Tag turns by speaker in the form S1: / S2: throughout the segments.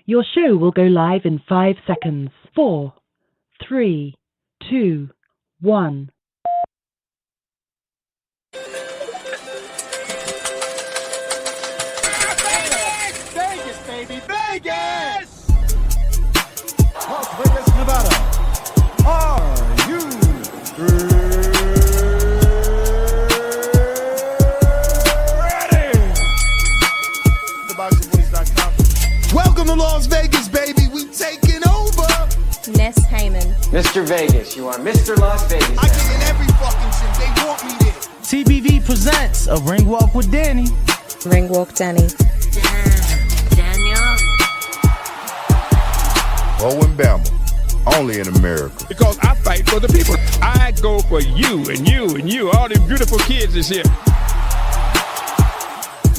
S1: Your show will go live in 5 seconds. 4, 3, 2, 1.
S2: Vegas, baby, Vegas!
S3: Las Vegas, Nevada. Are you ready? TheBoxingVoice.com. Welcome to Las Vegas, baby. We taking over.
S4: Ness Heyman.
S5: Mr. Vegas, you are Mr. Las Vegas.
S3: I get in every fucking shit. They want me there.
S6: TBV presents a ring walk with Danny.
S4: Ring Walk Danny.
S7: Daniel.
S8: Owen Bama, only in America.
S2: Because I fight for the people. I go for you and you and you. All them beautiful kids is here.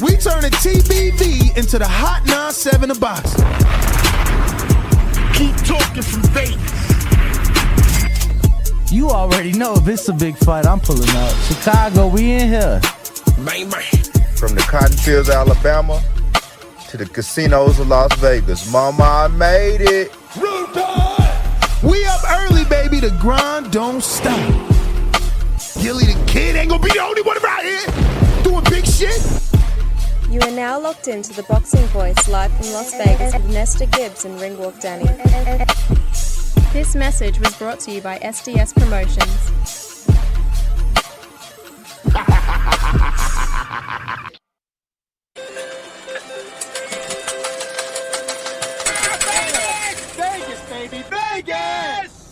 S3: We turn the TBV into the Hot 97 of boxing.
S2: Keep talking from Vegas.
S6: You already know if it's a big fight, I'm pulling up. Chicago, we in here.
S2: Man.
S8: From the cotton fields of Alabama to the casinos of Las Vegas. Mama, I made it.
S3: We up early, baby. The grind don't stop. Gilly the Kid ain't gonna be the only one around here doing big shit.
S4: You are now locked into the Boxing Voice live from Las Vegas with Nesta Gibbs and Ring Walk Danny. This message was brought to you by SDS Promotions.
S2: Vegas, baby, Vegas!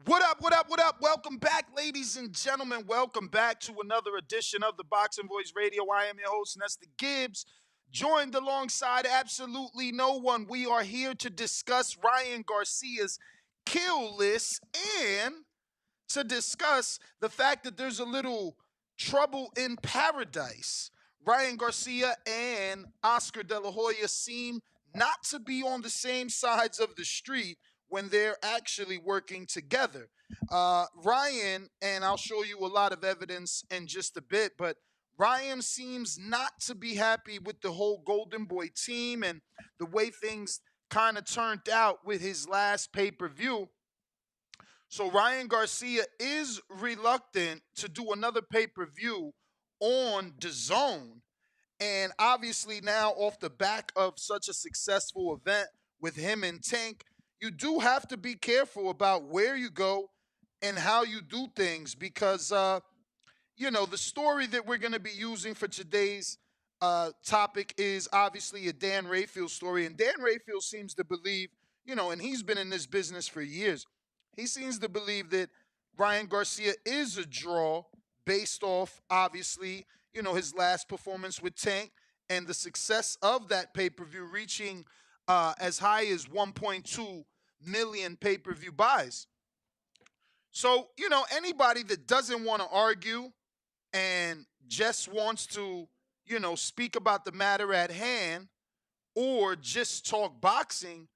S3: What up, what up, what up? Welcome back, ladies and gentlemen. Welcome back to another edition of the Boxing Voice Radio. I am your host, Nesta Gibbs. Joined alongside absolutely no one. We are here to discuss Ryan Garcia's kill list and to discuss the fact that there's a little trouble in paradise. Ryan Garcia and Oscar De La Hoya seem not to be on the same sides of the street when they're actually working together. Ryan, and I'll show you a lot of evidence in just a bit, but Ryan seems not to be happy with the whole Golden Boy team and the way things kind of turned out with his last pay-per-view. So Ryan Garcia is reluctant to do another pay-per-view on DAZN. And obviously now off the back of such a successful event with him and Tank, you do have to be careful about where you go and how you do things because, the story that we're going to be using for today's topic is obviously a Dan Rayfield story. And Dan Rayfield seems to believe, and he's been in this business for years, he seems to believe that Ryan Garcia is a draw based off, obviously, his last performance with Tank and the success of that pay-per-view reaching as high as 1.2 million pay-per-view buys. So, anybody that doesn't want to argue and just wants to, speak about the matter at hand or just talk boxing,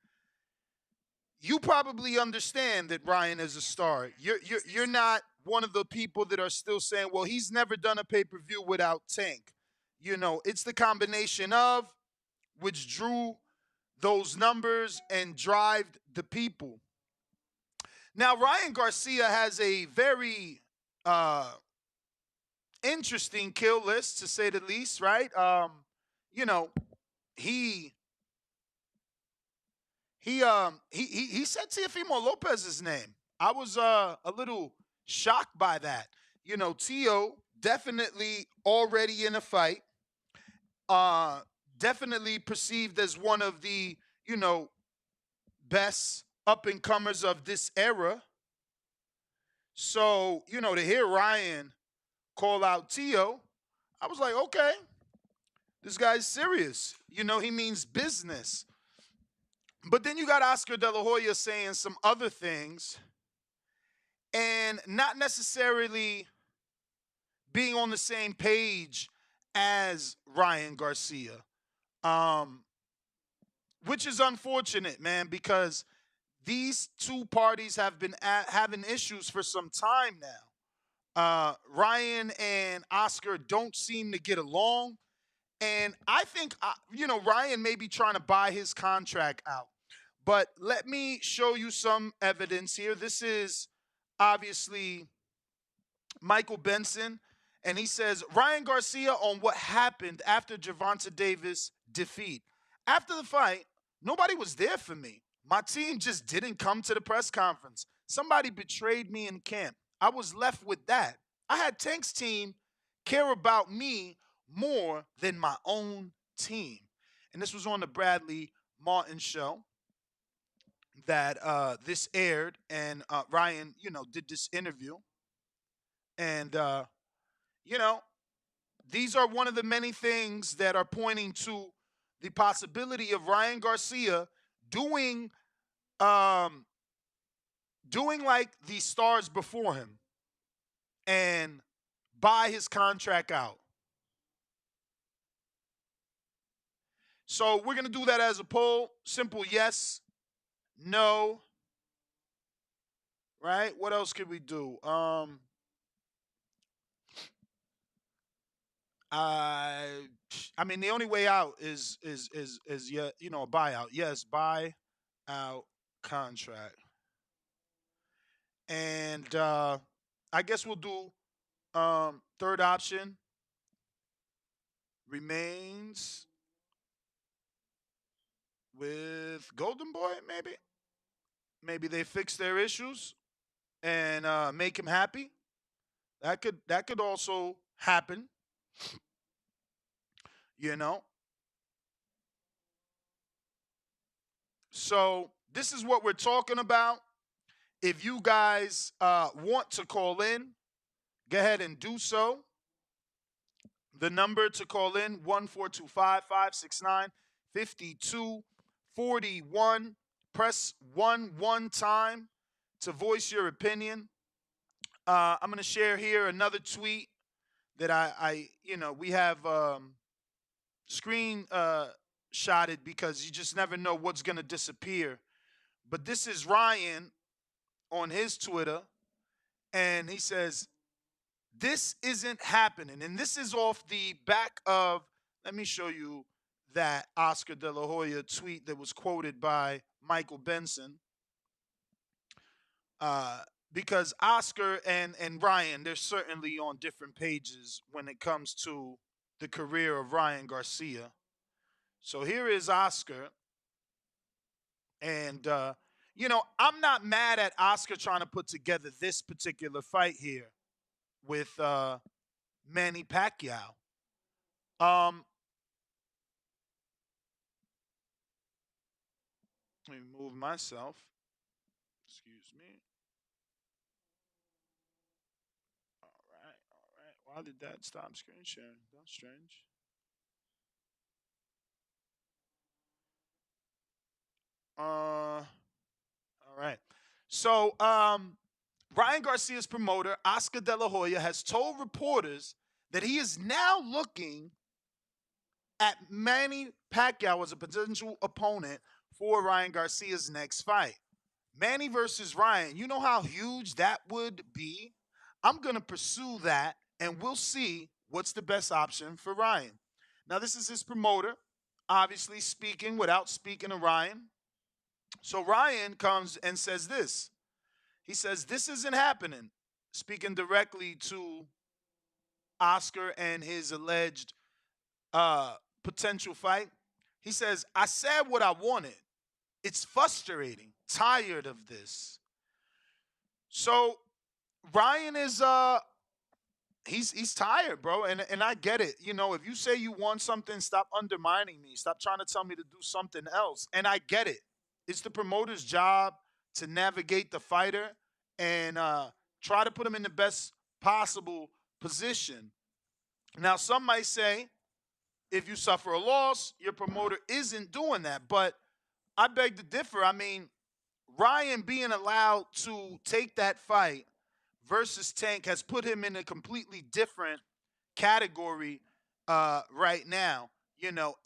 S3: you probably understand that Ryan is a star. You're not one of the people that are still saying, well, he's never done a pay-per-view without Tank. It's the combination of which drew those numbers and drive the people. Now, Ryan Garcia has a very interesting kill list, to say the least, right? He said Teofimo Lopez's name. I was a little shocked by that. Tio definitely already in a fight. Definitely perceived as one of the, best up-and-comers of this era. So, to hear Ryan call out Tio, I was like, okay, this guy's serious. He means business. But then you got Oscar De La Hoya saying some other things and not necessarily being on the same page as Ryan Garcia, which is unfortunate, man, because these two parties have been having issues for some time now. Ryan and Oscar don't seem to get along. And I think, Ryan may be trying to buy his contract out. But let me show you some evidence here. This is obviously Michael Benson, and he says Ryan Garcia on what happened after Gervonta Davis defeat. After the fight, nobody was there for me. My team just didn't come to the press conference. Somebody betrayed me in camp. I was left with that. I had Tank's team care about me more than my own team. And this was on the Bradley Martin show that this aired, and Ryan, did this interview. And, you know, these are one of the many things that are pointing to the possibility of Ryan Garcia doing doing like the stars before him and buy his contract out. So we're going to do that as a poll. Simple yes, no. Right? What else could we do? I mean, the only way out is yeah, a buyout. Yes, buy out contract. And I guess we'll do third option remains with Golden Boy, maybe. Maybe they fix their issues and make him happy. That could also happen. So this is what we're talking about. If you guys want to call in, go ahead and do so. The number to call in, 1-425-569-5241. Press 1 time to voice your opinion. I'm going to share here another tweet that we have screen shotted because you just never know what's going to disappear. But this is Ryan on his Twitter, and he says, this isn't happening. And this is off the back of, let me show you that Oscar De La Hoya tweet that was quoted by Michael Benson. Because Oscar and Ryan, they're certainly on different pages when it comes to the career of Ryan Garcia. So here is Oscar. And, I'm not mad at Oscar trying to put together this particular fight here with Manny Pacquiao. Let me move myself. Excuse me. All right. Why did that stop screen sharing? That's strange. All right. So, Ryan Garcia's promoter, Oscar De La Hoya, has told reporters that he is now looking at Manny Pacquiao as a potential opponent for Ryan Garcia's next fight. Manny versus Ryan, you know how huge that would be? I'm going to pursue that, and we'll see what's the best option for Ryan. Now, this is his promoter, obviously speaking without speaking to Ryan. So Ryan comes and says this. He says, this isn't happening, speaking directly to Oscar and his alleged potential fight. He says, I said what I wanted. It's frustrating, tired of this. So Ryan is he's tired, bro, and I get it. If you say you want something, stop undermining me. Stop trying to tell me to do something else. And I get it. It's the promoter's job to navigate the fighter and try to put him in the best possible position. Now, some might say, if you suffer a loss, your promoter isn't doing that. But I beg to differ. I mean, Ryan being allowed to take that fight versus Tank has put him in a completely different category right now.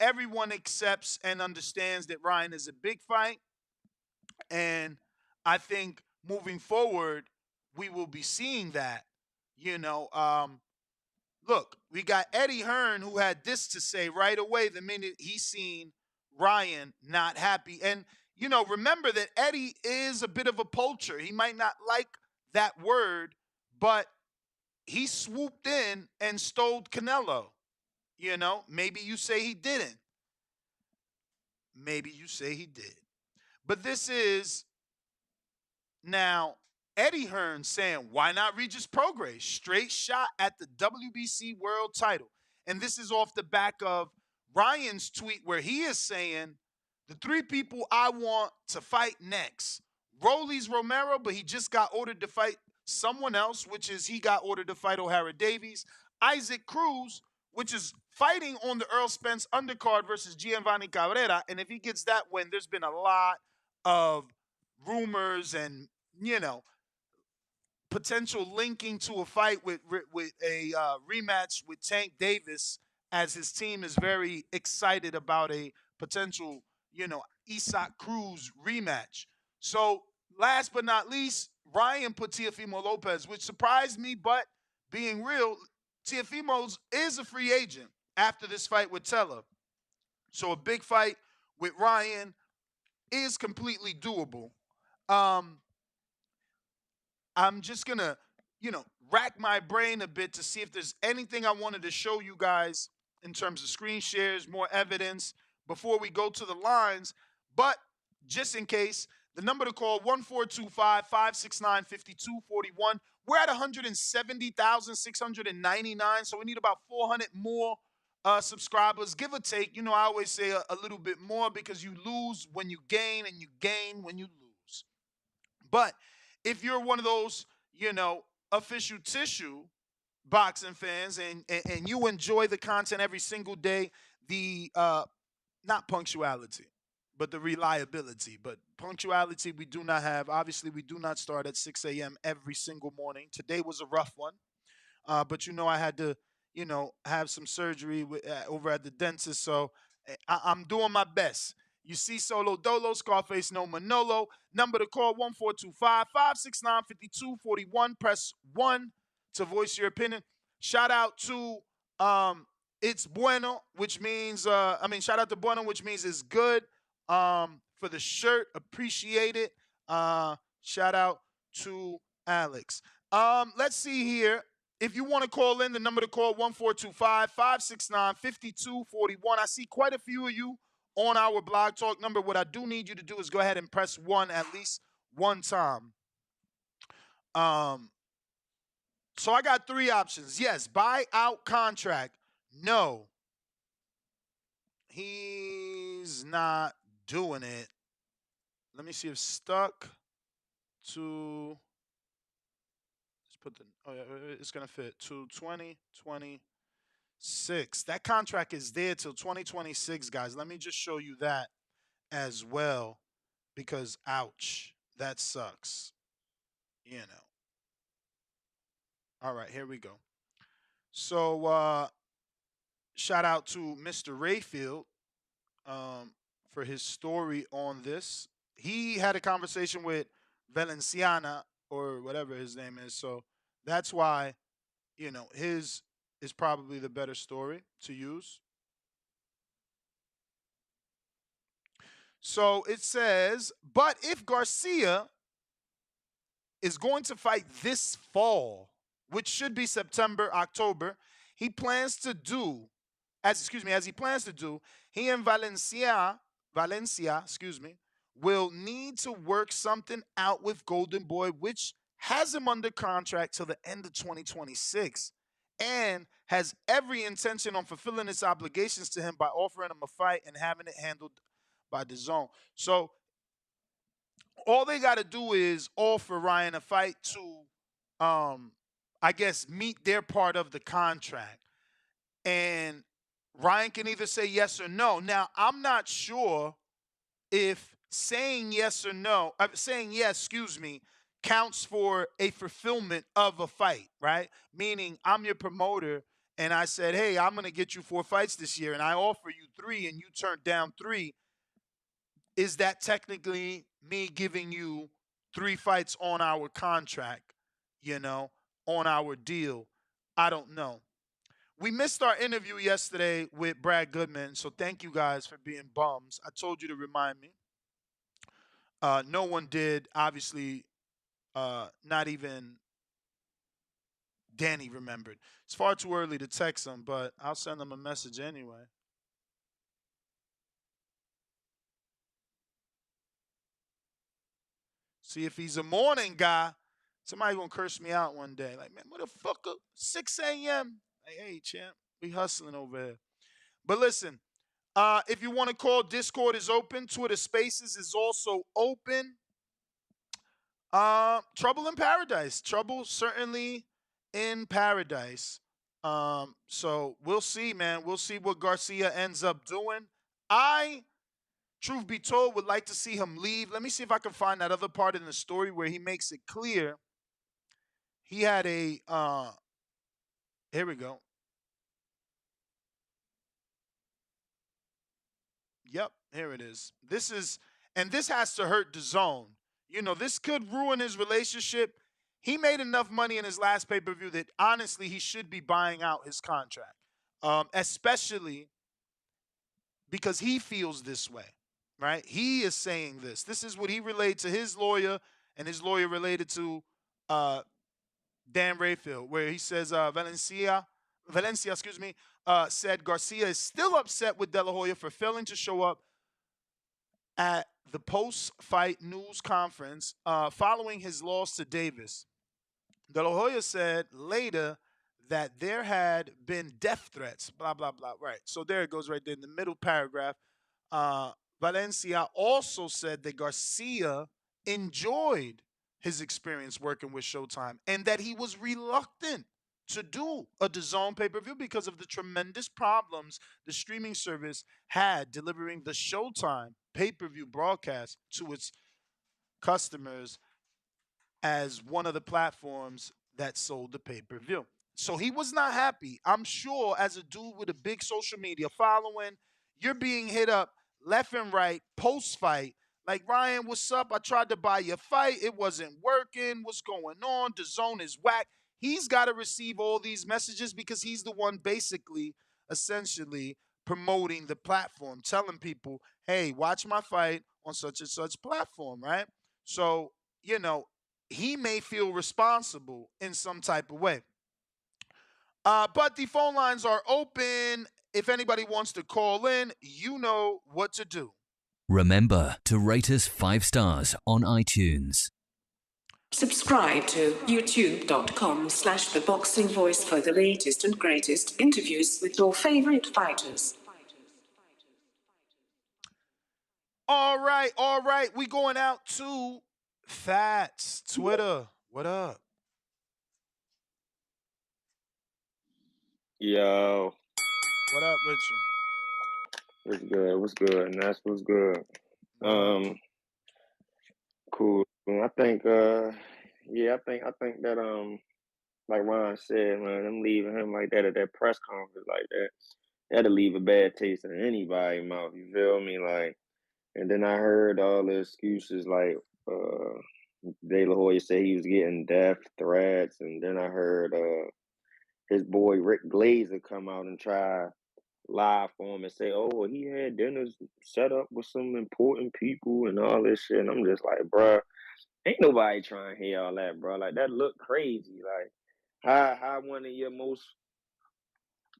S3: Everyone accepts and understands that Ryan is a big fight. And I think moving forward, we will be seeing that. Look, we got Eddie Hearn who had this to say right away the minute he seen Ryan not happy. And, remember that Eddie is a bit of a poacher. He might not like that word, but he swooped in and stole Canelo. Maybe you say he didn't. Maybe you say he did. But this is now Eddie Hearn saying, why not Regis Prograis? Straight shot at the WBC world title. And this is off the back of Ryan's tweet where he is saying, the three people I want to fight next. Rolly's Romero, but he just got ordered to fight someone else, which is he got ordered to fight O'Hara Davies. Isaac Cruz, which is fighting on the Earl Spence undercard versus Giovanni Cabrera. And if he gets that win, there's been a lot of rumors and, potential linking to a fight with a rematch with Tank Davis, as his team is very excited about a potential, Isaac Cruz rematch. So last but not least, Ryan put Teofimo Lopez, which surprised me, but being real, Teofimo is a free agent after this fight with Tella. So a big fight with Ryan is completely doable. I'm just going to, rack my brain a bit to see if there's anything I wanted to show you guys in terms of screen shares, more evidence before we go to the lines. But just in case, the number to call, 1425-569-5241. We're at 170,699, so we need about 400 more subscribers, give or take. I always say a little bit more because you lose when you gain and you gain when you lose. But if you're one of those, official tissue boxing fans and you enjoy the content every single day, the not punctuality, but the reliability. But punctuality we do not have. Obviously, we do not start at 6 a.m. every single morning. Today was a rough one. But, I had to, have some surgery over at the dentist. So I'm doing my best. You see Solo Dolo, Scarface No Manolo. Number to call, 1425-569-5241. Press 1 to voice your opinion. Shout out to It's Bueno, which means, shout out to Bueno, which means it's good. For the shirt, appreciate it. Shout out to Alex. Let's see here. If you want to call in, the number to call, 1425-569-5241. I see quite a few of you on our Blog Talk number. What I do need you to do is go ahead and press 1 at least one time. So I got 3 options. Yes, buy out contract. No. He's not doing it. Let me see if stuck to... it's going to fit to 2026. That contract is there till 2026, guys. Let me just show you that as well, because ouch, that sucks. All right, here we go. So shout out to Mr. Rayfield for his story on this. He had a conversation with Valenciana or whatever his name is. So that's why, his is probably the better story to use. So it says, but if Garcia is going to fight this fall, which should be September, October, he and Valencia, will need to work something out with Golden Boy, which has him under contract till the end of 2026 and has every intention on fulfilling its obligations to him by offering him a fight and having it handled by DAZN. So all they got to do is offer Ryan a fight to, meet their part of the contract. And Ryan can either say yes or no. Now, I'm not sure if saying yes, counts for a fulfillment of a fight, right? Meaning I'm your promoter and I said, hey, I'm going to get you 4 fights this year and I offer you 3 and you turned down 3. Is that technically me giving you 3 fights on our contract, on our deal? I don't know. we missed our interview yesterday with Brad Goodman, so thank you guys for being bums. I told you to remind me. No one did. Obviously, not even Danny remembered. It's far too early to text him, but I'll send him a message anyway. See if he's a morning guy. Somebody gonna curse me out one day. Like, man, motherfucker, 6 a.m. Like, hey, champ, we hustling over here. But listen, if you want to call, Discord is open. Twitter Spaces is also open. Trouble in paradise. Trouble certainly in paradise. So we'll see, man. We'll see what Garcia ends up doing. I, truth be told, would like to see him leave. Let me see if I can find that other part in the story where he makes it clear. He had a here we go. Yep, here it is. This has to hurt DAZN. You know, this could ruin his relationship. He made enough money in his last pay-per-view that honestly he should be buying out his contract. Especially because he feels this way, right? He is saying this. This is what he relayed to his lawyer, and his lawyer related to Dan Rayfield, where he says Valencia, said Garcia is still upset with De La Hoya for failing to show up at the post-fight news conference following his loss to Davis. De La Hoya said later that there had been death threats, blah, blah, blah. Right. So there it goes right there in the middle paragraph. Valencia also said that Garcia enjoyed his experience working with Showtime and that he was reluctant to do a DAZN pay-per-view because of the tremendous problems the streaming service had delivering the Showtime pay-per-view broadcast to its customers as one of the platforms that sold the pay-per-view. So he was not happy. I'm sure as a dude with a big social media following, you're being hit up left and right post-fight. Like, Ryan, what's up? I tried to buy your fight. It wasn't working. What's going on? The zone is whack. He's got to receive all these messages because he's the one basically, essentially, promoting the platform, telling people, hey, watch my fight on such and such platform, right? So, you know, he may feel responsible in some type of way. But the phone lines are open. If anybody wants to call in, you know what to do.
S7: Remember to rate us 5 stars on iTunes.
S9: Subscribe to youtube.com/theboxingvoice for the latest and greatest interviews with your favorite fighters.
S3: All right. We going out to Fats, Twitter. What up?
S10: Yo.
S3: What up, Richard?
S10: What's good? And that's what's good. Cool. I think that like Ron said, man, them leaving him like that at that press conference like that, that'll leave a bad taste in anybody's mouth, you feel me? Like, and then I heard all the excuses like De La Hoya said he was getting death threats, and then I heard his boy Rick Glazer come out and try live for him and say, oh, well, he had dinners set up with some important people and all this shit. And I'm just like, bruh, ain't nobody trying to hear all that, bro. Like, that look crazy. Like, how one of your most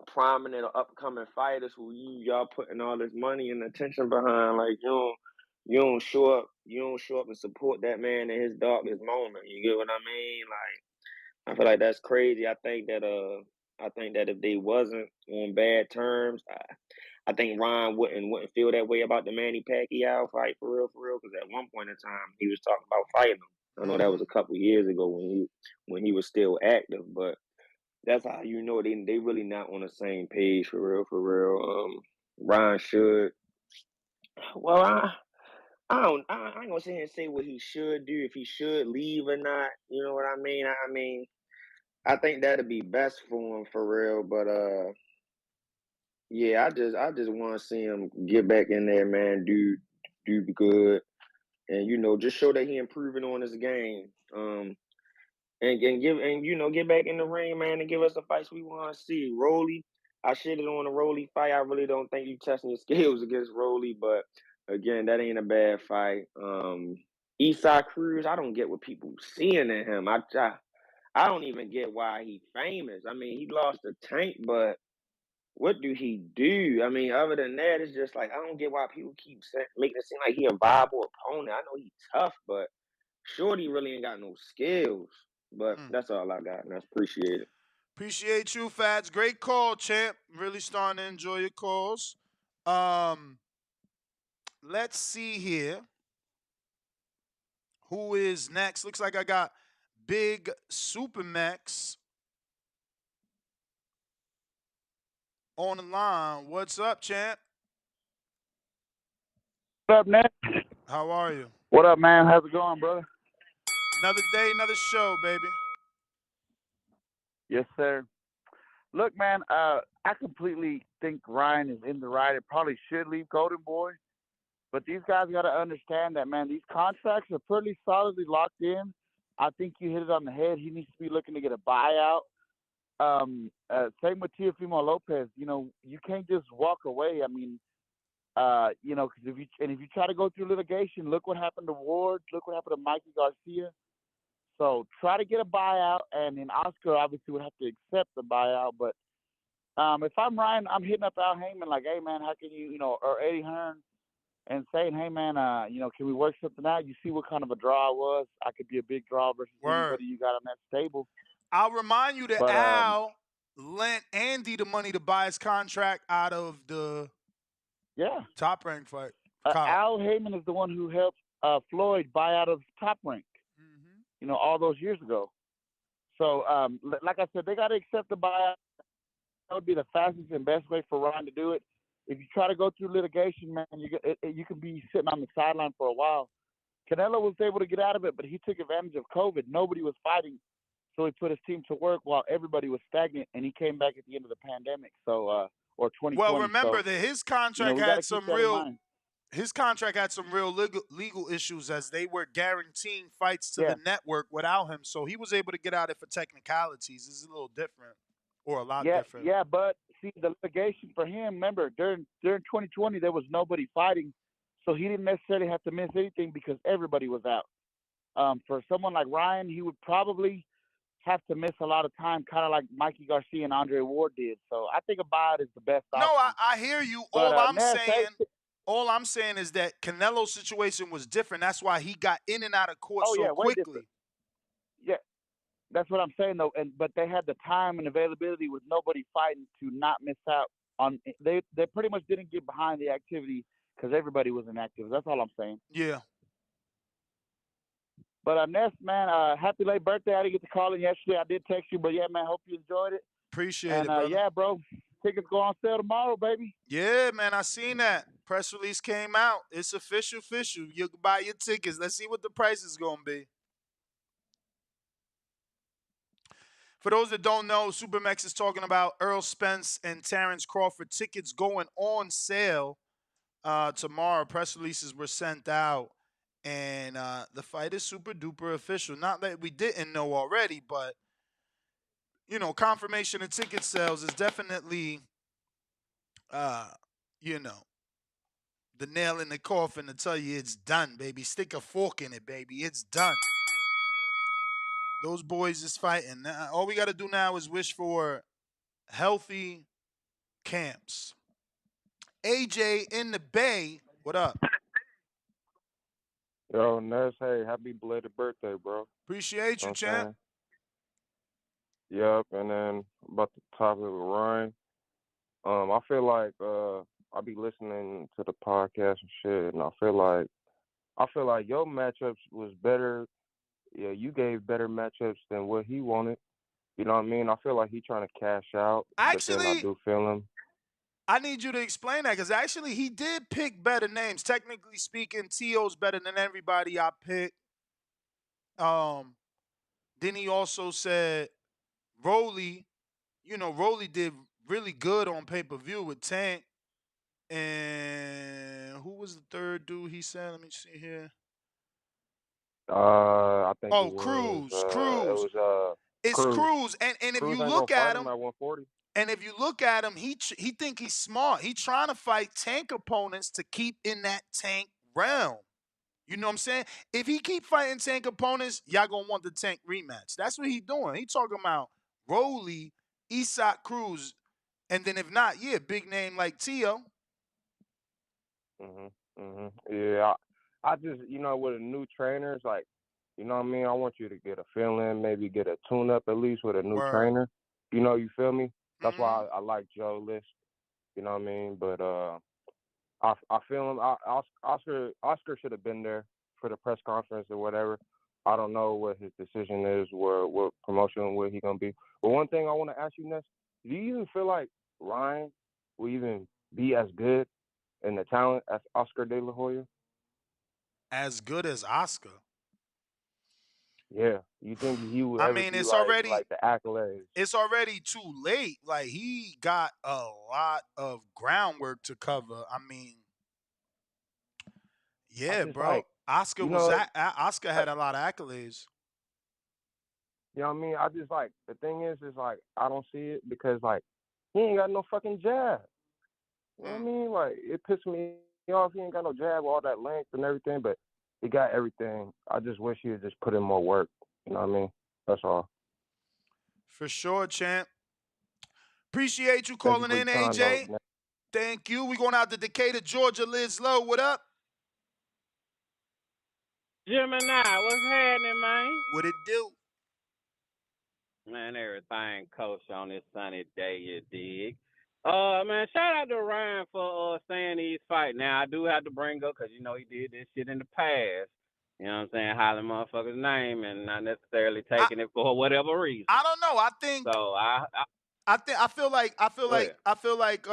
S10: prominent or upcoming fighters who y'all putting all this money and attention behind, like, you don't show up and support that man in his darkest moment. You get what I mean? Like, I feel like that's crazy. I think that if they wasn't on bad terms, I think Ron wouldn't feel that way about the Manny Pacquiao fight for real, because at one point in time he was talking about fighting him. I know that was a couple of years ago when he was still active, but that's how you know they really not on the same page for real. Ron should. Well, I ain't gonna sit here and say what he should do, if he should leave or not. You know what I mean? I think that'd be best for him for real, but yeah, I just want to see him get back in there, man. Do good, and just show that he improving on his game. And get back in the ring, man, and give us the fights we want to see. Rolly, I shitted on the Rolly fight. I really don't think you testing your skills against Rolly, but again, that ain't a bad fight. Eastside Cruz, I don't get what people seeing in him. I don't even get why he famous. I mean, he lost the Tank, but what do he do? I mean, other than that, it's just like I don't get why people keep making it seem like he a viable opponent. I know he's tough, but Shorty really ain't got no skills. But that's all I got, and that's appreciated.
S3: Appreciate you, Fats. Great call, champ. Really starting to enjoy your calls. Let's see here. Who is next? Looks like I got Big Supermax on the line. What's up, champ?
S11: What up, Nick?
S3: How are you?
S11: What up, man? How's it going, brother?
S3: Another day, another show, baby.
S11: Yes, sir. Look, man, I completely think Ryan is in the right. It probably should leave Golden Boy. But these guys got to understand that, man, these contracts are pretty solidly locked in. I think you hit it on the head. He needs to be looking to get a buyout. Same with Teofimo Lopez. You know, you can't just walk away. I mean, you know, because if you try to go through litigation, look what happened to Ward. Look what happened to Mikey Garcia. So try to get a buyout, and then Oscar obviously would have to accept the buyout. But if I'm Ryan, I'm hitting up Al Heyman like, hey, man, how can you know, or Eddie Hearn, and saying, hey, man, you know, can we work something out? You see what kind of a draw it was. I could be a big draw versus anybody you got on that stable.
S3: I'll remind you that Al lent Andy the money to buy his contract out of the Top Rank fight.
S11: Al Heyman is the one who helped Floyd buy out of Top Rank, you know, all those years ago. So, like I said, they got to accept the buyout. That would be the fastest and best way for Ryan to do it. If you try to go through litigation, man, you can be sitting on the sideline for a while. Canelo was able to get out of it, but he took advantage of COVID. Nobody was fighting, so he put his team to work while everybody was stagnant, and he came back at the end of the pandemic. So, or 2020.
S3: Well, remember that his contract had some real.
S11: His
S3: contract had some real legal issues as they were guaranteeing fights to the network without him. So he was able to get out of it for technicalities. This is a little different, or a lot different.
S11: Yeah, but see, the litigation for him, remember, during 2020, there was nobody fighting. So he didn't necessarily have to miss anything because everybody was out. For someone like Ryan, he would probably have to miss a lot of time, kind of like Mikey Garcia and Andre Ward did. So I think a buyout is the best option.
S3: No, I hear you.
S11: But,
S3: all I'm saying is that Canelo's situation was different. That's why he got in and out of court so quickly.
S11: Yeah, that's what I'm saying though. But they had the time and availability with nobody fighting to not miss out on. They pretty much didn't get behind the activity because everybody was inactive. That's all I'm saying.
S3: Yeah.
S11: But Ness, man, happy late birthday. I didn't get to call in yesterday. I did text you, but yeah, man, hope you enjoyed it.
S3: Appreciate it, brother.
S11: Yeah, bro. Tickets go on sale tomorrow, baby.
S3: Yeah, man, I seen that. Press release came out. It's official. You can buy your tickets. Let's see what the price is going to be. For those that don't know, Supermax is talking about Earl Spence and Terrence Crawford. Tickets going on sale tomorrow. Press releases were sent out. And the fight is super duper official. Not that we didn't know already, but, you know, confirmation of ticket sales is definitely, you know, the nail in the coffin to tell you it's done, baby. Stick a fork in it, baby. It's done. Those boys is fighting. All we got to do now is wish for healthy camps. AJ in the Bay, what up?
S12: Yo, Ness, hey, happy belated birthday, bro.
S3: Appreciate you, champ.
S12: Yep, and then about the topic with Ryan. I feel like I be listening to the podcast and shit, and I feel like your matchups was better. Yeah, you gave better matchups than what he wanted. You know what I mean? I feel like he trying to cash out.
S3: Actually,
S12: but then I do feel him.
S3: I need you to explain that because actually he did pick better names. Technically speaking, T.O.'s better than everybody I picked. Then he also said Rolly, you know, Rolly did really good on pay-per-view with Tank. And who was the third dude he said? Let me see here.
S12: I think.
S3: Oh, Cruz.
S12: It was
S3: It's Cruz. And if
S12: Cruz
S3: you
S12: ain't
S3: look
S12: gonna
S3: at
S12: fight
S3: him
S12: at 140.
S3: And if you look at him, he think he's smart. He trying to fight tank opponents to keep in that tank realm. You know what I'm saying? If he keep fighting tank opponents, y'all gonna want the tank rematch. That's what he doing. He talking about Rolly, Isak Cruz, and then if not, yeah, big name like Tio.
S12: Yeah, I just with a new trainer, it's like, you know what I mean. I want you to get a feeling, maybe get a tune up at least with a new trainer. You feel me? That's why I like Joe List. You know what I mean? But I feel him. Oscar should have been there for the press conference or whatever. I don't know what his decision is, what promotion where he gonna be. But one thing I want to ask you, Ness, do you even feel like Ryan will even be as good in the talent as Oscar De La Hoya?
S3: As good as Oscar.
S12: Yeah, you think he would
S3: I
S12: ever
S3: mean,
S12: be
S3: it's
S12: like the accolades?
S3: It's already too late. Like he got a lot of groundwork to cover. I mean, yeah, bro.
S12: Like,
S3: Oscar Oscar had a lot of accolades.
S12: You know what I mean? I just like the thing is like I don't see it because like he ain't got no fucking jab. You know what I mean? Like it pissed me off. He ain't got no jab, all that length and everything, but he got everything. I just wish he would just put in more work. You know what I mean? That's all.
S3: For sure, champ. Appreciate you calling in, AJ. Thank you. We going out to Decatur, Georgia. Liz Low, what up?
S13: Gemini, what's happening, man?
S3: What it do?
S13: Man, everything coach on this sunny day, you dig. Man, shout out to Ryan for saying he's fighting. Now, I do have to bring up, because, he did this shit in the past. You know what I'm saying? Hollering motherfucker's name and not necessarily taking it for whatever reason.
S3: I don't know. I think.
S13: So,
S3: I feel like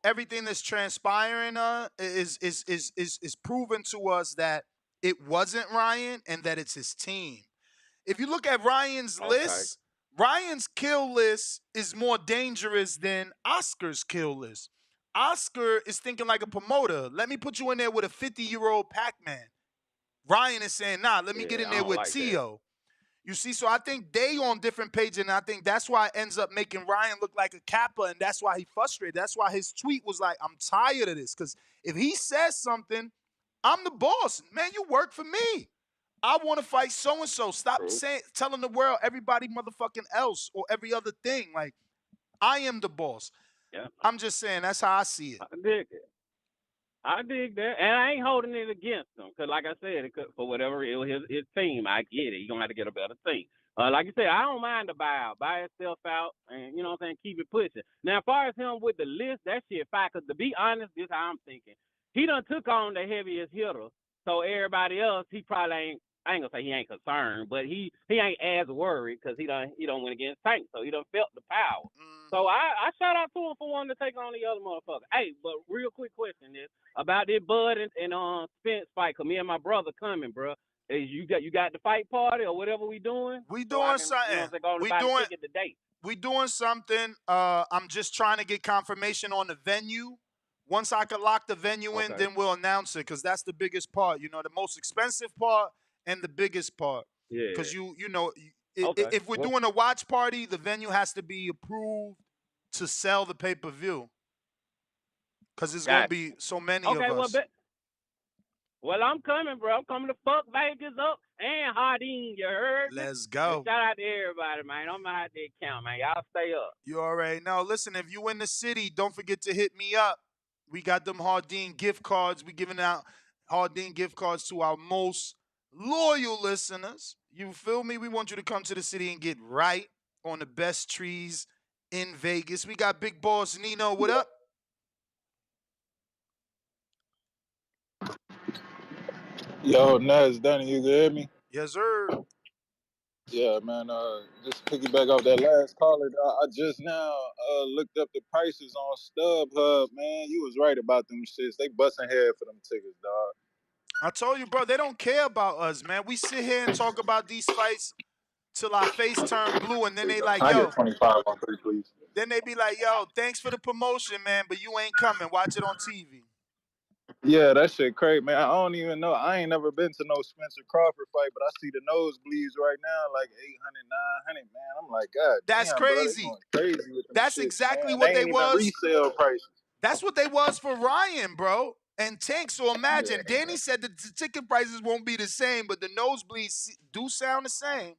S3: everything that's transpiring is proven to us that it wasn't Ryan and that it's his team. If you look at Ryan's list, Ryan's kill list is more dangerous than Oscar's kill list. Oscar is thinking like a promoter. Let me put you in there with a 50-year-old Pac-Man. Ryan is saying, nah, let me get in there with Tio. You see, so I think they on different pages, and I think that's why it ends up making Ryan look like a Kappa, and that's why he frustrated. That's why his tweet was like, I'm tired of this. Because if he says something, I'm the boss. Man, you work for me. I want to fight so-and-so. Stop telling the world everybody motherfucking else or every other thing. Like, I am the boss.
S13: Yeah.
S3: I'm just saying, that's how I see it.
S13: I dig that. And I ain't holding it against him. Because like I said, for whatever it was his team, I get it. You're going to have to get a better team. Like you said, I don't mind the buyout. Buy yourself out and, you know what I'm saying, keep it pushing. Now, as far as him with the list, that shit fine. Because to be honest, this is how I'm thinking. He done took on the heaviest hitter. So everybody else, he probably ain't. I ain't gonna say he ain't concerned, but he ain't as worried because he don't win against Tank, so he done felt the power. So I shout out to him for wanting to take on the other motherfucker. Hey, but real quick question is about this Bud and Spence fight. Cause me and my brother coming, bro. Is you got the fight party or whatever we doing?
S3: We doing something. We doing something. I'm just trying to get confirmation on the venue. Once I can lock the venue in, then we'll announce it because that's the biggest part. The most expensive part. And the biggest part, because if we're doing a watch party, the venue has to be approved to sell the pay-per-view, because there's gonna be so many of us.
S13: Well, I'm coming, bro. I'm coming to fuck Vegas up and Hardin. You heard?
S3: Let's go.
S13: And shout out to everybody, man. I'm out there count, man. Y'all stay up.
S3: You already know. Listen, if you in the city, don't forget to hit me up. We got them Hardin gift cards. We giving out Hardin gift cards to our most loyal listeners. You feel me? We want you to come to the city and get right on the best trees in Vegas. We got Big Boss Nino. What up?
S14: Yo, Nez, Danny, you can hear me?
S3: Yes, sir.
S14: Yeah, man. Just piggyback off that last caller. I just now looked up the prices on StubHub. Man, you was right about them shits. They busting head for them tickets, dog.
S3: I told you, bro, they don't care about us, man. We sit here and talk about these fights till our face turn blue, and then they like,
S14: I
S3: yo.
S14: get 25 on 3, please.
S3: Then they be like, yo, thanks for the promotion, man, but you ain't coming. Watch it on TV.
S14: Yeah, that shit crazy, man. I don't even know. I ain't never been to no Spencer Crawford fight, but I see the nosebleeds right now, like 800, 900, man. I'm like, God
S3: That's
S14: damn, bro, they
S3: crazy.
S14: going crazy with them
S3: That's
S14: shits,
S3: exactly
S14: man.
S3: what
S14: They
S3: they
S14: ain't even
S3: was.
S14: resale prices.
S3: That's what they was for Ryan, bro. And Tank. So
S14: Yeah.
S3: imagine, Danny said the ticket prices won't be the same, but the nosebleeds do sound the same.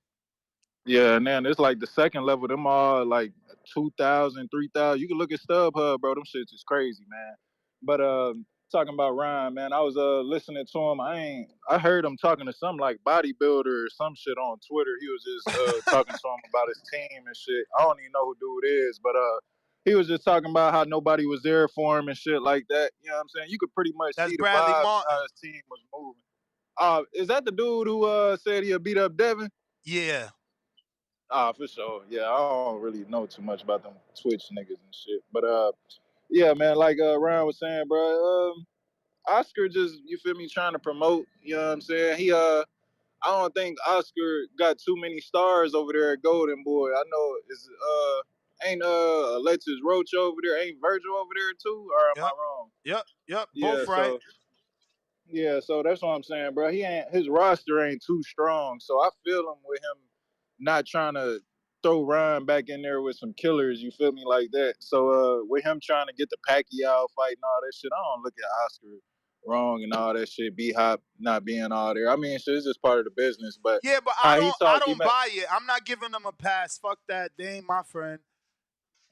S14: Yeah, and then it's like the second level, them all like 2,000, 3,000. You can look at StubHub, bro. Them shits is crazy, man. But talking about Ryan, man, I was listening to him. I heard him talking to some like bodybuilder or some shit on Twitter. He was just talking to him about his team and shit. I don't even know who dude is, but he was just talking about how nobody was there for him and shit like that. You know what I'm saying? You could pretty much
S3: That's
S14: see the
S3: Bradley
S14: vibes
S3: Martin.
S14: how his team was moving. Is that the dude who said he'll beat up Devin?
S3: Yeah.
S14: For sure. Yeah, I don't really know too much about them Twitch niggas and shit. But yeah, man, like Ryan was saying, bro, Oscar just, you feel me, trying to promote, you know what I'm saying? I don't think Oscar got too many stars over there at Golden Boy. I know ain't Alexis Roach over there, ain't Virgil over there too, or am I wrong?
S3: Yep.
S14: Yeah,
S3: Both right.
S14: so that's what I'm saying, bro. His roster ain't too strong, so I feel him with him not trying to throw Ryan back in there with some killers. You feel me like that? So with him trying to get the Pacquiao fight and all that shit, I don't look at Oscar wrong and all that shit. B Hop not being all there. I mean, shit, it's just part of the business. But
S3: Yeah, but
S14: how
S3: I don't buy it. I'm not giving them a pass. Fuck that. They ain't my friend.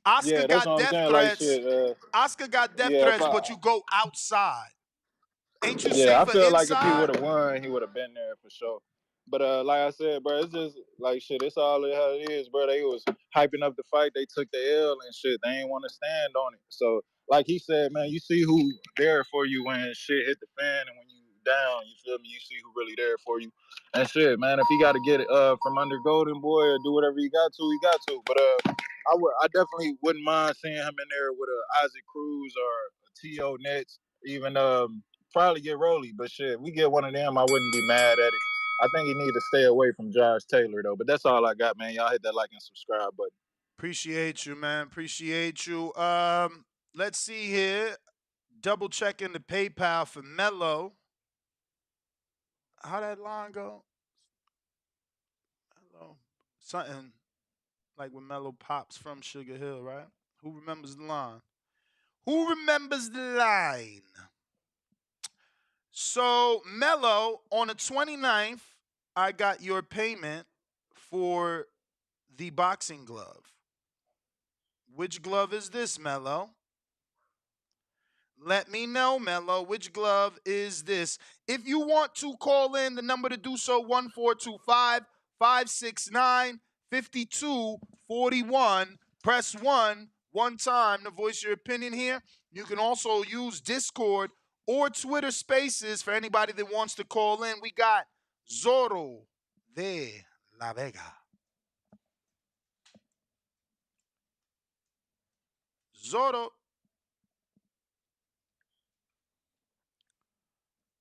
S3: Oscar
S14: yeah, that's
S3: got
S14: what I'm
S3: death
S14: saying. Like
S3: threats.
S14: shit.
S3: Oscar got death
S14: Yeah,
S3: threats, but you go outside. Ain't you
S14: Yeah, I
S3: safer
S14: feel like if he
S3: inside?
S14: would have won, he would have been there for sure. But like I said, bro, it's just like shit. It's all how it is, bro. They was hyping up the fight. They took the L and shit. They ain't want to stand on it. So, like he said, man, you see who there for you when shit hit the fan and when you down. You feel me? You see who really there for you. And shit, man. If he got to get it from under Golden Boy or do whatever he got to, he got to. But I definitely wouldn't mind seeing him in there with a Isaac Cruz or a T.O. Nets, even probably get Rolly, but shit, we get one of them, I wouldn't be mad at it. I think he need to stay away from Josh Taylor though. But that's all I got, man. Y'all hit that like and subscribe button.
S3: Appreciate you, man. Appreciate you. Let's see here. Double checking the PayPal for Mello. How that line go? Mello. Something like when Mello pops from Sugar Hill, right? Who remembers the line? Who remembers the line? So, Mello, on the 29th, I got your payment for the boxing glove. Which glove is this, Mello? Let me know, Mello. Which glove is this? If you want to call in, the number to do so, 1425-569-5241. Press 1 one time to voice your opinion here. You can also use Discord or Twitter Spaces for anybody that wants to call in. We got Zorro de La Vega. Zorro.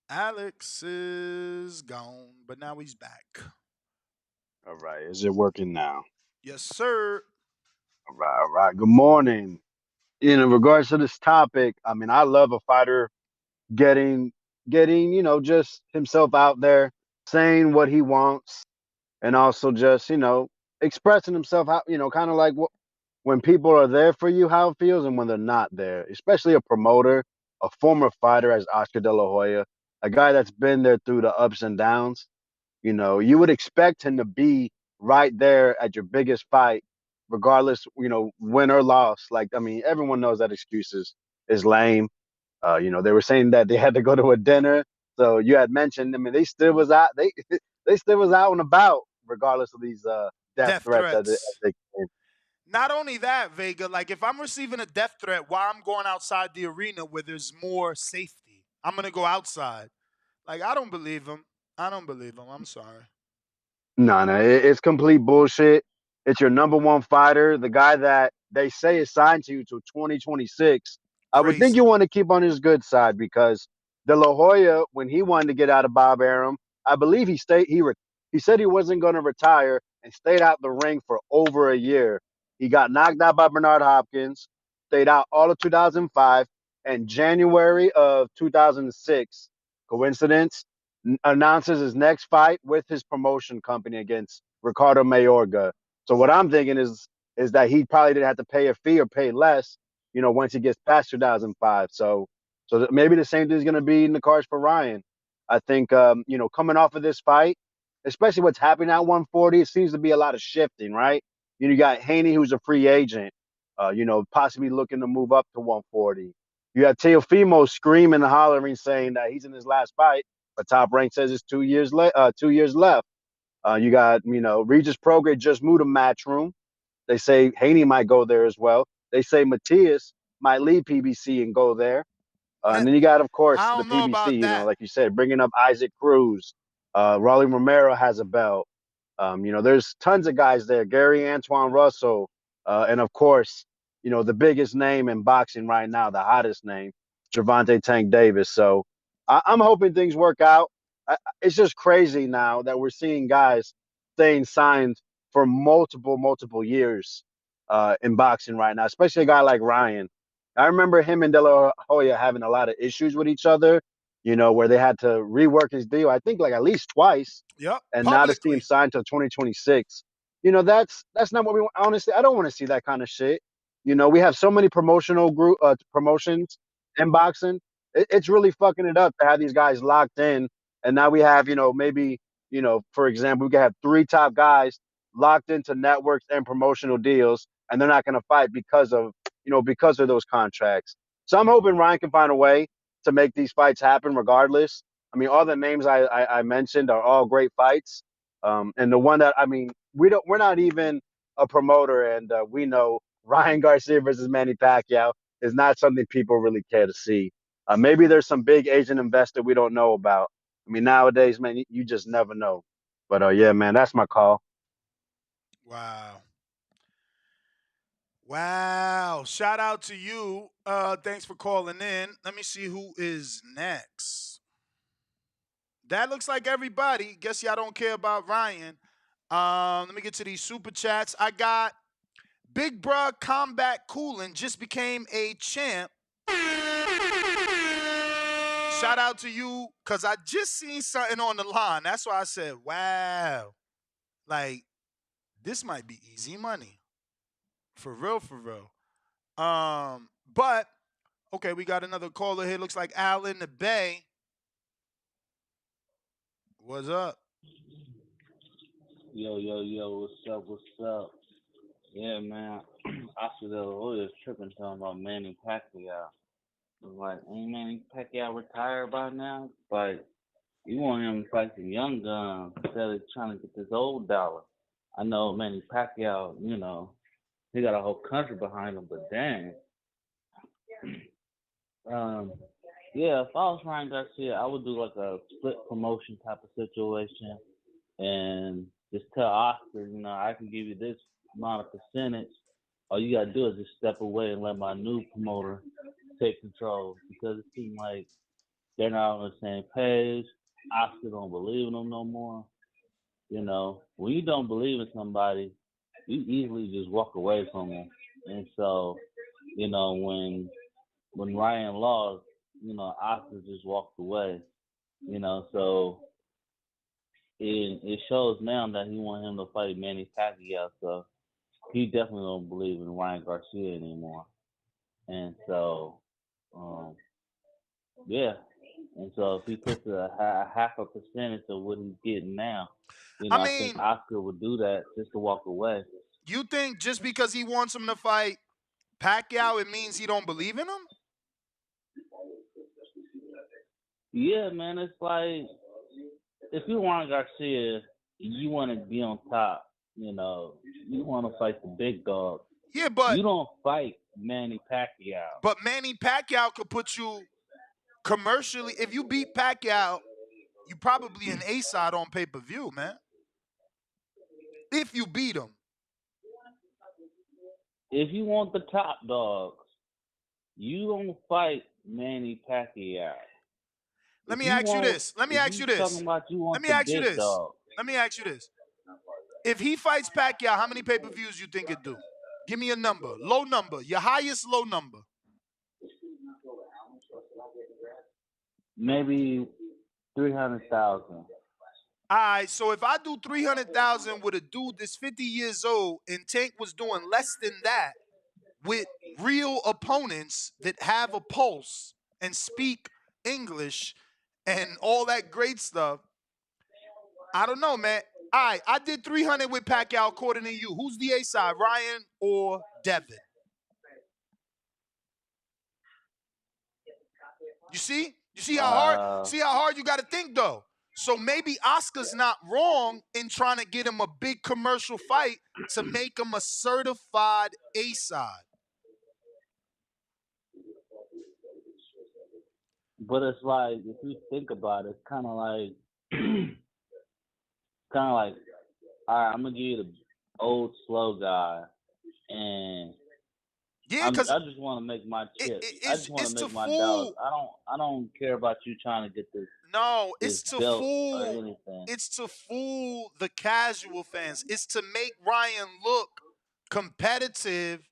S3: Alex is gone, but now he's back.
S15: All right. Is it working now?
S3: Yes, sir.
S15: All right. All right. Good morning. In regards to this topic, I mean, I love a fighter getting, just himself out there, saying what he wants, and also just, expressing himself how, kind of like when people are there for you, how it feels, and when they're not there, especially a promoter, a former fighter as Oscar De La Hoya, a guy that's been there through the ups and downs. You would expect him to be right there at your biggest fight, regardless, win or loss. Like, I mean, everyone knows that is lame. They were saying that they had to go to a dinner. So you had mentioned, I mean, they still was out. They still was out and about, regardless of these death
S3: Death
S15: threats as
S3: threats.
S15: they came.
S3: Not only that, Vega, like if I'm receiving a death threat while I'm going outside the arena where there's more safety, I'm going to go outside. Like, I don't believe him. I don't believe him. I'm sorry.
S15: No, it's complete bullshit. It's your number one fighter, the guy that they say is signed to you to 2026. I would think you
S3: Crazy.
S15: want to keep on his good side because De La Hoya, when he wanted to get out of Bob Arum, I believe he said he wasn't going to retire and stayed out the ring for over a year. He got knocked out by Bernard Hopkins, stayed out all of 2005, and January of 2006, coincidence, announces his next fight with his promotion company against Ricardo Mayorga. So what I'm thinking is that he probably didn't have to pay a fee or pay less, once he gets past 2005. So maybe the same thing is going to be in the cards for Ryan. I think, coming off of this fight, especially what's happening at 140, it seems to be a lot of shifting, right? You got Haney, who's a free agent, possibly looking to move up to 140. You have Teofimo screaming and hollering, saying that he's in his last fight, but Top Rank says it's 2 years 2 years left. You got, Regis Prograis just moved to Matchroom. They say Haney might go there as well. They say Matias might leave PBC and go there. And then you got, of course,
S3: I
S15: the
S3: don't know about
S15: PBC,
S3: that.
S15: like you said, bringing up Isaac Cruz. Rolly Romero has a belt. There's tons of guys there. Gary Antoine Russell. And, of course, the biggest name in boxing right now, the hottest name, Gervonta Tank Davis. So I'm hoping things work out. It's just crazy now that we're seeing guys staying signed for multiple years in boxing right now, especially a guy like Ryan. I remember him and De La Hoya having a lot of issues with each other, where they had to rework his deal, I think like at least twice.
S3: Yep.
S15: And now to see him
S3: Publicly.
S15: signed till 2026, that's not what we want. Honestly, I don't want to see that kind of shit. We have so many promotions in boxing. It's really fucking it up to have these guys locked in. And now we have, maybe, for example, we could have 3 top guys locked into networks and promotional deals, and they're not going to fight because of those contracts. So I'm hoping Ryan can find a way to make these fights happen regardless. I mean, all the names I mentioned are all great fights. And the one that, we're not even a promoter, and we know Ryan Garcia versus Manny Pacquiao is not something people really care to see. Maybe there's some big Asian investor we don't know about. I mean, nowadays, man, you just never know. But yeah, man, that's my call.
S3: Wow. Wow. Shout out to you. Thanks for calling in. Let me see who is next. That looks like everybody. Guess y'all don't care about Ryan. Let me get to these super chats. I got Big Bruh Combat Coolin just became a champ. Shout out to you, because I just seen something on the line. That's why I said, wow. Like, this might be easy money. For real, for real. But, okay, we got another caller here. Looks like Al in the Bay. What's up?
S16: Yo, what's up? Yeah, man. Oscar De La Hoya is tripping talking about Manny Pacquiao. I'm like, ain't Manny Pacquiao retired by now? Like, you want him to fight some young guns instead of trying to get this old dollar. I know Manny Pacquiao, he got a whole country behind him, but dang. Yeah, if I was Ryan Garcia, I would do like a split promotion type of situation and just tell Oscar, I can give you this amount of percentage. All you gotta do is just step away and let my new promoter take control, because it seems like they're not on the same page. Oscar don't believe in them no more. When you don't believe in somebody, you easily just walk away from them. And so, when Ryan lost, Oscar just walked away. So it shows now that he want him to fight Manny Pacquiao. So he definitely don't believe in Ryan Garcia anymore. And so, yeah. And so if he puts a half a percentage of what he's getting now, I think Oscar would do that just to walk away.
S3: You think just because he wants him to fight Pacquiao, it means he don't believe in him?
S16: Yeah, man. It's like, if you want Garcia, you want to be on top. You want to fight the big dog.
S3: Yeah, but
S16: you don't fight Manny Pacquiao.
S3: But Manny Pacquiao could put you commercially. If you beat Pacquiao, you probably an A-side on pay-per-view, man. If you beat him.
S16: If you want the top dogs, you don't fight Manny Pacquiao.
S3: Let me ask you this. Let me ask you this. If he fights Pacquiao, how many pay-per-views you think it'd do? Give me a number. Low number. Your highest low number.
S16: Maybe 300,000.
S3: All right, so if I do 300,000 with a dude that's 50 years old and Tank was doing less than that with real opponents that have a pulse and speak English and all that great stuff, I don't know, man. All right, I did 300 with Pacquiao according to you. Who's the A side, Ryan or Devin? You see? You see how hard? See how hard you got to think though. So maybe Oscar's not wrong in trying to get him a big commercial fight to make him a certified A side.
S16: But it's like, if you think about it, it's kind of like, all right, I'm gonna give you the old slow guy, and
S3: yeah, because
S16: I just want to make my chips. I just want to make my dollars. I don't care about you trying to get this.
S3: No,
S16: this
S3: it's to
S16: belt
S3: fool.
S16: or anything.
S3: It's to fool the casual fans. It's to make Ryan look competitive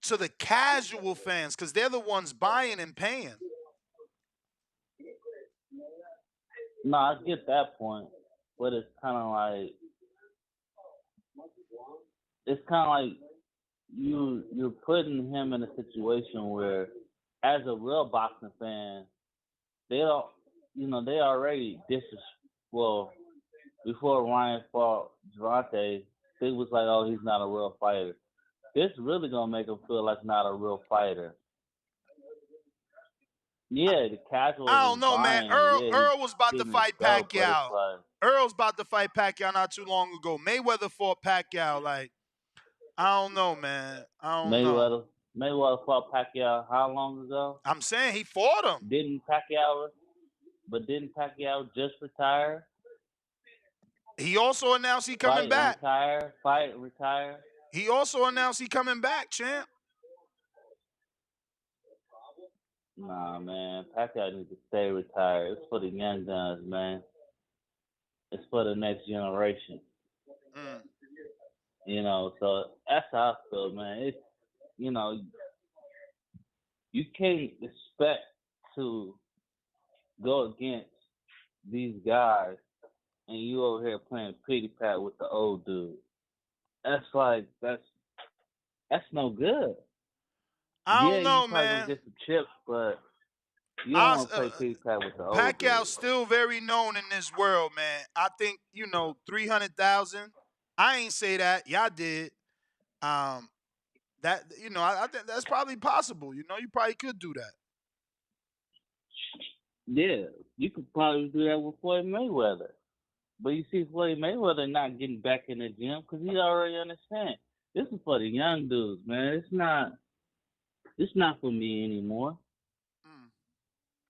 S3: to the casual fans because they're the ones buying and paying.
S16: No, I get that point, but it's kind of like you're putting him in a situation where, as a real boxing fan, they don't, they already before Ryan fought Gervonta, they was like, oh, he's not a real fighter. This really gonna make him feel like not a real fighter. Yeah, the casual.
S3: I don't know, man. Earl was about to fight Pacquiao. Earl's about to fight Pacquiao not too long ago. Mayweather fought Pacquiao. Like, I don't know, man. I don't know.
S16: Mayweather fought Pacquiao how long ago?
S3: I'm saying he fought him.
S16: Didn't Pacquiao just retire?
S3: He also announced he coming back.
S16: Retire.
S3: He also announced he coming back, champ.
S16: Nah, man. Pacquiao needs to stay retired. It's for the young guns, man. It's for the next generation. So that's how I feel, man. It's, you can't expect to go against these guys and you over here playing pity pat with the old dude. That's no good.
S3: I don't know,
S16: you probably
S3: man.
S16: Gonna get some chips, but you don't want to play pity pat with the old dude.
S3: Pacquiao's still very known in this world, man. I think 300,000. I ain't say that. Y'all did. That I think that's probably possible. You probably could do that.
S16: Yeah, you could probably do that with Floyd Mayweather. But you see, Floyd Mayweather not getting back in the gym because he already understands. This is for the young dudes, man. It's not for me anymore.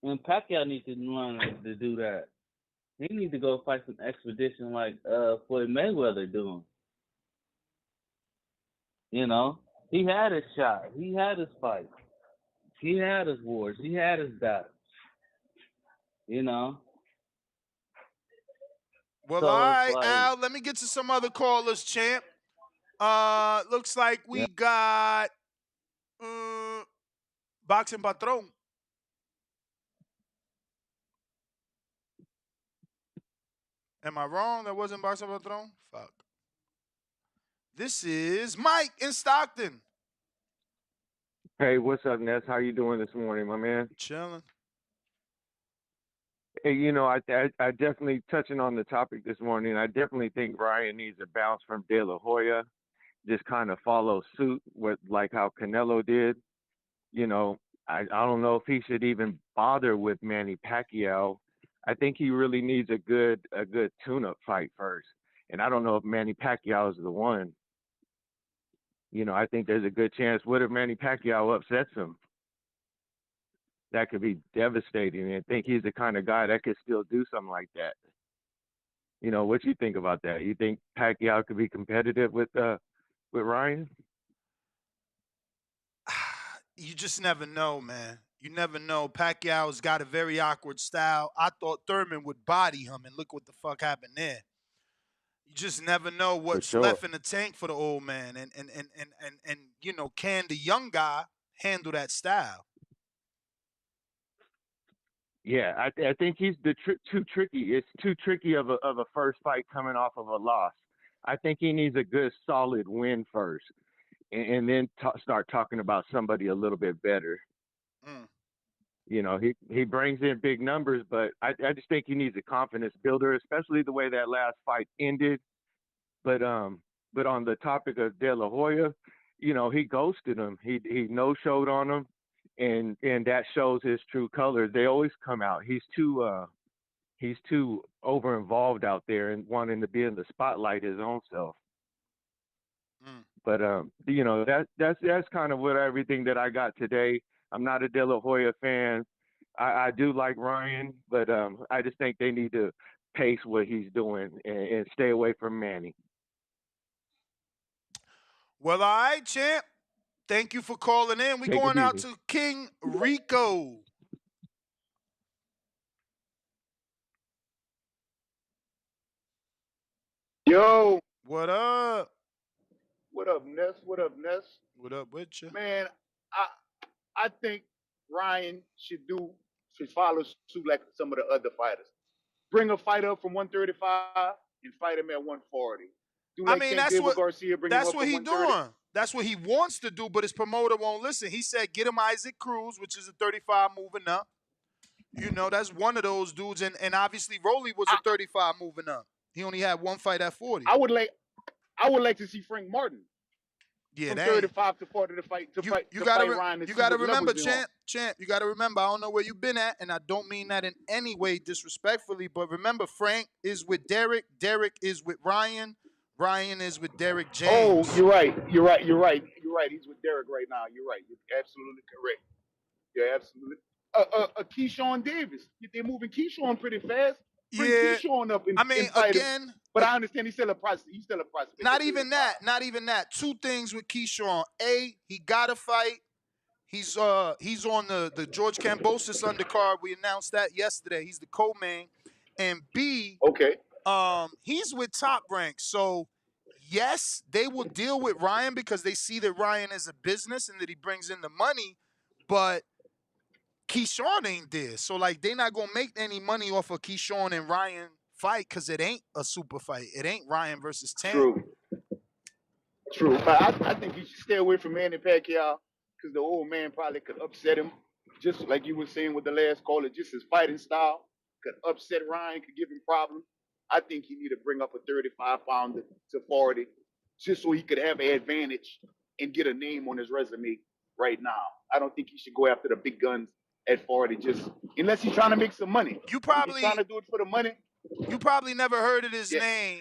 S16: And Pacquiao needs to learn to do that. He needs to go fight some expedition like Floyd Mayweather doing. He had his shot. He had his fight. He had his wars. He had his battles.
S3: Well,
S16: So
S3: all right,
S16: like,
S3: Al. Let me get to some other callers, champ. Looks like we got Boxing Patron. Am I wrong? That wasn't Boxing Patron? Fuck. This is Mike in Stockton.
S12: Hey, what's up, Ness? How you doing this morning, my man?
S3: Chilling.
S12: Hey, I definitely, touching on the topic this morning, I definitely think Ryan needs a bounce from De La Hoya. Just kind of follow suit with like how Canelo did. I don't know if he should even bother with Manny Pacquiao. I think he really needs a good tune-up fight first. And I don't know if Manny Pacquiao is the one. I think there's a good chance. What if Manny Pacquiao upsets him? That could be devastating. And I think he's the kind of guy that could still do something like that. What you think about that? You think Pacquiao could be competitive with Ryan?
S3: You just never know, man. You never know. Pacquiao's got a very awkward style. I thought Thurman would body him, and look what the fuck happened there. You just never know what's left in the tank for the old man, and can the young guy handle that style?
S12: Yeah, I think he's too tricky. It's too tricky of a first fight coming off of a loss. I think he needs a good solid win first, and then start talking about somebody a little bit better.
S3: Mm.
S12: You know, he brings in big numbers, but I just think he needs a confidence builder, especially the way that last fight ended. But on the topic of De La Hoya, you know, he ghosted him. He no showed on him, and that shows his true colors. They always come out. He's too over involved out there and wanting to be in the spotlight his own self.
S3: Mm.
S12: But you know, that's kind of what everything that I got today. I'm not a De La Hoya fan. I do like Ryan, but I just think they need to pace what he's doing and stay away from Manny.
S3: Well, all right, champ. Thank you for calling in. We're
S12: Take it
S3: going out
S12: easy.
S3: to King Rico.
S17: Yo,
S3: What up?
S17: what up, Ness? What up, Ness?
S3: What up with you?
S17: Man, I think Ryan should follow suit like some of the other fighters. Bring a fighter up from 135 and fight him at 140. Do
S3: I
S17: like
S3: mean,
S17: Tank did with Garcia, bring him
S3: that's
S17: up
S3: what
S17: from
S3: he
S17: 130.
S3: doing. That's what he wants to do, but his promoter won't listen. He said, get him Isaac Cruz, which is a 35 moving up. You know, that's one of those dudes. And obviously, Rolly was a 35 moving up. He only had one fight at 40.
S17: I would like to see Frank Martin
S3: Yeah,
S17: from
S3: that ain't.
S17: 35 to 40 to fight Ryan.
S3: You gotta remember, champ. You gotta remember. I don't know where you've been at, and I don't mean that in any way disrespectfully. But remember, Frank is with Derek. Derek is with Ryan. Ryan is with Derek James.
S17: Oh, you're right. He's with Derek right now. You're right. You're absolutely correct. Yeah, absolutely. Keyshawn Davis. They're moving Keyshawn pretty fast. Bring Keyshawn up and fight him. But I understand he's still a prospect.
S3: Not even that. Two things with Keyshawn. A, he got to fight. He's on the George Kambosos undercard. We announced that yesterday. He's the co-main. And B,
S17: okay,
S3: he's with Top Rank. So yes, they will deal with Ryan because they see that Ryan is a business and that he brings in the money. But Keyshawn ain't there. So like they're not gonna make any money off of Keyshawn and Ryan fight because it ain't a super fight. It ain't Ryan versus Tank.
S17: True. But I think he should stay away from Manny Pacquiao because the old man probably could upset him. Just like you were saying with the last caller, just his fighting style could upset Ryan, could give him problems. I think he need to bring up a 35 pounder to 40 just so he could have an advantage and get a name on his resume right now. I don't think he should go after the big guns at 40 just unless he's trying to make some money. If he's trying to do it for the money.
S3: You probably never heard of his name,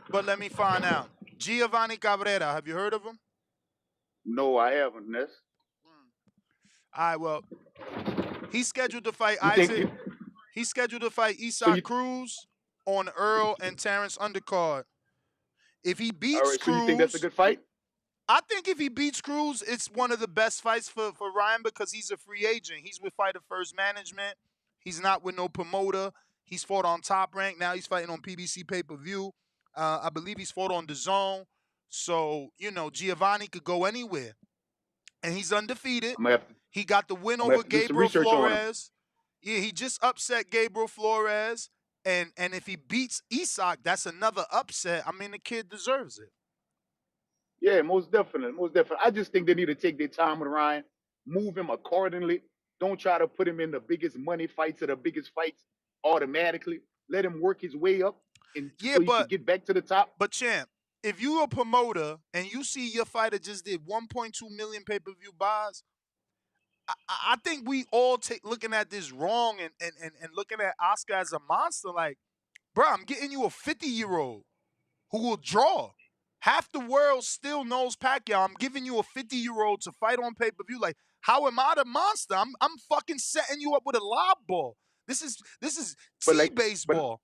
S3: but let me find out. Giovanni Cabrera. Have you heard of him?
S17: No, I haven't, Ness.
S3: All right, well, he's scheduled to fight Isaac. He's scheduled to fight Isaac Cruz on Earl and Terrence undercard. If he beats Cruz,
S17: so you think that's a good fight?
S3: I think if he beats Cruz, it's one of the best fights for Ryan because he's a free agent. He's with Fighter First Management. He's not with no promoter. He's fought on Top Rank. Now he's fighting on PBC pay-per-view. I believe he's fought on DAZN. So, you know, Giovanni could go anywhere. And he's undefeated. He got the win over Gabriel Flores. Yeah, he just upset Gabriel Flores. And if he beats Isak, that's another upset. I mean, the kid deserves it.
S17: Yeah, most definitely. I just think they need to take their time with Ryan, move him accordingly. Don't try to put him in the biggest money fights or the biggest fights automatically. Let him work his way up and so he can get back to the top.
S3: But champ, if you're a promoter and you see your fighter just did 1.2 million pay-per-view buys, I think we all looking at this wrong and looking at Oscar as a monster. Like, bro, I'm getting you a 50-year-old who will draw. Half the world still knows Pacquiao. I'm giving you a 50-year-old to fight on pay-per-view. Like, how am I the monster? I'm fucking setting you up with a lob ball. This is baseball.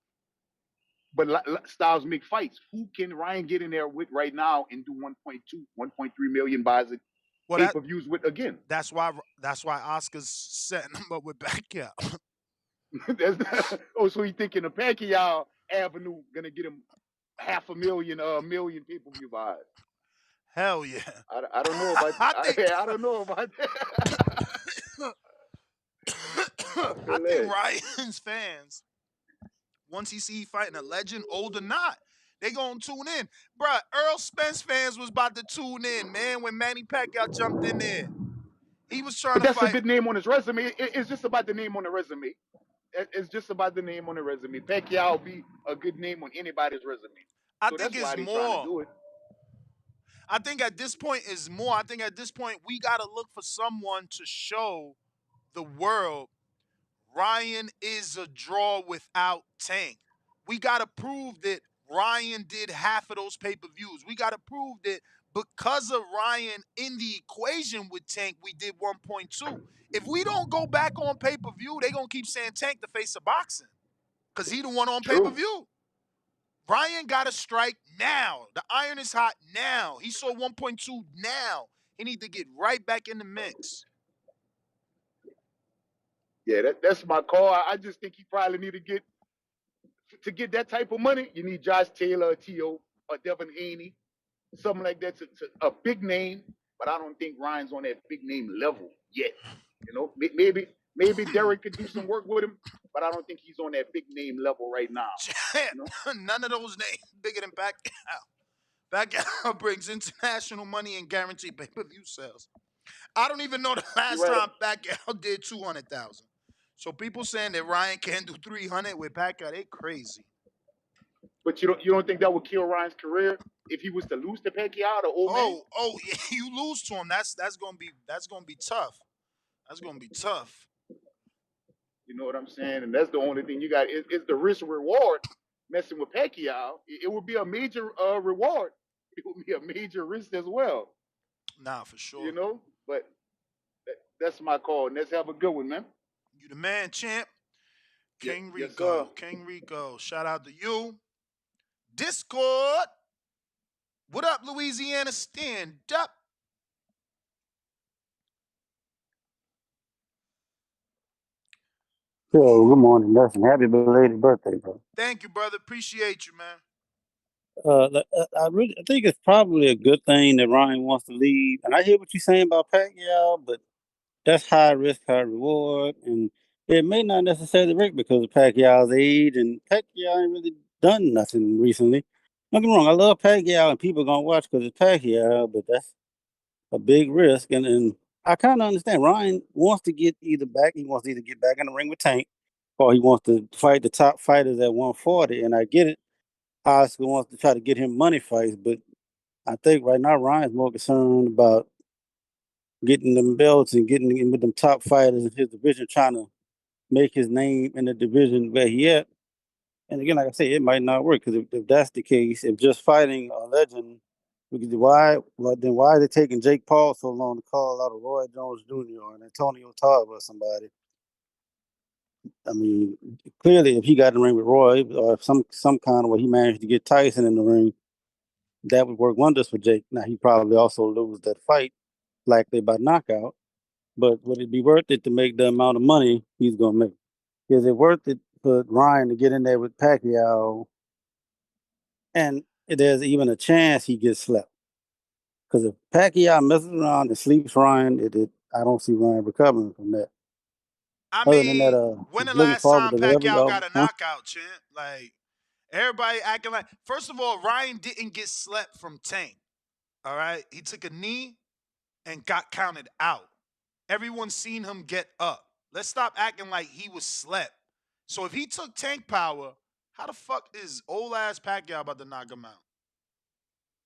S17: But styles make fights. Who can Ryan get in there with right now and do 1.2, 1.3 million buys pay-per-views with again?
S3: That's why Oscar's setting him up with Pacquiao.
S17: So he thinking the Pacquiao avenue gonna get him 500,000 million pay-per-view buys.
S3: Hell yeah.
S17: I don't know about that. I don't know about that.
S3: I think Ryan's fans, once he see he fighting a legend, old or not, they gonna tune in. Bruh, Earl Spence fans was about to tune in, man, when Manny Pacquiao jumped in there. He was trying
S17: But
S3: to
S17: that's a
S3: fight.
S17: good name on his resume. It's just about the name on the resume. It's just about the name on the resume. Pacquiao will be a good name on anybody's resume.
S3: I
S17: So
S3: think
S17: that's
S3: it's
S17: why they're trying to
S3: more.
S17: do it.
S3: I think at this point is more. I think at this point we gotta look for someone to show the world Ryan is a draw without Tank. We got to prove that Ryan did half of those pay-per-views. We got to prove that because of Ryan in the equation with Tank, we did 1.2. If we don't go back on pay-per-view, they going to keep saying Tank the face of boxing because he the one on
S17: True.
S3: pay-per-view. Ryan got to strike now. The iron is hot now. He saw 1.2 now. He need to get right back in the mix.
S17: Yeah, that's my call. I just think he probably need to get that type of money. You need Josh Taylor, or T.O., or Devin Haney, something like that. To a big name, but I don't think Ryan's on that big name level yet. You know, maybe Derek could do some work with him, but I don't think he's on that big name level right now. You know?
S3: None of those names bigger than Pacquiao. Pacquiao brings international money and guaranteed pay-per-view sales. I don't even know the last time Pacquiao did 200,000. So people saying that Ryan can't do 300 with Pacquiao, they crazy.
S17: But you don't think that would kill Ryan's career if he was to lose to Pacquiao, the old man?
S3: Oh, yeah, you lose to him. That's gonna be tough. That's gonna be tough.
S17: You know what I'm saying? And that's the only thing you got. It's the risk reward messing with Pacquiao. It would be a major reward. It would be a major risk as well.
S3: Nah, for sure.
S17: You know, but that's my call. And let's have a good one, man.
S3: You the man, champ. King
S17: Yes,
S3: Rico.
S17: sir.
S3: King Rico. Shout out to you. Discord. What up, Louisiana? Stand up.
S18: Yo, good morning, Nelson. Happy belated birthday, bro.
S3: Thank you, brother. Appreciate you, man.
S18: I think it's probably a good thing that Ryan wants to leave. And I hear what you're saying about Pacquiao, but that's high risk, high reward, and it may not necessarily work because of Pacquiao's age. And Pacquiao ain't really done nothing recently. Don't get me wrong, I love Pacquiao, and people gonna watch because it's Pacquiao, but that's a big risk. And I kind of understand Ryan wants to get either back. He wants to either get back in the ring with Tank, or he wants to fight the top fighters at 140. And I get it. Oscar wants to try to get him money fights, but I think right now Ryan's more concerned about getting them belts and getting in with them top fighters in his division, trying to make his name in the division where he at. And again, like I say, it might not work because if that's the case, if just fighting a legend, then why is it taking Jake Paul so long to call out a Roy Jones Jr. or an Antonio Tarver or somebody? I mean, clearly, if he got in the ring with Roy, or if some kind of way he managed to get Tyson in the ring, that would work wonders for Jake. Now he probably also lose that fight, likely by knockout. But would it be worth it to make the amount of money he's gonna make? Is it worth it for Ryan to get in there with Pacquiao, and there's even a chance he gets slept? Because if Pacquiao messes around and sleeps Ryan, I don't see Ryan recovering from that.
S3: I
S18: Other than that,
S3: mean, when the
S18: looking
S3: last
S18: forward
S3: time
S18: to whatever
S3: Pacquiao
S18: y'all.
S3: got a knockout, champ? Like, everybody acting like, first of all, Ryan didn't get slept from Tank. All right? He took a knee and got counted out. Everyone's seen him get up. Let's stop acting like he was slept. So if he took Tank power, how the fuck is old ass Pacquiao about to knock him out?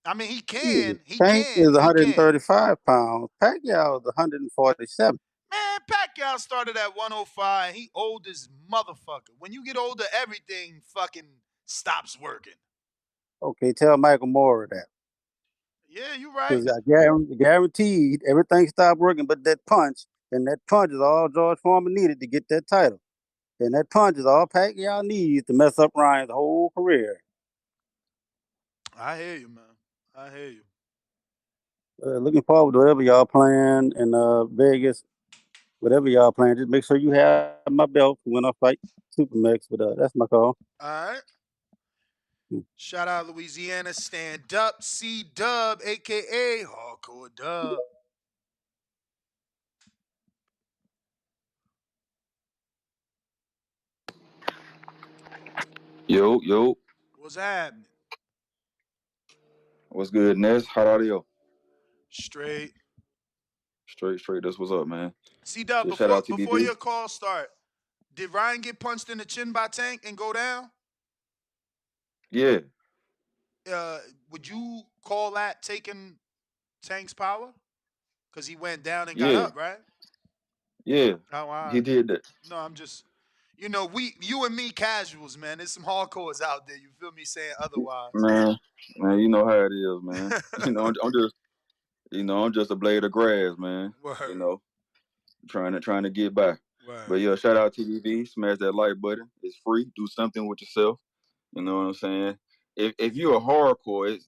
S3: I mean, he can.
S18: Tank is 135 pounds. Pacquiao is 147.
S3: Man, Pacquiao started at 105. He old as motherfucker. When you get older, everything fucking stops working.
S18: Okay, tell Michael Moore that.
S3: Yeah, you right.
S18: Because I guaranteed everything stopped working but that punch. And that punch is all George Foreman needed to get that title. And that punch is all Pacquiao needs to mess up Ryan's whole career.
S3: I hear you, man. I hear you.
S18: Looking forward to whatever y'all playing in Vegas. Whatever y'all playing, just make sure you have my belt when I fight Supermax. But that's my call.
S3: All right. Shout out Louisiana. Stand up. C-Dub, a.k.a. Hardcore Dub.
S19: Yo.
S3: What's happening?
S19: What's good, Ness? How are you?
S3: Straight.
S19: Straight. That's what's up, man.
S3: C-Dub,
S19: Shit, shout out
S3: before
S19: TBV.
S3: your call start, did Ryan get punched in the chin by Tank and go down?
S19: Yeah.
S3: Would you call that taking Tank's power? Because he went down and got
S19: Yeah.
S3: up, right?
S19: Yeah.
S3: Oh, all right.
S19: He did that.
S3: No, I'm just, you and me casuals, man. There's some hardcores out there. You feel me saying otherwise?
S19: Man, you know how it is, man. I'm just a blade of grass, man.
S3: Word.
S19: Trying to get by.
S3: Word.
S19: But yeah, shout out TVV. Smash that like button. It's free. Do something with yourself. You know what I'm saying? If you're a hardcore,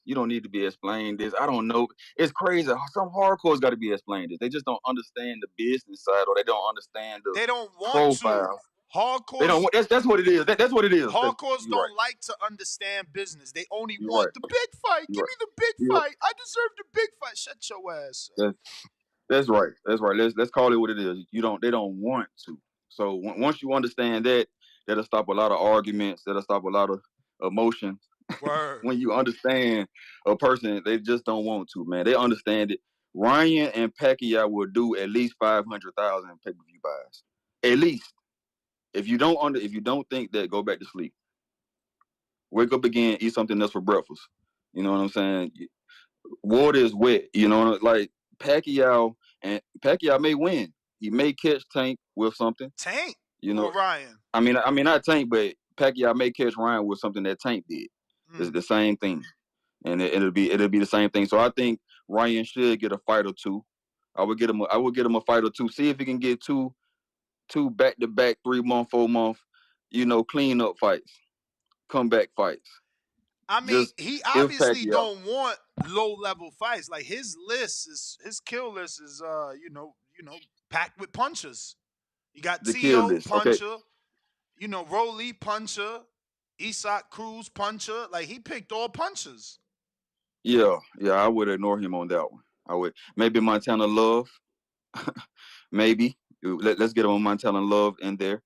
S19: you don't need to be explained this. I don't know. It's crazy. Some hardcores got to be explained this. They just don't understand the business side, or they don't understand the
S3: They don't want
S19: profile.
S3: to. Hardcores.
S19: They don't. That's what it is. That's what it is.
S3: Hardcores don't
S19: right.
S3: like to understand business. They only
S19: You're
S3: want
S19: right.
S3: the big fight. Give me the big
S19: You're
S3: fight. I deserve the big fight. Shut your ass up.
S19: That's right. Let's call it what it is. They don't want to. So once you understand that, that'll stop a lot of arguments. That'll stop a lot of emotions.
S3: Word.
S19: When you understand a person, they just don't want to, man. They understand it. Ryan and Pacquiao will do at least 500,000 pay-per-view buys. At least. If you don't think that, go back to sleep. Wake up again, eat something else for breakfast. You know what I'm saying? Water is wet. You know, like Pacquiao may win. He may catch Tank with something.
S3: Tank?
S19: Or
S3: Ryan?
S19: I mean not Tank, but Pacquiao may catch Ryan with something that Tank did. It's the same thing. And it'll be the same thing. So I think Ryan should get a fight or two. I would get him a fight or two. See if he can get two back-to-back 3-month, 4-month, clean up fights, comeback fights.
S3: I mean, he obviously don't want low-level fights. Like his kill list is packed with punchers. You got T.O. puncher, Rolly puncher, Isak Cruz puncher. Like he picked all punchers.
S19: Yeah, I would ignore him on that one. I would maybe Montana Love, maybe let's get him on Montana Love in there,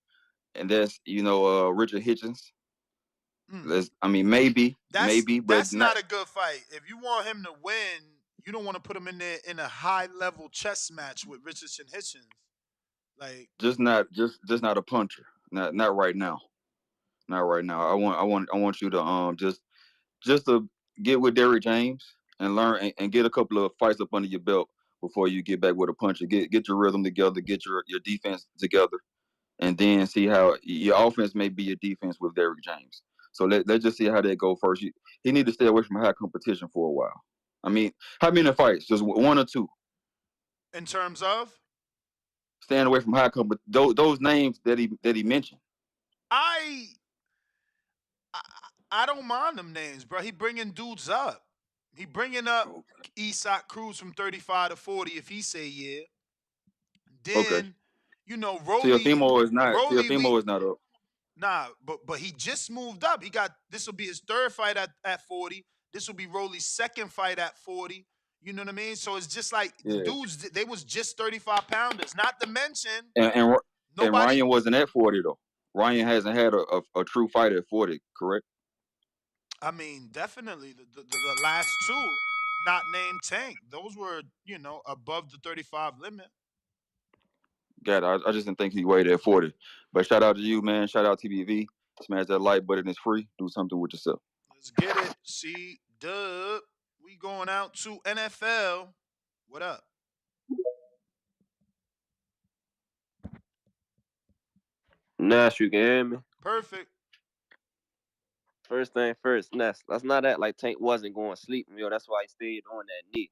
S19: and that's Richard Hitchens. Maybe, but
S3: that's not a good fight. If you want him to win, you don't want to put him in there in a high-level chess match with Richardson Hitchens. Like
S19: just not a puncher. Not right now. Not right now. I want you to just to get with Derrick James and learn and get a couple of fights up under your belt before you get back with a puncher. Get your rhythm together, get your defense together, and then see how your offense may be your defense with Derrick James. So let's just see how that go first. He need to stay away from high competition for a while. I mean, how many fights? Just one or two?
S3: In terms of?
S19: Staying away from high competition. Those names that he mentioned.
S3: I don't mind them names, bro. He bringing dudes up. He bringing up Isak Cruz from 35 to 40 if he say yeah. Then, Rolly.
S19: Teofimo is not up.
S3: Nah, but he just moved up. This will be his third fight at 40. This will be Rolly's second fight at 40. You know what I mean? So it's just like the dudes, they was just 35 pounders. Not to mention
S19: and Ryan wasn't at 40 though. Ryan hasn't had a true fight at 40, correct?
S3: I mean, definitely the last two, not named Tank. Those were, above the 35 limit.
S19: God, I just didn't think he weighed at 40. But shout out to you, man. Shout out TBV. Smash that like button. It's free. Do something with yourself.
S3: Let's get it. C-Dub. We going out to NFL. What up?
S20: Ness, you can hear me?
S3: Perfect.
S20: First thing first, Ness. Let's not act like Tank wasn't going to sleep, yo. That's why he stayed on that knee.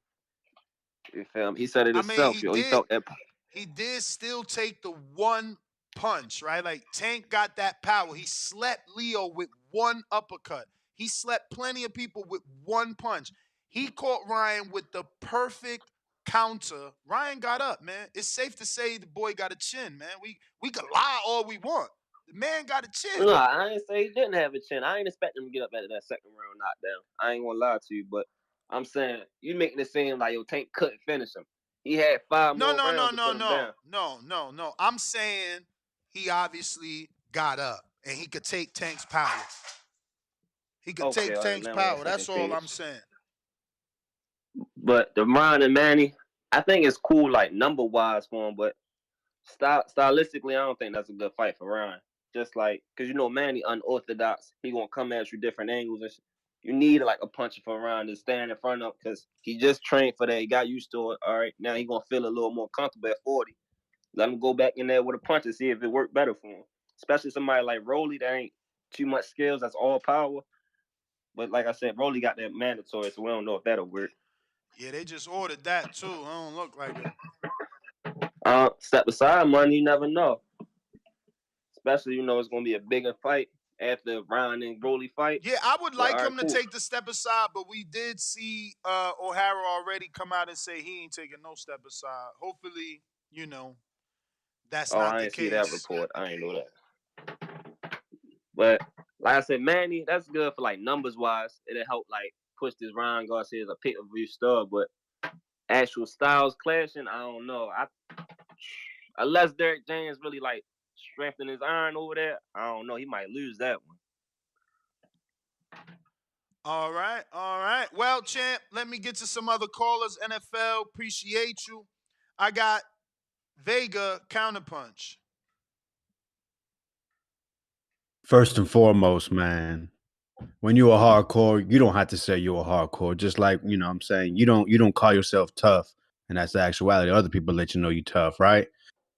S20: You feel me? He said it himself, yo. He felt that.
S3: He did still take the one punch, right? Like Tank got that power. He slept Leo with one uppercut. He slept plenty of people with one punch. He caught Ryan with the perfect counter. Ryan got up, man. It's safe to say the boy got a chin, man. We could lie all we want. The man got a chin.
S20: No, I ain't say he didn't have a chin. I ain't expecting him to get up at that second round knockdown. I ain't gonna lie to you, but I'm saying you making it seem like Tank couldn't finish him. He had 5 more rounds to put him down.
S3: No. I'm saying he obviously got up and he could take Tank's power. He could
S20: Okay,
S3: take
S20: all right,
S3: Tank's
S20: now we're on
S3: power.
S20: the
S3: That's
S20: second
S3: all
S20: page.
S3: I'm saying.
S20: But the Ryan and Manny, I think it's cool, like number wise for him, but stylistically, I don't think that's a good fight for Ryan. Just like, cause Manny unorthodox, he gonna come at you different angles and shit. You need like a puncher for Ryan to stand in front of, cause he just trained for that. He got used to it. All right, now he gonna feel a little more comfortable at 40. Let him go back in there with a punch and see if it worked better for him. Especially somebody like Rolly that ain't too much skills. That's all power. But like I said, Rolly got that mandatory, so we don't know if that'll work.
S3: Yeah, they just ordered that too. It don't look like it.
S20: Step aside money, you never know. Especially, it's gonna be a bigger fight after Ryan and Rolly fight.
S3: Yeah, I would
S20: But,
S3: like
S20: all right,
S3: him
S20: cool.
S3: to take the step aside, but we did see O'Hara already come out and say he ain't taking no step aside. Hopefully, that's not
S20: I
S3: the
S20: ain't see that
S3: case.
S20: report. I ain't know that. But like I said, Manny, that's good for like numbers wise. It'll help like push this Ryan Garcia as a pay-per-view star. But actual styles clashing, I don't know. Unless Derek James really like strengthen his iron over there, I don't know. He might lose that one.
S3: All right, all right. Well, champ, let me get to some other callers. NFL, appreciate you. I got Vega counterpunch.
S15: First and foremost, man, when you're a hardcore, you don't have to say you're a hardcore. Just like, what I'm saying, you don't call yourself tough, and that's the actuality. Other people let you know you tough, right?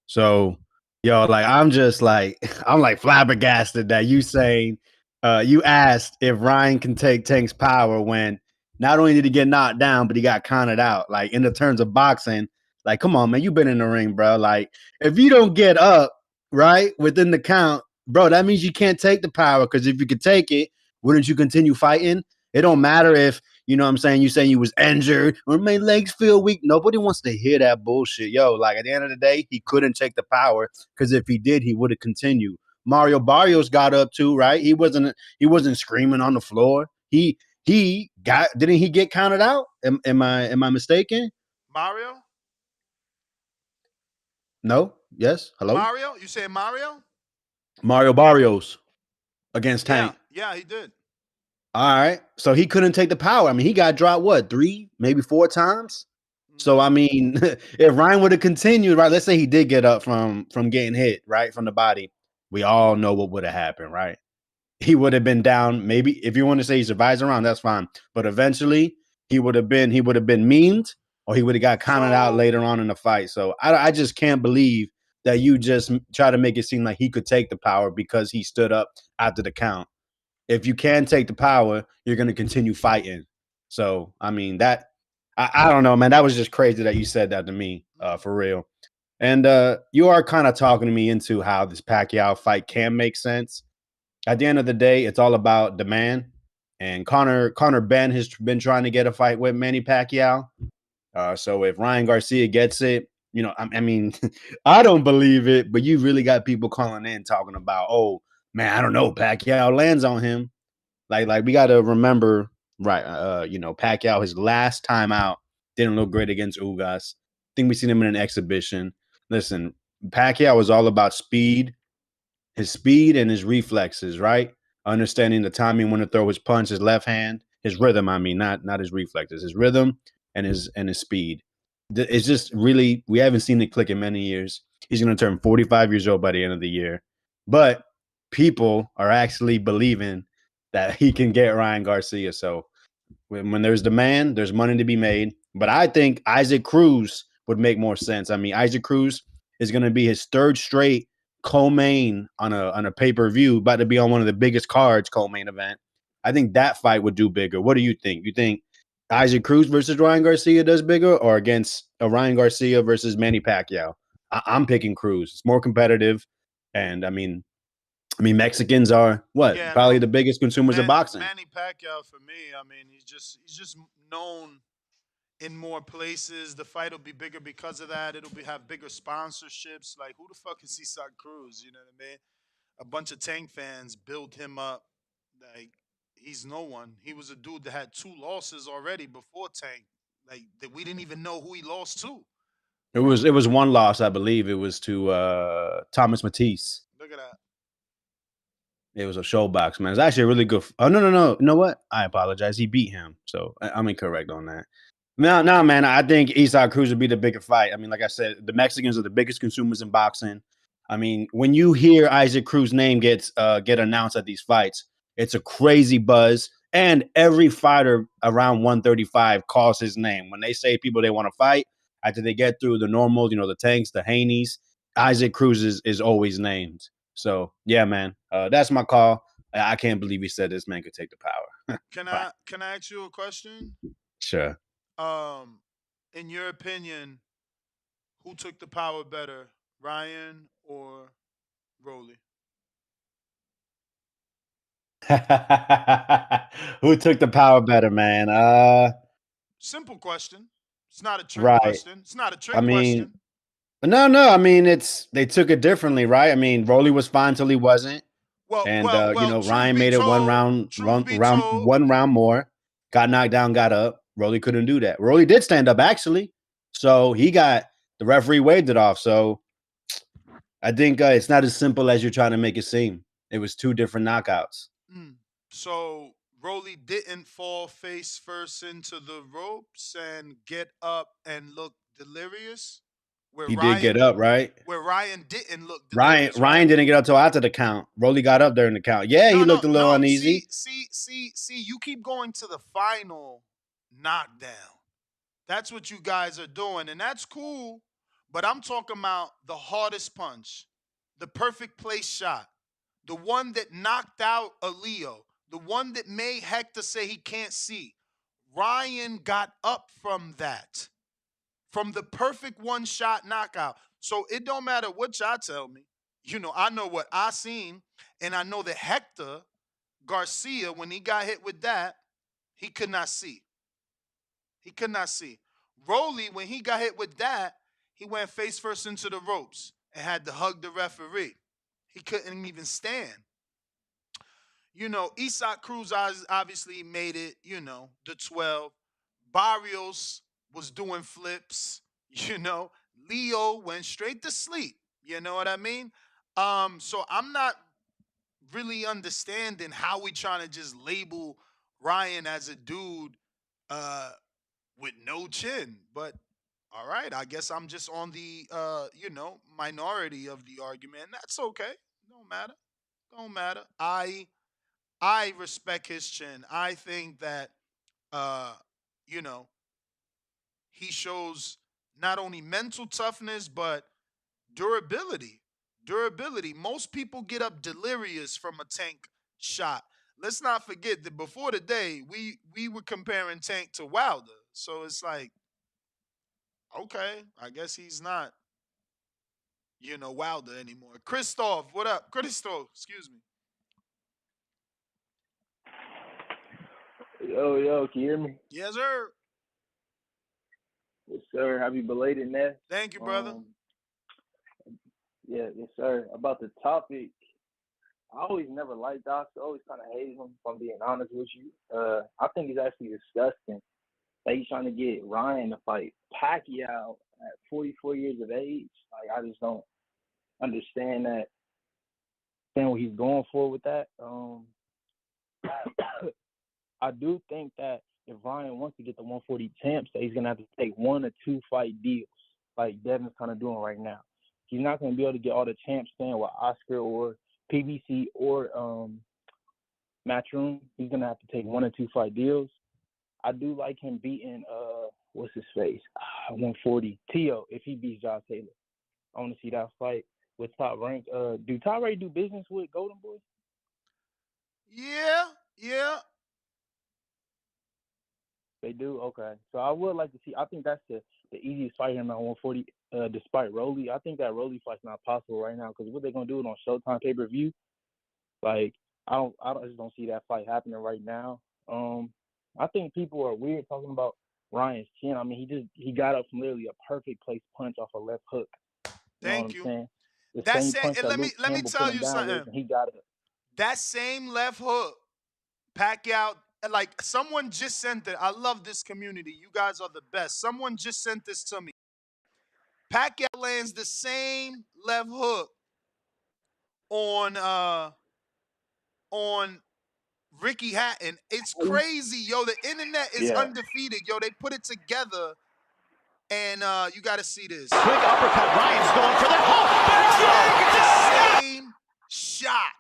S15: So, like I'm just like I'm like flabbergasted that you saying you asked if Ryan can take Tank's power when not only did he get knocked down, but he got counted out. Like in the terms of boxing, like come on, man, you've been in the ring, bro. Like if you don't get up right within the count, bro, that means you can't take the power. Because if you could take it, wouldn't you continue fighting? It don't matter if what I'm saying, you saying you was injured or my legs feel weak. Nobody wants to hear that bullshit. Like at the end of the day, he couldn't take the power because if he did, he would have continued. Mario Barrios got up too, right? He wasn't screaming on the floor. He didn't he get counted out? Am I mistaken?
S3: Mario?
S15: No? Yes? Hello?
S3: Mario? You say Mario?
S15: Mario Barrios against Tank.
S3: Yeah, he did.
S15: All right. So he couldn't take the power. I mean, he got dropped, what, 3, maybe 4 times? So, I mean, if Ryan would have continued, right, let's say he did get up from getting hit, right, from the body, we all know what would have happened, right? He would have been down. Maybe if you want to say he survives around, that's fine. But eventually, he would have been memed, or he would have got counted out later on in the fight. So I just can't believe that you just try to make it seem like he could take the power because he stood up after the count. If you can take the power, you're going to continue fighting. So, I mean, that I don't know, man. That was just crazy that you said that to me, for real. And you are kind of talking to me into how this Pacquiao fight can make sense. At the end of the day, it's all about demand. And Conor Ben has been trying to get a fight with Manny Pacquiao. So if Ryan Garcia gets it, I mean, I don't believe it, but you really got people calling in talking about, oh man, I don't know, Pacquiao lands on him. Like we got to remember, right? Pacquiao, his last time out didn't look great against Ugas. I think we seen him in an exhibition. Listen, Pacquiao is all about speed, his speed and his reflexes, right? Understanding the timing when to throw his punch, his left hand, his rhythm. I mean, not his reflexes, his rhythm and his speed. It's just really, we haven't seen it click in many years. He's going to turn 45 years old by the end of the year, but people are actually believing that he can get Ryan Garcia. So when there's demand, there's money to be made. But I think Isaac Cruz would make more sense. I mean, Isaac Cruz is going to be his 3rd straight co-main on a pay-per-view, about to be on one of the biggest cards, co-main event. I think that fight would do bigger. What do you think? You think Isaac Cruz versus Ryan Garcia does bigger, or against Ryan Garcia versus Manny Pacquiao? I'm picking Cruz. It's more competitive, and I mean, Mexicans are probably the biggest consumers of boxing.
S3: Manny Pacquiao for me. I mean, he's just known in more places. The fight will be bigger because of that. It'll have bigger sponsorships. Like, who the fuck is Isaac Cruz? You know what I mean? A bunch of Tank fans built him up. Like, he's no one. He was a dude that had 2 losses already before Tank. Like, that we didn't even know who he lost to.
S15: It was 1 loss, I believe. It was to Thomas Matisse.
S3: Look at that.
S21: It was a show box, man. It's actually a really good. Oh no! You know what? I apologize. He beat him, so I'm incorrect on that. No, man. I think Isaac Cruz would be the bigger fight. I mean, like I said, the Mexicans are the biggest consumers in boxing. I mean, when you hear Isaac Cruz's name get announced at these fights, it's a crazy buzz, and every fighter around 135 calls his name when they say people they want to fight. After they get through the normal, the Tanks, the Haneys, Isaac Cruz is always named. So yeah, man, that's my call. I can't believe he said this man could take the power.
S3: Can
S21: Bye.
S3: I ask you a question?
S21: Sure.
S3: In your opinion, who took the power better, Ryan or Rolly?
S21: Who took the power better, man?
S3: Simple question. It's not a trick
S21: Right.
S3: question. It's not a
S21: I
S3: trick
S21: mean,
S3: question.
S21: no. I mean, they took it differently, right? I mean, Rolly was fine till he wasn't, and
S3: Truth
S21: Ryan
S3: be
S21: made it
S3: told, truth be told,
S21: one round more, got knocked down, got up. Rolly couldn't do that. Rolly did stand up actually, so he got the referee waved it off. So I think it's not as simple as you're trying to make it seem. It was two different knockouts.
S3: so Rolly didn't fall face first into the ropes and get up and look delirious,
S21: He did get up, right?
S3: where Ryan didn't look
S21: Ryan
S3: delirious,
S21: Ryan
S3: right?
S21: didn't get up till after the count. Rolly got up during the count. Yeah, he looked a little
S3: No.
S21: uneasy.
S3: See. You keep going to the final knockdown. That's what you guys are doing, and that's cool. But I'm talking about the hardest punch, the perfect place shot, the one that knocked out a Leo, the one that made Hector say he can't see. Ryan got up from that, from the perfect one shot knockout. So it don't matter what y'all tell me. I know what I seen, and I know that Hector Garcia, when he got hit with that, he could not see. He could not see. Rolly, when he got hit with that, he went face first into the ropes and had to hug the referee. He couldn't even stand. Isaac Cruz obviously made it, the 12. Barrios was doing flips, Leo went straight to sleep. You know what I mean? So I'm not really understanding how we trying to just label Ryan as a dude uh with no chin. But all right, I guess I'm just on the minority of the argument. And that's okay. Don't matter. Don't matter. I respect his chin. I think that uh, you know, he shows not only mental toughness but durability. Durability. Most people get up delirious from a Tank shot. Let's not forget that before the day, we were comparing Tank to Wilder. So it's like, okay, I guess he's not, Wilder anymore. Christoph, what up? Christoph, excuse me.
S22: Yo, can you hear me?
S3: Yes, sir.
S22: Yes, sir. Happy belated, Ness.
S3: Thank you, brother.
S22: Yes, sir. About the topic, I always never liked Doc. I always kind of hated him, if I'm being honest with you. I think he's actually disgusting that he's trying to get Ryan to fight Pacquiao at 44 years of age. Like, I just don't understand that. Understand what he's going for with that. I do think that if Ryan wants to get the 140 champs, that he's gonna have to take 1 or 2 fight deals, like Devin's kind of doing right now. He's not gonna be able to get all the champs staying with Oscar or PBC or Matchroom. He's gonna have to take 1 or 2 fight deals. I do like him beating what's his face, 140 Tio if he beats Josh Taylor. I want to see that fight with Top Rank. Do Top Rank do business with Golden Boy?
S3: Yeah.
S22: They do? Okay. So I would like to see. I think that's the easiest fight him at 140, despite Rolly. I think that Rolly fight's not possible right now because what they're going to do it on Showtime pay-per-view, like, I just don't see that fight happening right now. I think people are weird talking about Ryan's chin. I mean, he got up from literally a perfect place punch off a left hook.
S3: Thank you.
S22: Saying? The
S3: That's
S22: same
S3: it.
S22: punch
S3: And
S22: that
S3: let me
S22: Luke
S3: let me
S22: Campbell
S3: tell
S22: put him
S3: you
S22: down with,
S3: something.
S22: and he got it.
S3: That same left hook, Pacquiao, like someone just sent it. I love this community. You guys are the best. Someone just sent this to me. Pacquiao lands the same left hook on on Ricky Hatton. It's crazy, yo. The internet is undefeated, yo. They put it together, and you got to see this.
S1: Quick uppercut. Ryan's going for the
S3: same shot.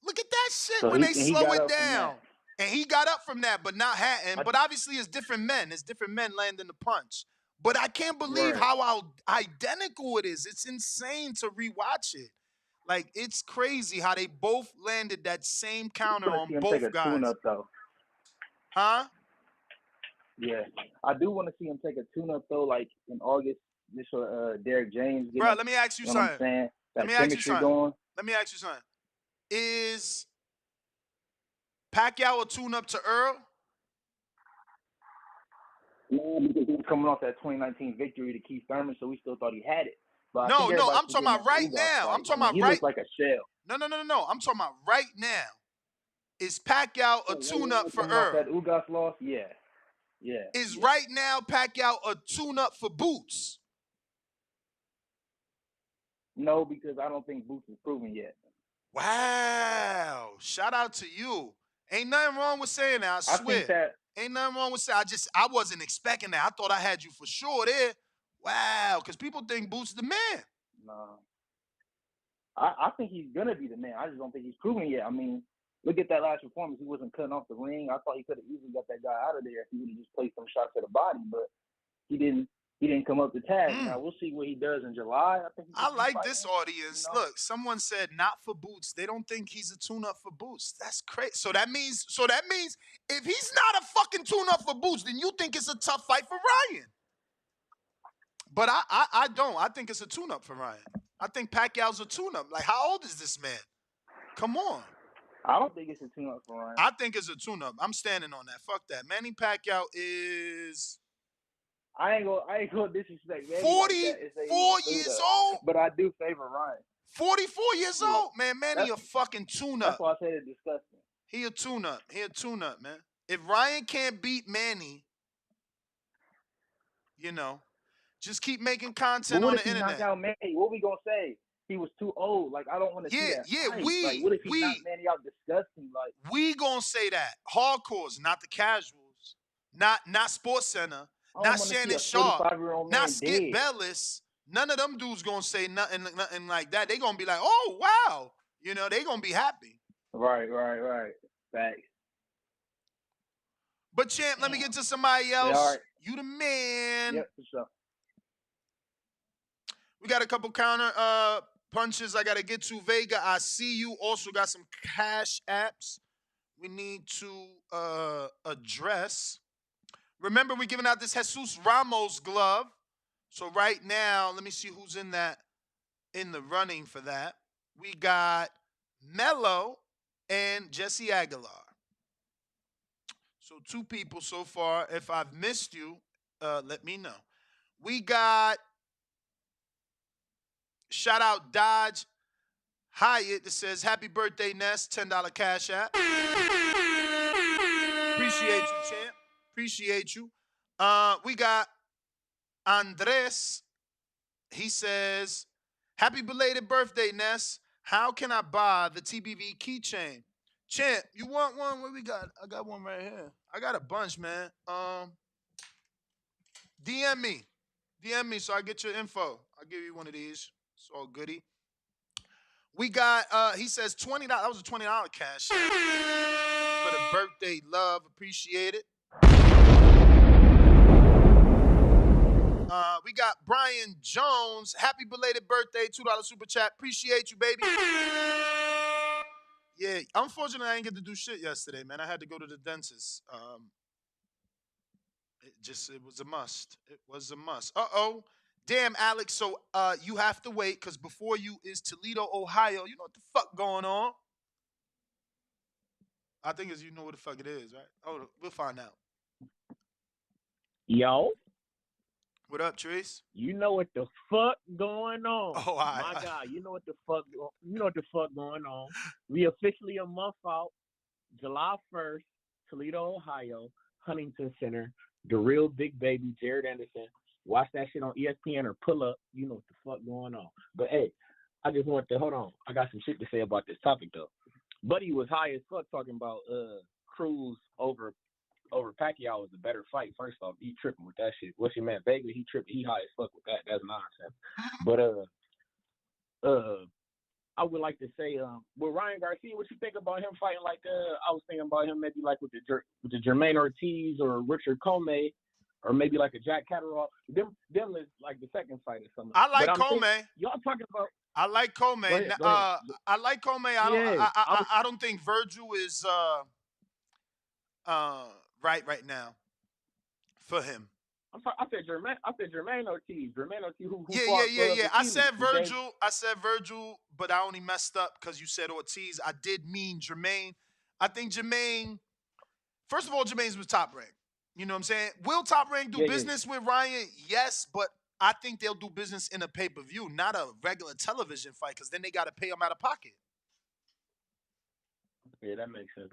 S3: Look at that shit
S22: So
S3: when
S22: he
S3: they slow
S22: got
S3: it
S22: up from
S3: down. And he got up from that, but not Hatton. But obviously, it's different men. It's different men landing the punch. But I can't believe how identical it is. It's insane to rewatch it. Like, it's crazy how they both landed that same counter on
S22: see him
S3: both
S22: take a
S3: guys.
S22: tune-up, though.
S3: Huh?
S22: Yeah. I do want to see him take a tune-up, though, like in August. This Derek James.
S3: Bro, let me ask you something.
S22: What I'm saying?
S3: Let me ask you something. Let me ask you something. Is Pacquiao a tune-up to Earl?
S22: No, because he was coming off that 2019 victory to Keith Thurman, so we still thought he had it. But
S3: No, I'm talking about right now. I'm talking about
S22: he looks like a shell.
S3: No. I'm talking about right now. Is Pacquiao a tune-up for
S22: Coming off
S3: Earl?
S22: that Ugas loss? Yeah.
S3: Is right now Pacquiao a tune-up for Boots?
S22: No, because I don't think Boots is proven yet.
S3: Wow. Shout out to you. Ain't nothing wrong with saying that, I swear.
S22: think that
S3: Ain't nothing wrong with saying I wasn't expecting that. I thought I had you for sure there. Wow, because people think Boots the man.
S22: No. I think he's going to be the man. I just don't think he's proven yet. I mean, look at that last performance. He wasn't cutting off the ring. I thought he could have easily got that guy out of there if he would have just placed some shots to the body, but he didn't come up to tag. Now, we'll see what he does in July.
S3: I like this audience. Look, someone said not for Boots. They don't think he's a tune-up for Boots. That's crazy. So that means if he's not a fucking tune-up for Boots, then you think it's a tough fight for Ryan. But I don't. I think it's a tune-up for Ryan. I think Pacquiao's a tune-up. Like, how old is this man? Come on.
S22: I don't think it's a tune-up for Ryan.
S3: I think it's a tune-up. I'm standing on that. Fuck that. Manny Pacquiao is...
S22: I ain't gonna disrespect Manny
S3: 44
S22: like that
S3: years old?
S22: But I do favor Ryan.
S3: 44 years old? Man, Manny a fucking tune-up.
S22: That's why I said it's disgusting.
S3: He a tune-up, man. If Ryan can't beat Manny, just keep making content on the internet.
S22: What if he knock out Manny? What we gonna say? He was too old. Like, I don't want to see that fight. What if he knocked Manny out disgusting? Like,
S3: we gonna say that. Hardcores, not the casuals. Not Sports Center. Not Shannon Sharp. Not Skip Bellis. None of them dudes gonna say nothing like that. They gonna be like, oh, wow. They gonna be happy.
S22: Right. Facts.
S3: But, champ, let me get to somebody else.
S22: Yeah, all right.
S3: You the man.
S22: Yep, for sure.
S3: We got a couple counter punches I got to get to. Vega, I see you. Also got some cash apps we need to address. Remember, we're giving out this Jesus Ramos glove. So right now, let me see who's in the running for that. We got Melo and Jesse Aguilar. So 2 people so far. If I've missed you, let me know. We got shout out Dodge Hyatt that says, happy birthday, Ness, $10 cash app. Appreciate you, champ. Appreciate you. We got Andres. He says, happy belated birthday, Ness. How can I buy the TBV keychain? Champ, you want one? What we got? I got one right here. I got a bunch, man. DM me so I get your info. I'll give you one of these. It's all goody. We got, he says $20. That was a $20 cash for the birthday love. Appreciate it. We got Brian Jones. Happy belated birthday. $2 super chat. Appreciate you, baby. Yeah, unfortunately, I didn't get to do shit yesterday, man. I had to go to the dentist. It was a must. It was a must. Uh-oh. Damn, Alex, so you have to wait because before you is Toledo, Ohio. You know what the fuck going on? I think you know what the fuck it is, right? Oh, we'll find out.
S5: Yo.
S3: What up, Trace?
S5: You know what the fuck going on.
S3: Oh,
S5: my God, you know what the fuck going on. We officially a month out, July 1st, Toledo, Ohio, Huntington Center, the real big baby, Jared Anderson. Watch that shit on ESPN or pull up. You know what the fuck going on. But, hey, I just want to hold on. I got some shit to say about this topic though. Buddy was high as fuck talking about Cruz over Pacquiao was a better fight. First off, he tripping with that shit. What's your man Vaguely? He tripping. He high as fuck with that. That's nonsense. But I would like to say, with Ryan Garcia, what you think about him fighting like? I was thinking about him maybe like with the Jermaine Ortiz or Richard Comey, or maybe like a Jack Catterall. Them is like the second fight or something.
S3: I like Comey.
S5: Y'all talking about?
S3: I like Comey.
S5: Go ahead.
S3: I like Comey. I don't think Virgil is right now for him.
S5: I'm sorry, I said Jermaine Ortiz. Jermaine Ortiz who
S3: Yeah. I said Virgil, but I only messed up because you said Ortiz. I did mean Jermaine. I think Jermaine. First of all, Jermaine was top ranked. You know what I'm saying? Will Top Rank do business with Ryan? Yes, but I think they'll do business in a pay-per-view, not a regular television fight, because then they got to pay him out of pocket.
S5: Yeah, that makes sense.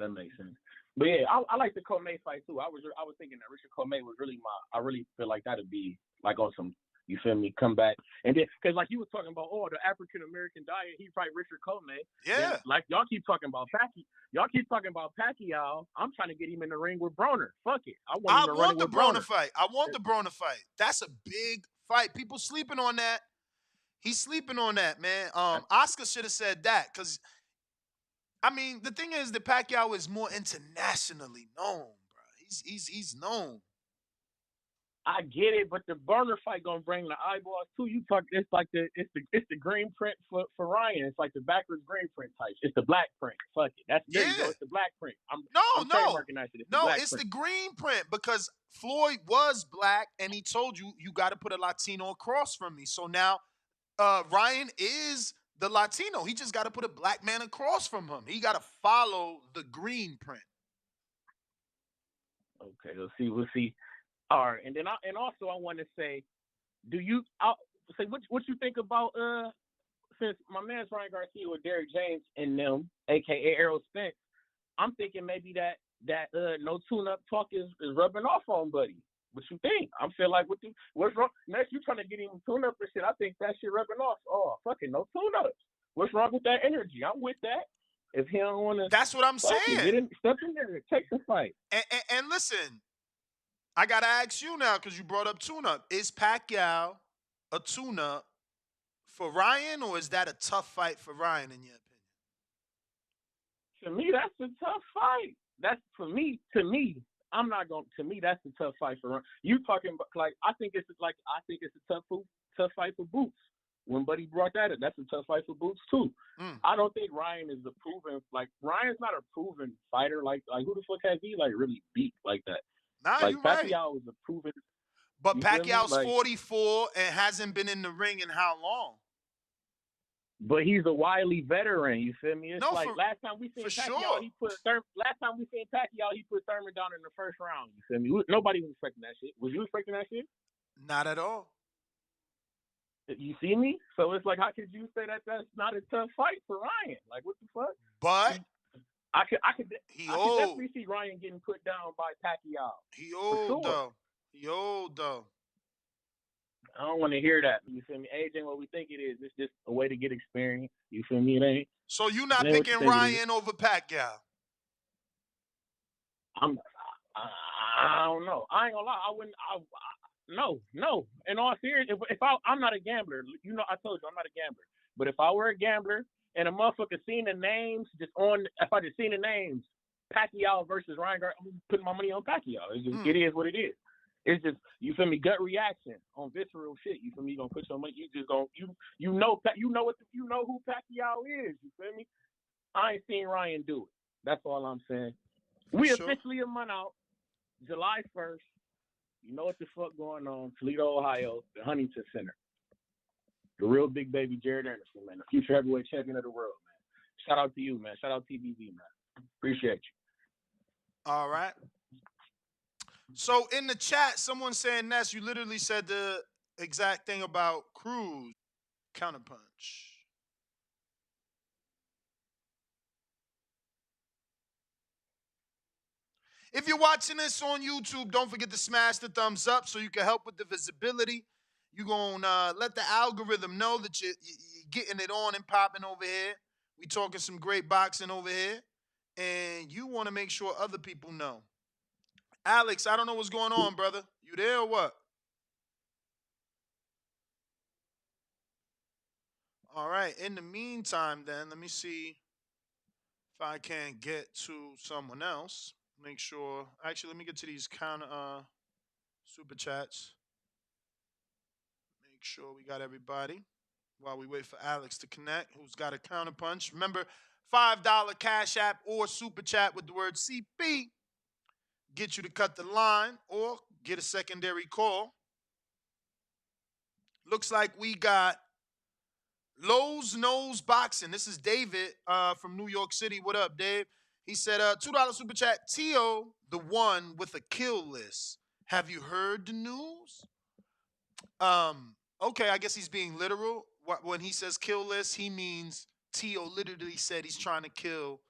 S5: But yeah, I like the Comey fight too. I was thinking that Richard Comey was really I really feel like that'd be like on some, you feel me, come back. And then, because like you was talking about, the African American diet, he fight Richard Comey.
S3: Yeah.
S5: Then, like y'all keep talking about Pacquiao. I'm trying to get him in the ring with Broner. Fuck it. I want the Broner
S3: fight. I want the Broner fight. That's a big fight. People sleeping on that. He's sleeping on that, man. Oscar should have said that, because I mean, the thing is that Pacquiao is more internationally known, bro. He's known.
S5: I get it, but the Burner fight gonna bring the eyeballs too. You talk, it's like it's the green print for Ryan. It's like the backwards green print type. It's the black print. Fuck it. That's there you go. It's the black print. I'm trademarking that shit.
S3: It's the green print, because Floyd was black and he told you got to put a Latino across from me. So now Ryan is the Latino. He just got to put a black man across from him. He got to follow the green print.
S5: Okay, we'll see. All right, and then also I want to say, what you think about since my man's Ryan Garcia with Derrick James and them, aka Errol Spence? I'm thinking maybe that no tune-up talk is rubbing off on Buddy. What you think? I feel like what's wrong? Next, you trying to get him tune-up and shit. I think that shit rubbing off. Oh, fucking no tune-ups. What's wrong with that energy? I'm with that. If he don't want to,
S3: that's what I'm saying.
S5: Step in there, take the fight.
S3: And listen. I got to ask you now, because you brought up tune-up. Is Pacquiao a tune-up for Ryan, or is that a tough fight for Ryan, in your opinion?
S5: To me, that's a tough fight. That's to me, I'm not going to me, that's a tough fight for Ryan. You talking about, like, I think it's a tough fight for Boots. When Buddy brought that up, that's a tough fight for Boots, too. I don't think Ryan is Ryan's not a proven fighter. Like who the fuck has he, really beat like that?
S3: Nah,
S5: like
S3: you're
S5: Pacquiao
S3: right.
S5: is a proven.
S3: But Pacquiao's 44 and hasn't been in the ring in how long?
S5: But he's a wily veteran. You feel me? It's last time we seen Pacquiao,
S3: sure.
S5: he put Thurman down in the first round. You feel me? Nobody was expecting that shit. Was you expecting that shit?
S3: Not at all.
S5: You see me? So it's like, how could you say that that's not a tough fight for Ryan? Like, what the fuck?
S3: But
S5: I could definitely see Ryan getting put down by Pacquiao.
S3: He old though.
S5: I don't want to hear that. You feel me? Age ain't what we think it is. It's just a way to get experience. You feel me? It ain't.
S3: So you not picking Ryan over Pacquiao?
S5: I don't know. I ain't gonna lie. I wouldn't. No. In all seriousness, if I'm not a gambler, you know, I told you I'm not a gambler. But if I were a gambler and a motherfucker seen the names if I just seen the names, Pacquiao versus Ryan Garcia, I'm putting my money on Pacquiao. It's just, it is what it is. It's just, you feel me, gut reaction on visceral shit. You feel me? You gonna put your money. You just gonna you know who Pacquiao is. You feel me? I ain't seen Ryan do it. That's all I'm saying. We officially a month out, July 1st. You know what the fuck going on? Toledo, Ohio, the Huntington Center. The real big baby Jared Anderson, man. The future heavyweight champion of the world, man. Shout out to you, man. Shout out TBV, man. Appreciate you.
S3: All right. So in the chat, someone saying, Ness, you literally said the exact thing about Cruz. Counterpunch. If you're watching this on YouTube, don't forget to smash the thumbs up so you can help with the visibility. You're going to let the algorithm know that you're getting it on and popping over here. We talking some great boxing over here. And you want to make sure other people know. Alex, I don't know what's going on, brother. You there or what? All right. In the meantime, then, let me see if I can get to someone else. Make sure. Actually, let me get to these super chats. Make sure we got everybody while we wait for Alex to connect, who's got a counterpunch. Remember, $5 Cash App or super chat with the word CP. Get you to cut the line or get a secondary call. Looks like we got Lowe's Nose Boxing. This is David from New York City. What up, Dave? He said, $2 super chat. Tio, the one with a kill list. Have you heard the news? Okay, I guess he's being literal. When he says kill list, he means Tio literally said he's trying to kill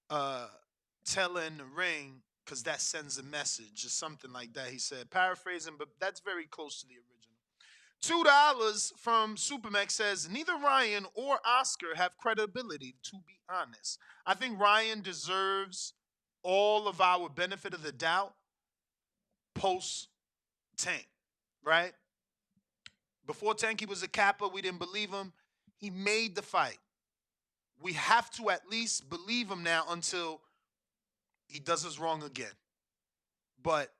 S3: Tella in the ring because that sends a message or something like that. He said, paraphrasing, but that's very close to the original. $2 from Supermax says, neither Ryan or Oscar have credibility, to be honest. I think Ryan deserves all of our benefit of the doubt post-Tank, right? Before Tank, he was a Kappa. We didn't believe him. He made the fight. We have to at least believe him now until he does us wrong again. But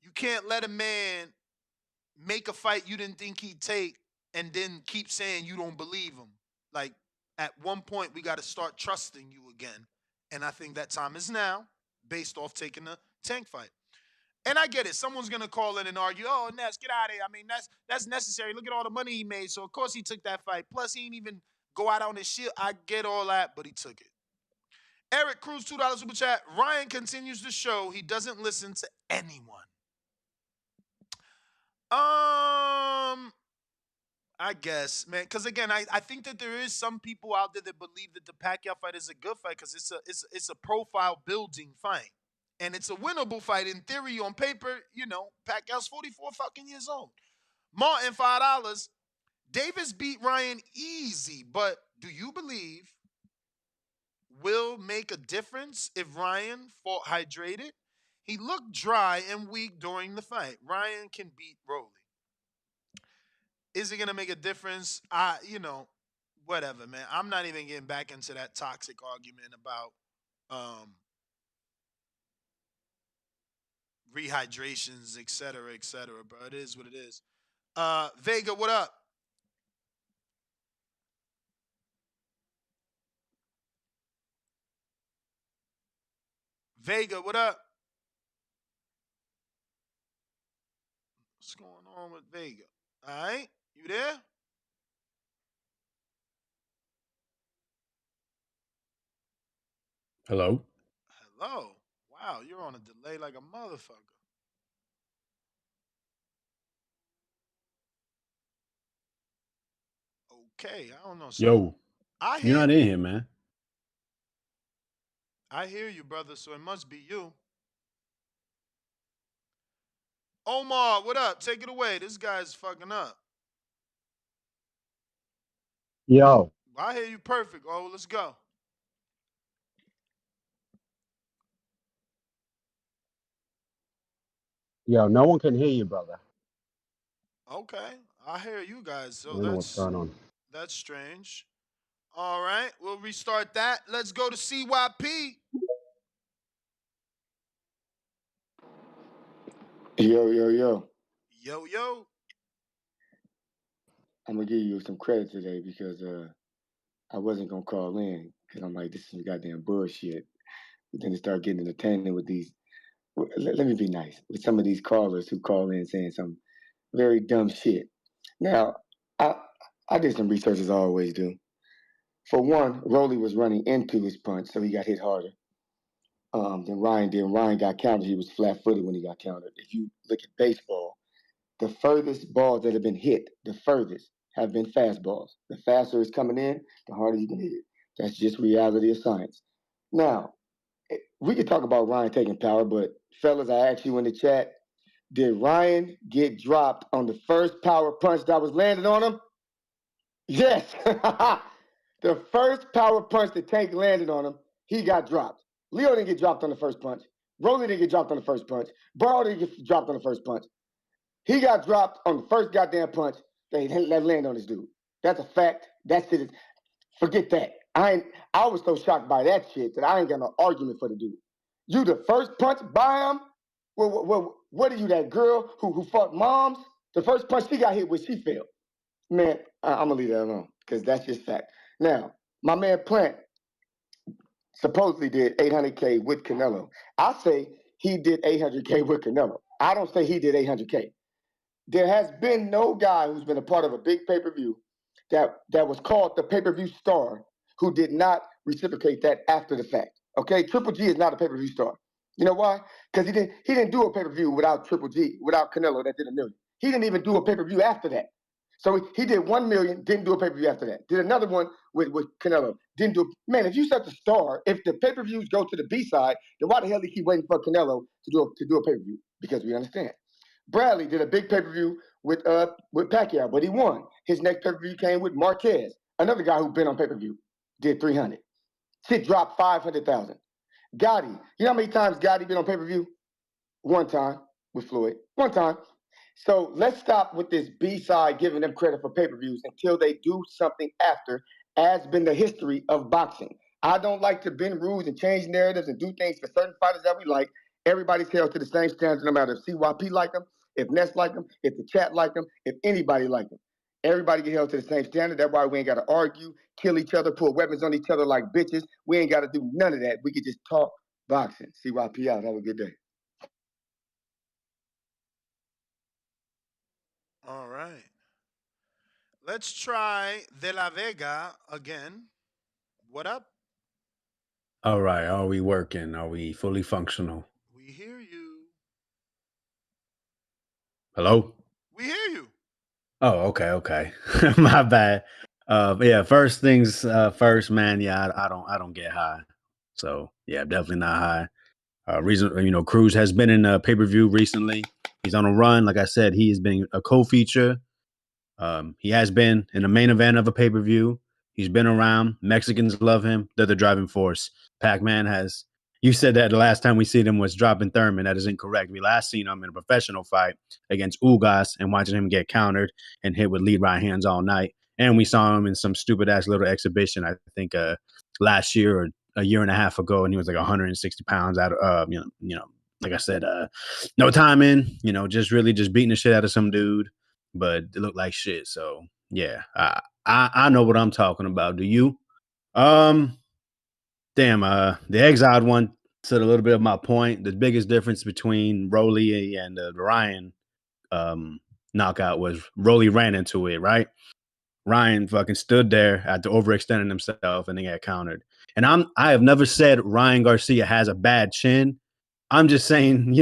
S3: you can't let a man make a fight you didn't think he'd take and then keep saying you don't believe him. Like, at one point, we got to start trusting you again. And I think that time is now, based off taking the Tank fight. And I get it. Someone's going to call in and argue, oh, Ness, get out of here. I mean, that's necessary. Look at all the money he made. So, of course, he took that fight. Plus, he didn't even go out on his shield. I get all that, but he took it. Eric Cruz, $2 super chat. Ryan continues to show he doesn't listen to anyone. I guess, man, because again, I think that there is some people out there that believe that the Pacquiao fight is a good fight because it's a profile building fight. And it's a winnable fight in theory. On paper, you know, Pacquiao's 44 fucking years old. Martin, $5. Davis beat Ryan easy, but do you believe will make a difference if Ryan fought hydrated? He looked dry and weak during the fight. Ryan can beat Rolly. Is it going to make a difference? Whatever, man. I'm not even getting back into that toxic argument about rehydrations, et cetera, bro. It is what it is. Vega, what up? Vega, what up? What's going on with Vega? All right, you there?
S21: Hello.
S3: Hello. Wow, you're on a delay like a motherfucker. Okay, I don't know.
S21: Yo,
S3: I
S21: you're
S3: hear
S21: not in here, man.
S3: I hear you, brother, so it must be you. Omar, what up? Take it away. This guy's fucking up.
S15: Yo.
S3: I hear you perfect. Oh, let's go.
S15: Yo, no one can hear you, brother.
S3: Okay, I hear you guys. So
S15: I don't know what's going on.
S3: That's strange. All right, we'll restart that. Let's go to CYP.
S6: Yo.
S3: Yo.
S6: I'm gonna give you some credit today because I wasn't gonna call in because I'm like, this is some goddamn bullshit. But then to start getting entertained with these. Let me be nice with some of these callers who call in saying some very dumb shit. Now, I did some research as I always do. For one, Rolly was running into his punch, so he got hit harder than Ryan did. Ryan got countered. He was flat-footed when he got countered. If you look at baseball, the furthest balls that have been hit, the furthest, have been fastballs. The faster it's coming in, the harder you can hit it. That's just reality of science. Now, we could talk about Ryan taking power, but fellas, I asked you in the chat, did Ryan get dropped on the first power punch that was landed on him? Yes. The first power punch that Tank landed on him, he got dropped. Leo didn't get dropped on the first punch. Broly didn't get dropped on the first punch. Burrow didn't get dropped on the first punch. He got dropped on the first goddamn punch that landed on this dude. That's a fact. That's it. Forget that. I was so shocked by that shit that I ain't got no argument for the dude. You the first punch by him? What are you, that girl who fought moms? The first punch she got hit with, she failed. Man, I'm gonna leave that alone because that's just fact. Now, my man Plant supposedly did 800K with Canelo. I say he did 800K with Canelo. I don't say he did 800K. There has been no guy who's been a part of a big pay-per-view that was called the pay-per-view star who did not reciprocate that after the fact. Okay, Triple G is not a pay-per-view star. You know why? Because he didn't do a pay-per-view without Triple G, without Canelo that did $1 million. He didn't even do a pay-per-view after that. So he did 1 million, didn't do a pay-per-view after that. Did another one with Canelo, didn't do. Man, if you such a star, if the pay-per-views go to the B side, then why the hell do you keep waiting for Canelo to do a pay-per-view? Because we understand. Bradley did a big pay-per-view with Pacquiao, but he won. His next pay-per-view came with Marquez, another guy who's been on pay-per-view, did 300. Shit dropped 500,000. Gotti, you know how many times Gotti been on pay-per-view? One time with Floyd. One time. So let's stop with this B-side giving them credit for pay-per-views until they do something after, as been the history of boxing. I don't like to bend rules and change narratives and do things for certain fighters that we like. Everybody's held to the same standards, no matter if CYP like them, if Ness like them, if the chat like them, if anybody like them. Everybody get held to the same standard. That's why we ain't got to argue, kill each other, pull weapons on each other like bitches. We ain't got to do none of that. We can just talk boxing. CYP out. Have a good day.
S3: All right. Let's try De La Vega again. What up?
S21: All right. Are we working? Are we fully functional?
S3: We hear you.
S21: Hello?
S3: We hear you.
S21: Oh, okay. My bad. But yeah, first things first, man. Yeah, I don't get high. So yeah, definitely not high. Reason, Cruz has been in a pay-per-view recently. He's on a run. Like I said, he has been a co-feature. He has been in the main event of a pay-per-view. He's been around. Mexicans love him. They're the driving force. Pac-Man has. You said that the last time we seen him was dropping Thurman. That is incorrect. We last seen him in a professional fight against Ugas and watching him get countered and hit with lead right hands all night. And we saw him in some stupid ass little exhibition, I think last year or a year and a half ago, and he was like 160 pounds out of like I said, no timing, just really just beating the shit out of some dude, but it looked like shit. So yeah, I know what I'm talking about. Do you? The exiled one said a little bit of my point. The biggest difference between Rolly and the Ryan knockout was Rolly ran into it, right? Ryan fucking stood there after overextending himself and then got countered. And I have never said Ryan Garcia has a bad chin. I'm just saying,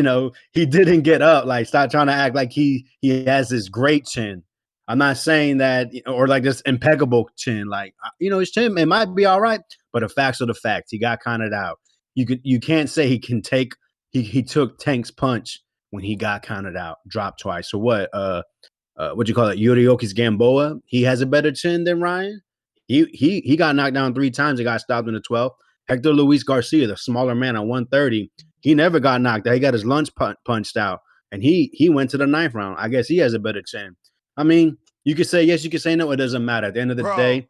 S21: he didn't get up. Like, stop trying to act like he has this great chin. I'm not saying that, or like this impeccable chin. Like, his chin, it might be all right, but the facts are the facts. He got counted out. You can't say he can take. He took Tank's punch when he got counted out, dropped twice. So what? What you call it? Yuriokis Gamboa. He has a better chin than Ryan. He got knocked down 3 times. He got stopped in the 12th. Hector Luis Garcia, the smaller man at 130, he never got knocked out. He got his lunch punched out, and he went to the 9th round. I guess he has a better chin. I mean, you could say yes, you could say no. It doesn't matter. At the end of the day,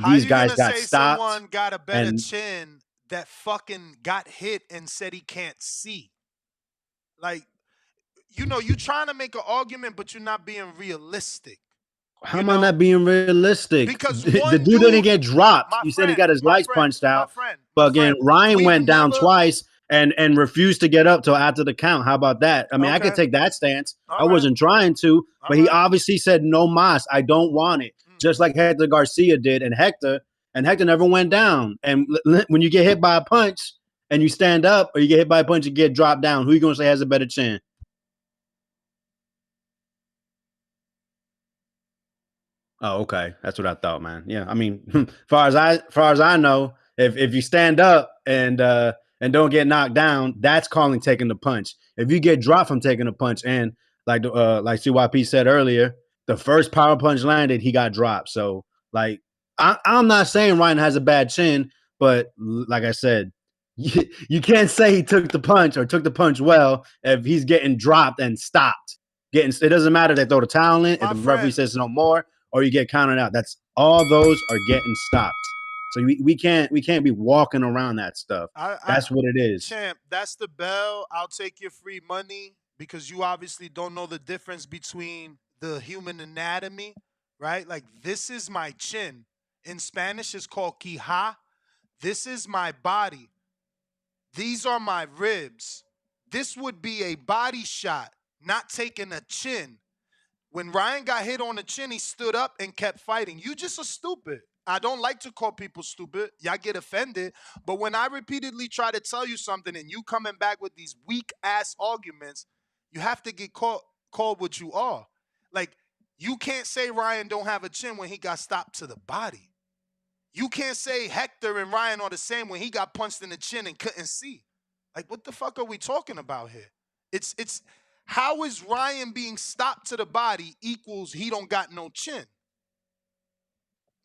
S21: these guys got stopped.
S3: Someone got a better chin that fucking got hit and said he can't see? Like, you trying to make an argument, but you're not being realistic.
S21: How am I not being realistic?
S3: Because
S21: the dude didn't get dropped. You said he got his lights punched out. But again, Ryan went down twice and refused to get up till after the count. How about that? I mean, I could take that stance. I wasn't trying to, but he obviously said no mas. I don't want it. Just like Hector Garcia did, and Hector never went down. And when you get hit by a punch and you stand up, or you get hit by a punch and get dropped down, who are you going to say has a better chin? Oh, okay. That's what I thought, man. Yeah, I mean, far as I know, if you stand up and don't get knocked down, that's calling taking the punch. If you get dropped from taking a punch, and like CYP said earlier, the first power punch landed, he got dropped. So Like I'm not saying Ryan has a bad chin, but like I said, you can't say he took the punch or took the punch well if he's getting dropped and stopped. It doesn't matter if they throw the towel in, if the referee says no more, or you get counted out. That's all those are getting stopped. So we can't be walking around that stuff. That's what it is.
S3: Champ, that's the bell. I'll take your free money because you obviously don't know the difference between the human anatomy, right? Like, this is my chin. In Spanish, it's called quija. This is my body. These are my ribs. This would be a body shot, not taking a chin. When Ryan got hit on the chin, he stood up and kept fighting. You just are stupid. I don't like to call people stupid. Y'all get offended. But when I repeatedly try to tell you something and you coming back with these weak ass arguments, you have to get called what you are. Like, you can't say Ryan don't have a chin when he got stopped to the body. You can't say Hector and Ryan are the same when he got punched in the chin and couldn't see. Like, what the fuck are we talking about here? It's how is Ryan being stopped to the body equals he don't got no chin?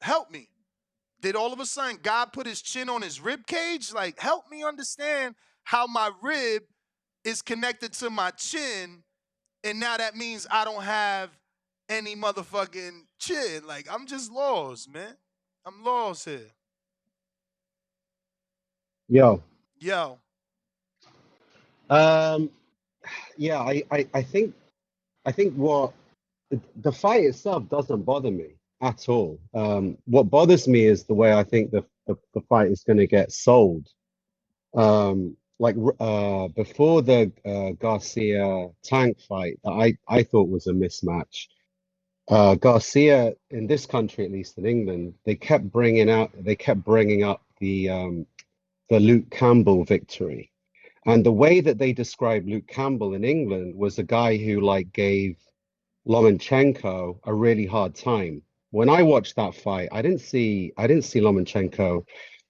S3: Help me. Did all of a sudden God put his chin on his rib cage? Like, help me understand how my rib is connected to my chin, and now that means I don't have any motherfucking chin. Like, I'm just lost, man. I'm lost here.
S4: Yo.
S3: Yo.
S4: Yeah, I think what the fight itself doesn't bother me at all. What bothers me is the way I think the fight is going to get sold. Before the Garcia Tank fight that I thought was a mismatch. Garcia, in this country, at least in England, they kept bringing up the Luke Campbell victory. And the way that they described Luke Campbell in England was a guy who gave Lomachenko a really hard time. When I watched that fight, I didn't see Lomachenko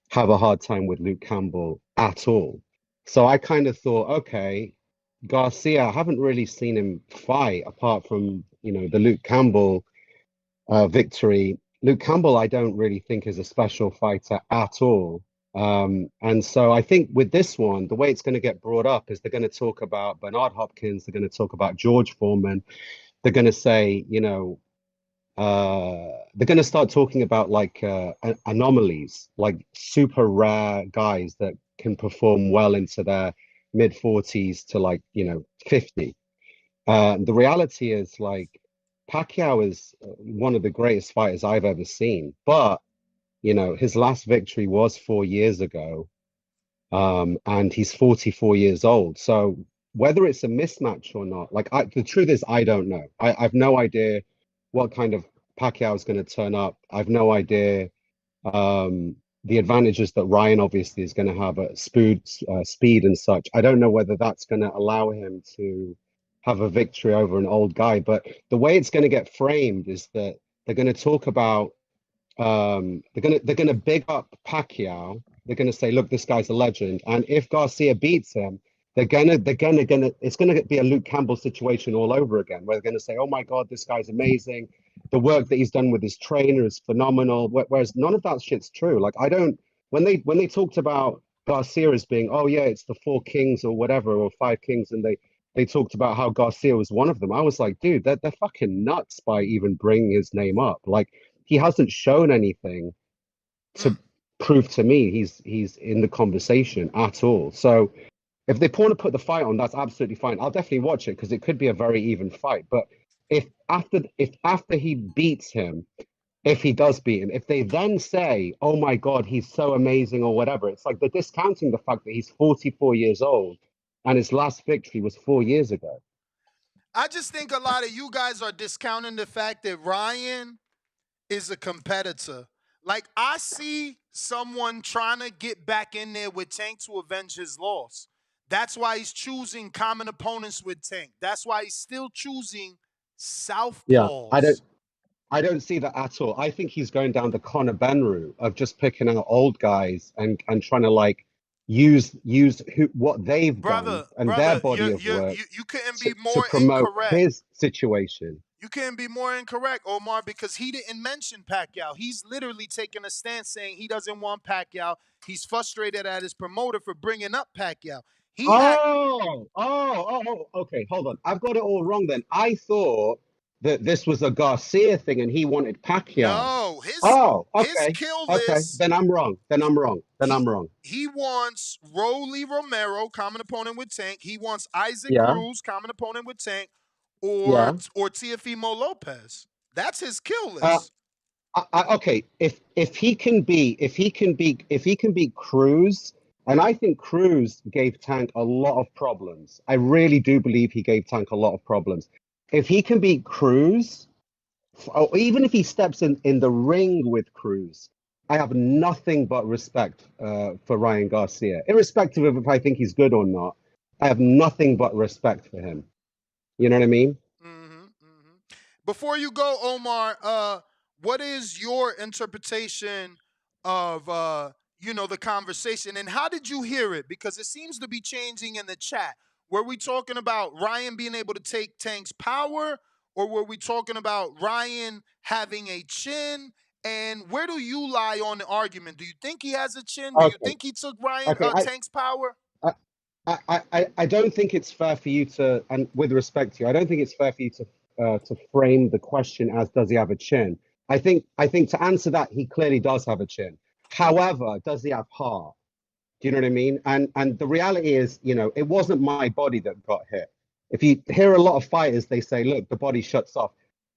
S4: have a hard time with Luke Campbell at all. So I kind of thought, okay, Garcia, I haven't really seen him fight apart from, the Luke Campbell victory. Luke Campbell, I don't really think is a special fighter at all. And so I think with this one, the way it's going to get brought up is they're going to talk about Bernard Hopkins, they're going to talk about George Foreman, they're going to say, they're going to start talking about anomalies, like super rare guys that can perform well into their mid 40s to 50. The reality is Pacquiao is one of the greatest fighters I've ever seen, but his last victory was 4 years ago, and he's 44 years old. So whether it's a mismatch or not, the truth is, I don't know. I've no idea what kind of Pacquiao is going to turn up. I've no idea the advantages that Ryan obviously is going to have at speed and such. I don't know whether that's going to allow him to have a victory over an old guy. But the way it's going to get framed is that they're going to talk about they're gonna big up Pacquiao. They're gonna say, look, this guy's a legend. And if Garcia beats him, it's gonna be a Luke Campbell situation all over again, where they're gonna say, oh my God, this guy's amazing. The work that he's done with his trainer is phenomenal. Whereas none of that shit's true. When they talked about Garcia as being, oh yeah, it's the 4 kings or whatever, or 5 kings, and they talked about how Garcia was one of them. I was like, dude, they're fucking nuts by even bringing his name up. He hasn't shown anything to prove to me he's in the conversation at all. So if they want to put the fight on, that's absolutely fine. I'll definitely watch it because it could be a very even fight. But if after he beats him, if he does beat him, if they then say, oh my God, he's so amazing or whatever, it's like they're discounting the fact that he's 44 years old and his last victory was 4 years ago.
S3: I just think a lot of you guys are discounting the fact that Ryan is a competitor. I see someone trying to get back in there with Tank to avenge his loss. That's why he's choosing common opponents with Tank. That's why he's still choosing southpaws.
S4: Yeah, I don't see that at all. I think he's going down the Conor Benn route of just picking out old guys and trying to use what they've done and their body of work
S3: you couldn't be more
S4: to promote
S3: incorrect.
S4: his situation.
S3: You can't be more incorrect, Omar, because he didn't mention Pacquiao. He's literally taking a stance saying he doesn't want Pacquiao. He's frustrated at his promoter for bringing up Pacquiao.
S4: Okay, hold on. I've got it all wrong then. I thought that this was a Garcia thing and he wanted Pacquiao.
S3: No, his
S4: Okay.
S3: kill
S4: Okay.
S3: list.
S4: Then I'm wrong. I'm wrong.
S3: He wants Rolly Romero, common opponent with Tank. He wants Isaac
S4: Yeah.
S3: Cruz, common opponent with Tank, or
S4: Yeah.
S3: Teofimo Lopez. That's his kill
S4: Uh,
S3: list.
S4: okay. If he can beat Cruz, and I think Cruz gave Tank a lot of problems. I really do believe he gave Tank a lot of problems. If he can beat Cruz, or even if he steps in the ring with Cruz, I have nothing but respect for Ryan Garcia, irrespective of if I think he's good or not. I have nothing but respect for him. You know what I mean?
S3: Before you go, Omar, what is your interpretation of the conversation, and how did you hear it? Because it seems to be changing in the chat. Were we talking about Ryan being able to take Tank's power, or were we talking about Ryan having a chin? And where do you lie on the argument? Do you think he has a chin? Do you
S4: Okay.
S3: think he took Ryan
S4: Okay.
S3: Tank's power?
S4: I don't think it's fair for you to, and with respect to you, I don't think it's fair for you to frame the question as does he have a chin? I think to answer that, he clearly does have a chin. However, does he have heart? Do you know what I mean? And the reality is, it wasn't my body that got hit. If you hear a lot of fighters, they say, look, the body shuts off.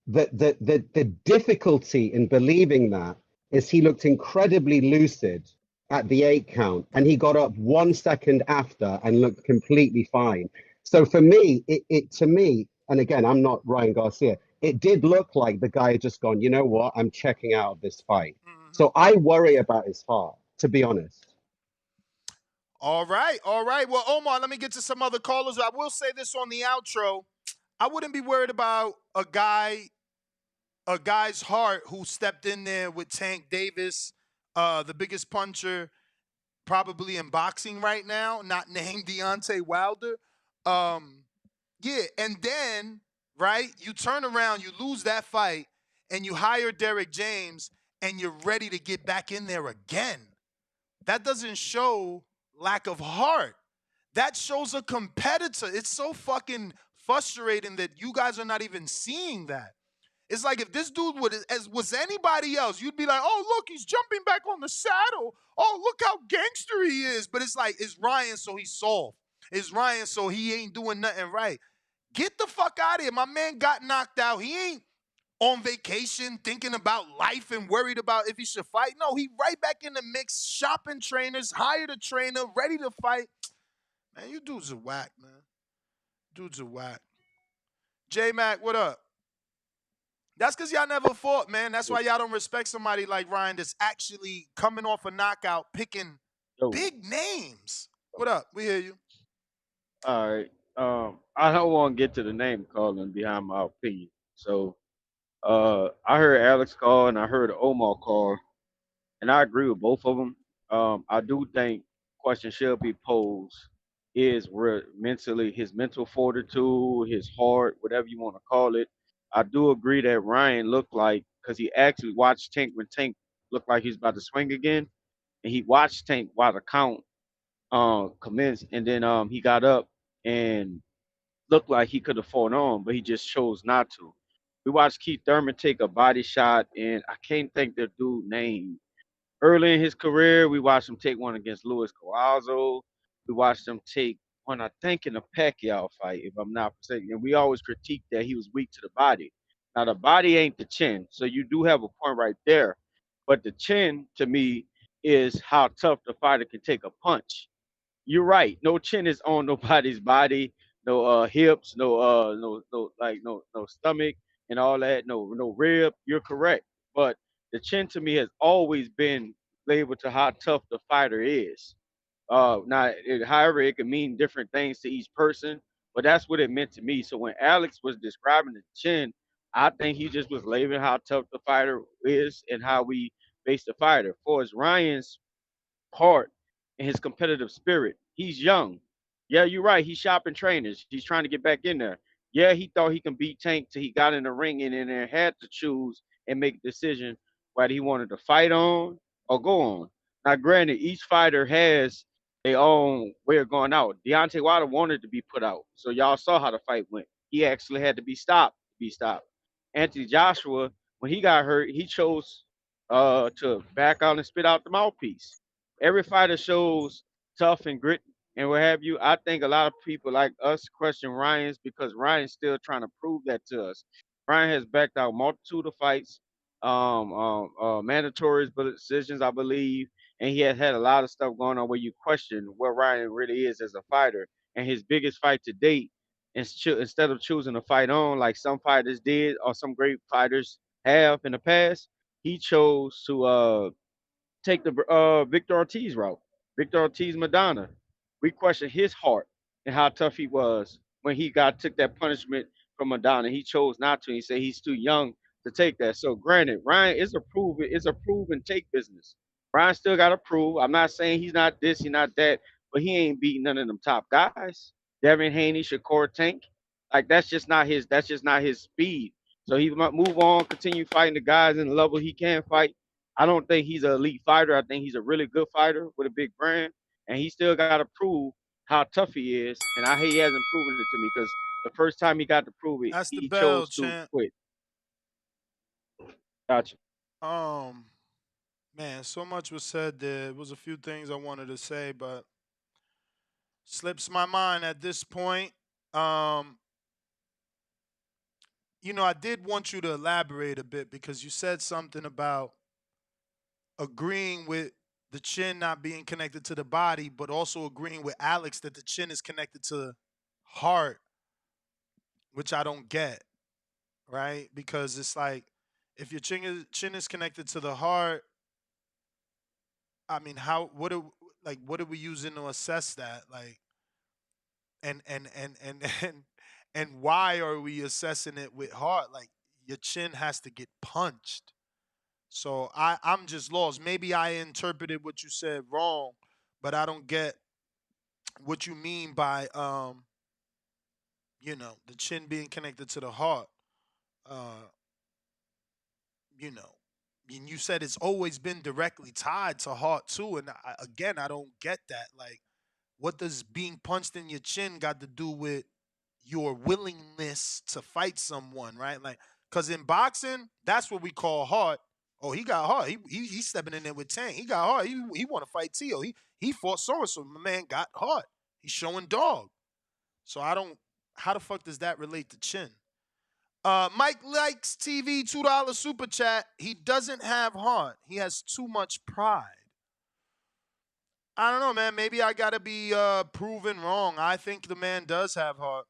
S4: The difficulty in believing that is he looked incredibly lucid at the 8 count and he got up 1 second after and looked completely fine. So for me, it to me, and again, I'm not Ryan Garcia, it did look like the guy had just gone, you know what, I'm checking out of this fight. So I worry about his heart, to be honest.
S3: All right, all right. Well, Omar, let me get to some other callers. I will say this on the outro. I wouldn't be worried about a guy's heart who stepped in there with Tank Davis, the biggest puncher probably in boxing right now, not named Deontay Wilder. Yeah, and then, right, you turn around, you lose that fight, and you hire Derek James, and you're ready to get back in there again. That doesn't show lack of heart. That shows a competitor. It's so fucking frustrating that you guys are not even seeing that. It's like if this dude was anybody else, you'd be like, oh, look, he's jumping back on the saddle. Oh, look how gangster he is. But it's like, it's Ryan, so he's soft. It's Ryan, so he ain't doing nothing right. Get the fuck out of here. My man got knocked out. He ain't on vacation thinking about life and worried about if he should fight. No, he right back in the mix, shopping trainers, hired a trainer, ready to fight. Man, you dudes are whack, man. Dudes are whack. J-Mac, what up? That's because y'all never fought, man. That's why y'all don't respect somebody like Ryan that's actually coming off a knockout, picking big names. What up? We hear you.
S2: All right. I don't want to get to the name calling behind my opinion. So, I heard Alex call and I heard Omar call, and I agree with both of them. I do think question should be posed is where mentally his mental fortitude, his heart, whatever you want to call it. I do agree that Ryan looked like because he actually watched Tank when Tank looked like he's about to swing again, and he watched Tank while the count commenced, and then he got up and looked like he could have fought on, but he just chose not to. We watched Keith Thurman take a body shot, and I can't think the dude name. Early in his career, we watched him take one against Luis Coazo. We watched him take one, I think, in a Pacquiao fight, if I'm not mistaken. And we always critiqued that he was weak to the body. Now, the body ain't the chin, so you do have a point right there. But the chin, to me, is how tough the fighter can take a punch. You're right. No chin is on nobody's body. No hips. No stomach and all that. No rib. You're correct. But the chin to me has always been labeled to how tough the fighter is. However, it can mean different things to each person, but that's what it meant to me. So when Alex was describing the chin, I think he just was labeling how tough the fighter is and how we base the fighter. For as Ryan's heart and his competitive spirit. He's young. Yeah, you're right. He's shopping trainers. He's trying to get back in there. Yeah, he thought he can beat Tank till he got in the ring and then had to choose and make a decision whether he wanted to fight on or go on. Now, granted, each fighter has their own way of going out. Deontay Wilder wanted to be put out, so y'all saw how the fight went. He actually had to be stopped. Anthony Joshua, when he got hurt, he chose to back out and spit out the mouthpiece. Every fighter shows tough and grit and what have you. I think a lot of people like us question Ryan's because Ryan's still trying to prove that to us. Ryan has backed out multitude of fights, mandatories, but decisions, I believe, and he has had a lot of stuff going on where you question what Ryan really is as a fighter. And his biggest fight to date, instead of choosing to fight on like some fighters did or some great fighters have in the past, he chose to take the Victor Ortiz route. Victor Ortiz Madonna. We question his heart and how tough he was when he took that punishment from Madonna. He chose not to. He said he's too young to take that. So granted, Ryan is a proven take business. Ryan still got to prove. I'm not saying he's not this, he's not that, but he ain't beating none of them top guys. Devin Haney, Shakur Tank. Like that's just not his speed. So he might move on, continue fighting the guys in the level he can fight. I don't think he's an elite fighter. I think he's a really good fighter with a big brand, and he still got to prove how tough he is. And he hasn't proven it to me because the first time he got to prove it,
S3: That's the
S2: he
S3: bell,
S2: chose to
S3: champ.
S2: quit. Gotcha.
S3: Man, so much was said there. It was a few things I wanted to say, but slips my mind at this point. I did want you to elaborate a bit because you said something about agreeing with the chin not being connected to the body, but also agreeing with Alex that the chin is connected to the heart, which I don't get, right? Because it's like if your chin is connected to the heart, I mean, what are we using to assess that? Like, and and why are we assessing it with heart? Like, your chin has to get punched. So I'm just lost. Maybe I interpreted what you said wrong, but I don't get what you mean by the chin being connected to the heart. Uh, you know, and you said it's always been directly tied to heart too. And again, I don't get that. Like, what does being punched in your chin got to do with your willingness to fight someone, right? Like, because in boxing, that's what we call heart. Oh, he got heart. He's stepping in there with Tank. He got heart. He want to fight Tio. He fought so and so. My man got heart. He's showing dog. So I don't. How the fuck does that relate to chin? Mike likes TV $2 super chat. He doesn't have heart. He has too much pride. I don't know, man. Maybe I gotta be proven wrong. I think the man does have heart.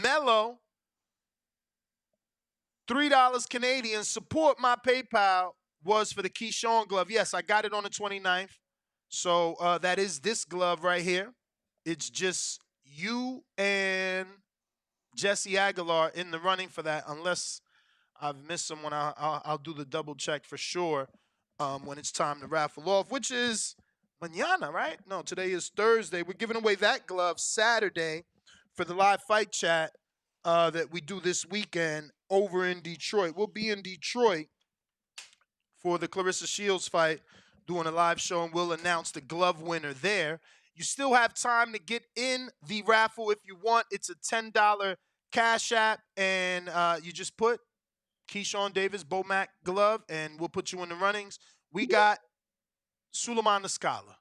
S3: Mello, $3 Canadian. Support my PayPal was for the Keyshawn glove. Yes, I got it on the 29th. So that is this glove right here. It's just you and Jesse Aguilar in the running for that, unless I've missed someone. I'll do the double check for sure when it's time to raffle off, which is mañana, right? No, today is Thursday. We're giving away that glove Saturday for the live fight chat that we do this weekend over in Detroit. We'll be in Detroit for the Clarissa Shields fight, doing a live show, and we'll announce the glove winner there. You still have time to get in the raffle if you want. It's a $10 Cash App, and you just put Keyshawn Davis Bomac glove, and we'll put you in the runnings. We got Suleiman the Scholar.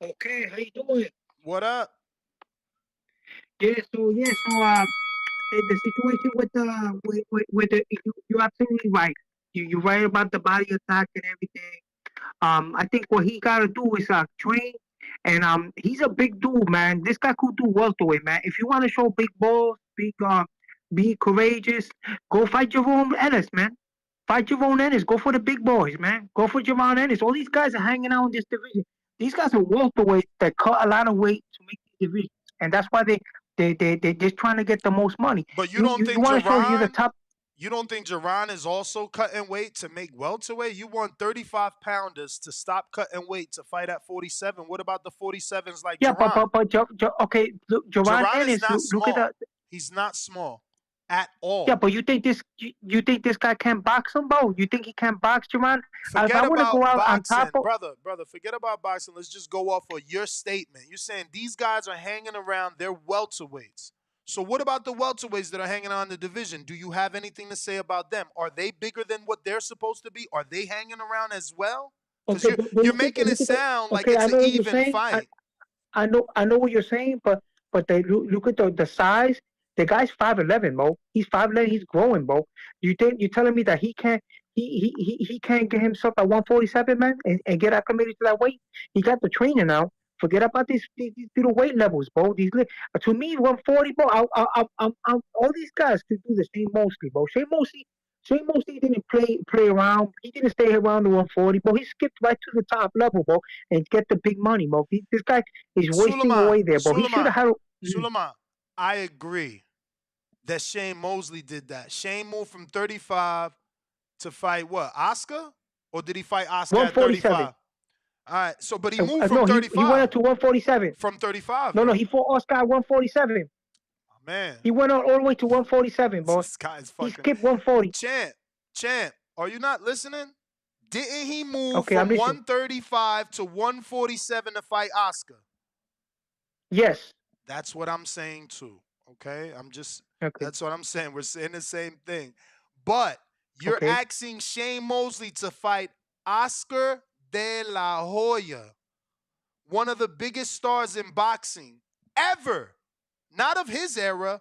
S7: Okay, how you doing?
S3: What up?
S7: The situation with you're absolutely right. You're right about the body attack and everything. I think what he gotta do is train, and he's a big dude, man. This guy could do welterweight, man. If you want to show big balls, be courageous, go fight Jerome Ennis, man. Fight Jerome Ennis. Go for the big boys, man. Go for Jerome Ennis. All these guys are hanging out in this division. These guys are welterweight that cut a lot of weight to make the division, and that's why they're just trying to get the most money.
S3: But you don't think
S7: want to show you're the
S3: Jerron?
S7: top.
S3: You don't think Jerron is also cutting weight to make welterweight? You want 35-pounders to stop cutting weight to fight at 47. What about the 47s like
S7: Yeah,
S3: Jerron?
S7: okay, look, Jovan
S3: Jerron is
S7: Ennis,
S3: not
S7: look at
S3: small.
S7: that.
S3: He's not small at
S7: Yeah,
S3: all.
S7: but you think this guy can box him, bro? You think he can box, Jerron? If
S3: Forget
S7: I want to go
S3: about
S7: out on
S3: boxing,
S7: top of,
S3: brother. Forget about boxing. Let's just go off of your statement. You're saying these guys are hanging around. They're welterweights. So what about the welterweights that are hanging on the division? Do you have anything to say about them? Are they bigger than what they're supposed to be? Are they hanging around as well? Because
S7: okay, but
S3: you're making it sound like
S7: okay,
S3: it's
S7: I
S3: an
S7: know what you're
S3: even
S7: saying.
S3: fight.
S7: I know what you're saying, but look at the size. The guy's 5'11", bro. He's 5'11". He's growing, bro. You're telling me that he can't get himself at 147, man, and get acclimated to that weight? He got the training now. Forget about these little weight levels, bro. To me, 140, bro. All these guys could do the same mostly, bro. Shane Mosley didn't play around. He didn't stay around the 140, bro. He skipped right to the top level, bro, and get the big money, bro. This guy is wasting away there, bro. He should have had.
S3: Suleiman, I agree that Shane Mosley did that. Shane moved from 35 to fight what? Oscar? Or did he fight Oscar at
S7: 147.
S3: 35? All right. So, but he moved from
S7: No, he went
S3: 35.
S7: up to 147.
S3: From 35,
S7: No,
S3: though.
S7: he fought Oscar at 147.
S3: Oh, man.
S7: He went all the way to 147, bro.
S3: This guy's fucking.
S7: He skipped 140.
S3: Champ, are you not listening? Didn't he move
S7: Okay, I'm
S3: from
S7: listening.
S3: 135 to 147 to fight Oscar?
S7: Yes.
S3: That's what I'm saying too. Okay?
S7: Okay.
S3: That's what I'm saying. We're saying the same thing. But you're asking Shane Mosley to fight Oscar de la Hoya, one of the biggest stars in boxing ever. Not of his era,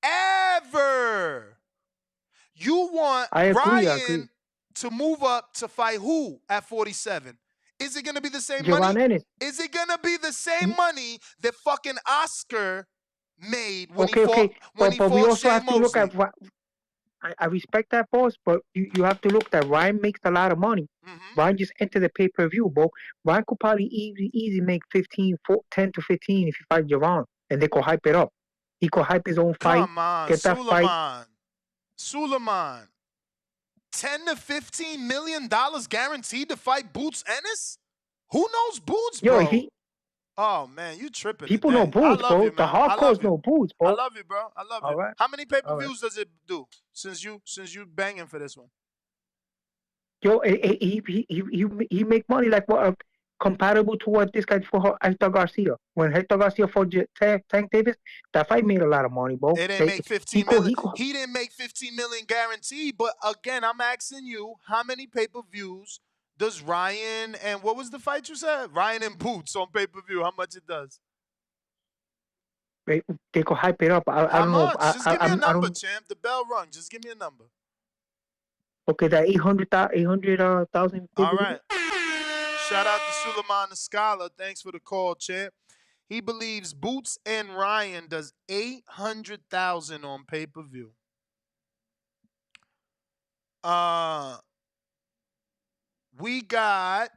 S3: ever. You want Ryan to move up to fight who at 47? Is it going to be the same money?
S7: Ennis.
S3: Is it going to be the same money that fucking Oscar made when he fought
S7: we also
S3: Shane
S7: have to
S3: Mosley?
S7: look at. I respect that, boss, but you have to look that Ryan makes a lot of money.
S3: Mm-hmm.
S7: Ryan just entered the pay-per-view, bro. Ryan could probably easy make 10 to 15 if you fight Javon, and they could hype it up. He could hype his own fight.
S3: Come on,
S7: get that fight.
S3: Suleiman. $10 to $15 million guaranteed to fight Boots Ennis? Who knows Boots, bro? Oh, man, you tripping.
S7: People know Boots, bro.
S3: You,
S7: the hardcores know Boots, bro.
S3: I love you, bro. I love you.
S7: Right.
S3: How many pay-per-views does it do since you banging for this one?
S7: Yo, he make money like what comparable to what this guy for Hector Garcia. When Hector Garcia fought Tank Davis, that fight made a lot of money, bro.
S3: It didn't make 15 million. He didn't make 15 million guaranteed. But again, I'm asking you, how many pay-per-views does Ryan and what was the fight you said? Ryan and Boots on pay-per-view. How much it does?
S7: They could hype it up. I don't know.
S3: Just give me a number, champ. The bell rung. Just give me a number.
S7: Okay, that 800,000.
S3: All right. Shout out to Suleiman the Scholar. Thanks for the call, champ. He believes Boots and Ryan does 800,000 on pay-per-view. We got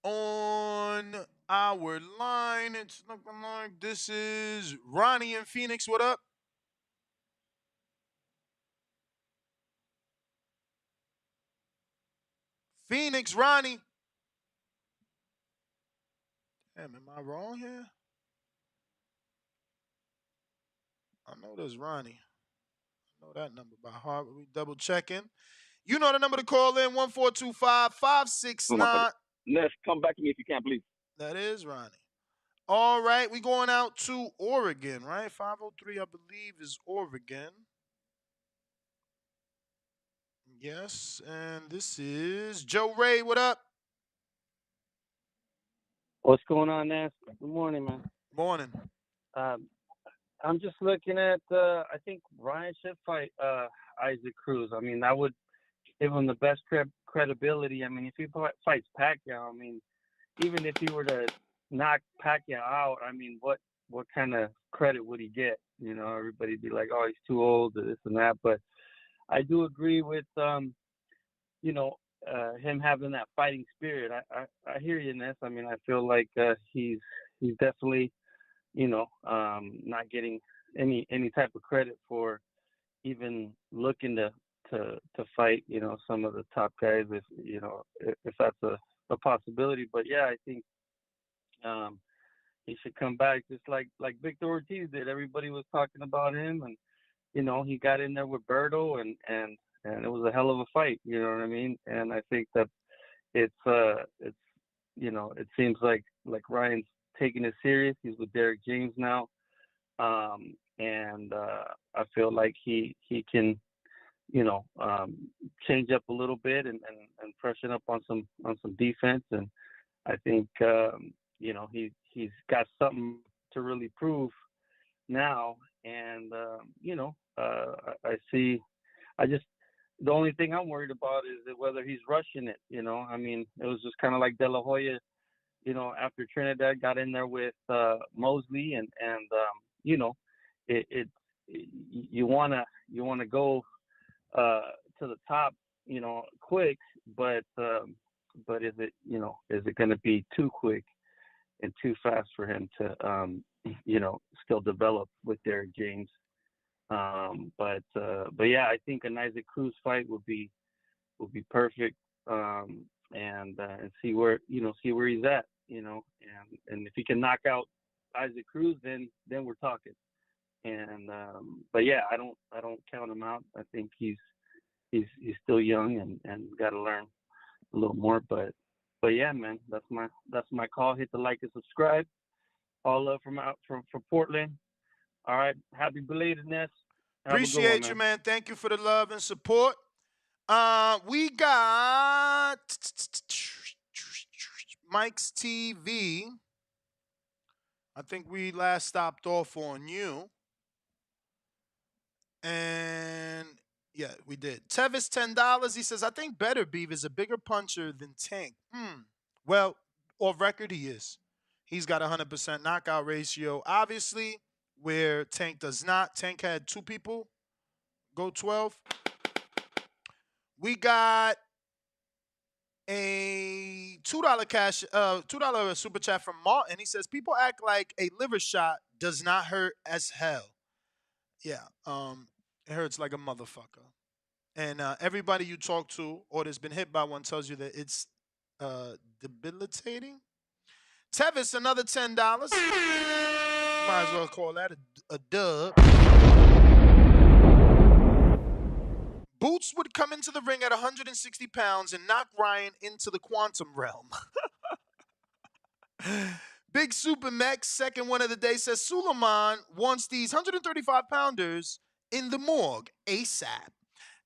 S3: on our line, it's looking like this is Ronnie in Phoenix. What up? Phoenix, Ronnie. Damn, am I wrong here? I know there's Ronnie. I know that number by heart. We double checking. You know the number to call in, 1-425-569.
S8: Let's come back to me if you can, please.
S3: That is Ronnie. All right, we going out to Oregon, right? 503, I believe, is Oregon. Yes, and this is Joe Ray. What up?
S9: What's going on, Ness? Good morning, man.
S3: Morning.
S9: I'm just looking at, I think Ryan should fight Isaac Cruz. I mean, that would give him the best credibility. I mean, if he fights Pacquiao, I mean, even if he were to knock Pacquiao out, I mean, what kind of credit would he get? You know, everybody'd be like, oh, he's too old or this and that. But I do agree with, him having that fighting spirit. I hear you, Ness. I mean, I feel like he's definitely, not getting any type of credit for even looking to fight, some of the top guys if that's a possibility. But yeah, I think he should come back just like Victor Ortiz did. Everybody was talking about him, and he got in there with Berto, and it was a hell of a fight. You know what I mean? And I think that it's it seems like Ryan's taking it serious. He's with Derek James now, and I feel like he can change up a little bit and freshen up on some defense. And I think he's got something to really prove now. And I see. The only thing I'm worried about is that whether he's rushing it. I mean, it was just kind of like De La Hoya. After Trinidad got in there with Mosley, and you wanna go to the top, quick, but is it going to be too quick and too fast for him to still develop with Derek James? But yeah, I think an Isaac Cruz fight would be perfect, and see where he's at, and if he can knock out Isaac Cruz, then we're talking. And but yeah, I don't count him out. I think he's still young and got to learn a little more. But yeah, man, that's my call. Hit the like and subscribe. All love from Portland. All right, happy belatedness. Have a good one,
S3: Appreciate you, man. Thank you for the love and support. We got Mike's TV. I think we last stopped off on you. And yeah, we did. Tevis, $10. He says, I think Better Beef is a bigger puncher than Tank. Well, off record, he is. He's got 100% knockout ratio. Obviously, where Tank does not. Tank had 2 people go 12. We got a $2 super chat from Martin. He says, people act like a liver shot does not hurt as hell. Yeah, it hurts like a motherfucker. And everybody you talk to or that's been hit by one tells you that it's debilitating. Tevis, another $10. Might as well call that a dub. Boots would come into the ring at 160 pounds and knock Ryan into the quantum realm. Big Super Mex, second one of the day, says Suleiman wants these 135-pounders in the morgue ASAP.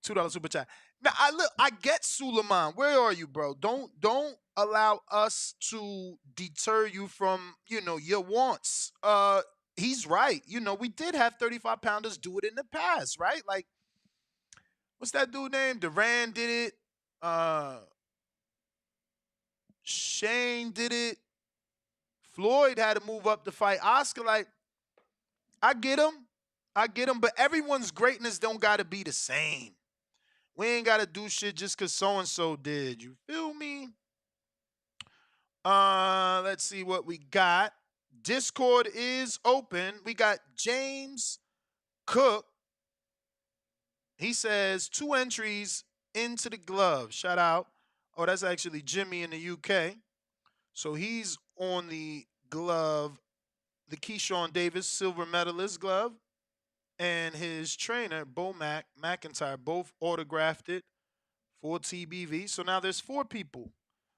S3: $2 super chat. Now I get Suleiman. Where are you, bro? Don't allow us to deter you from your wants. He's right. We did have 35-pounders do it in the past, right? Like, what's that dude named? Duran did it. Shane did it. Floyd had to move up to fight Oscar. Like, I get him, but everyone's greatness don't gotta be the same. We ain't gotta do shit just cause so and so did. You feel me? Let's see what we got. Discord is open. We got James Cook. He says 2 entries into the glove. Shout out. Oh, that's actually Jimmy in the UK. So he's on the glove, the Keyshawn Davis silver medalist glove, and his trainer, Bo McIntyre, both autographed it for TBV. So now there's 4 people,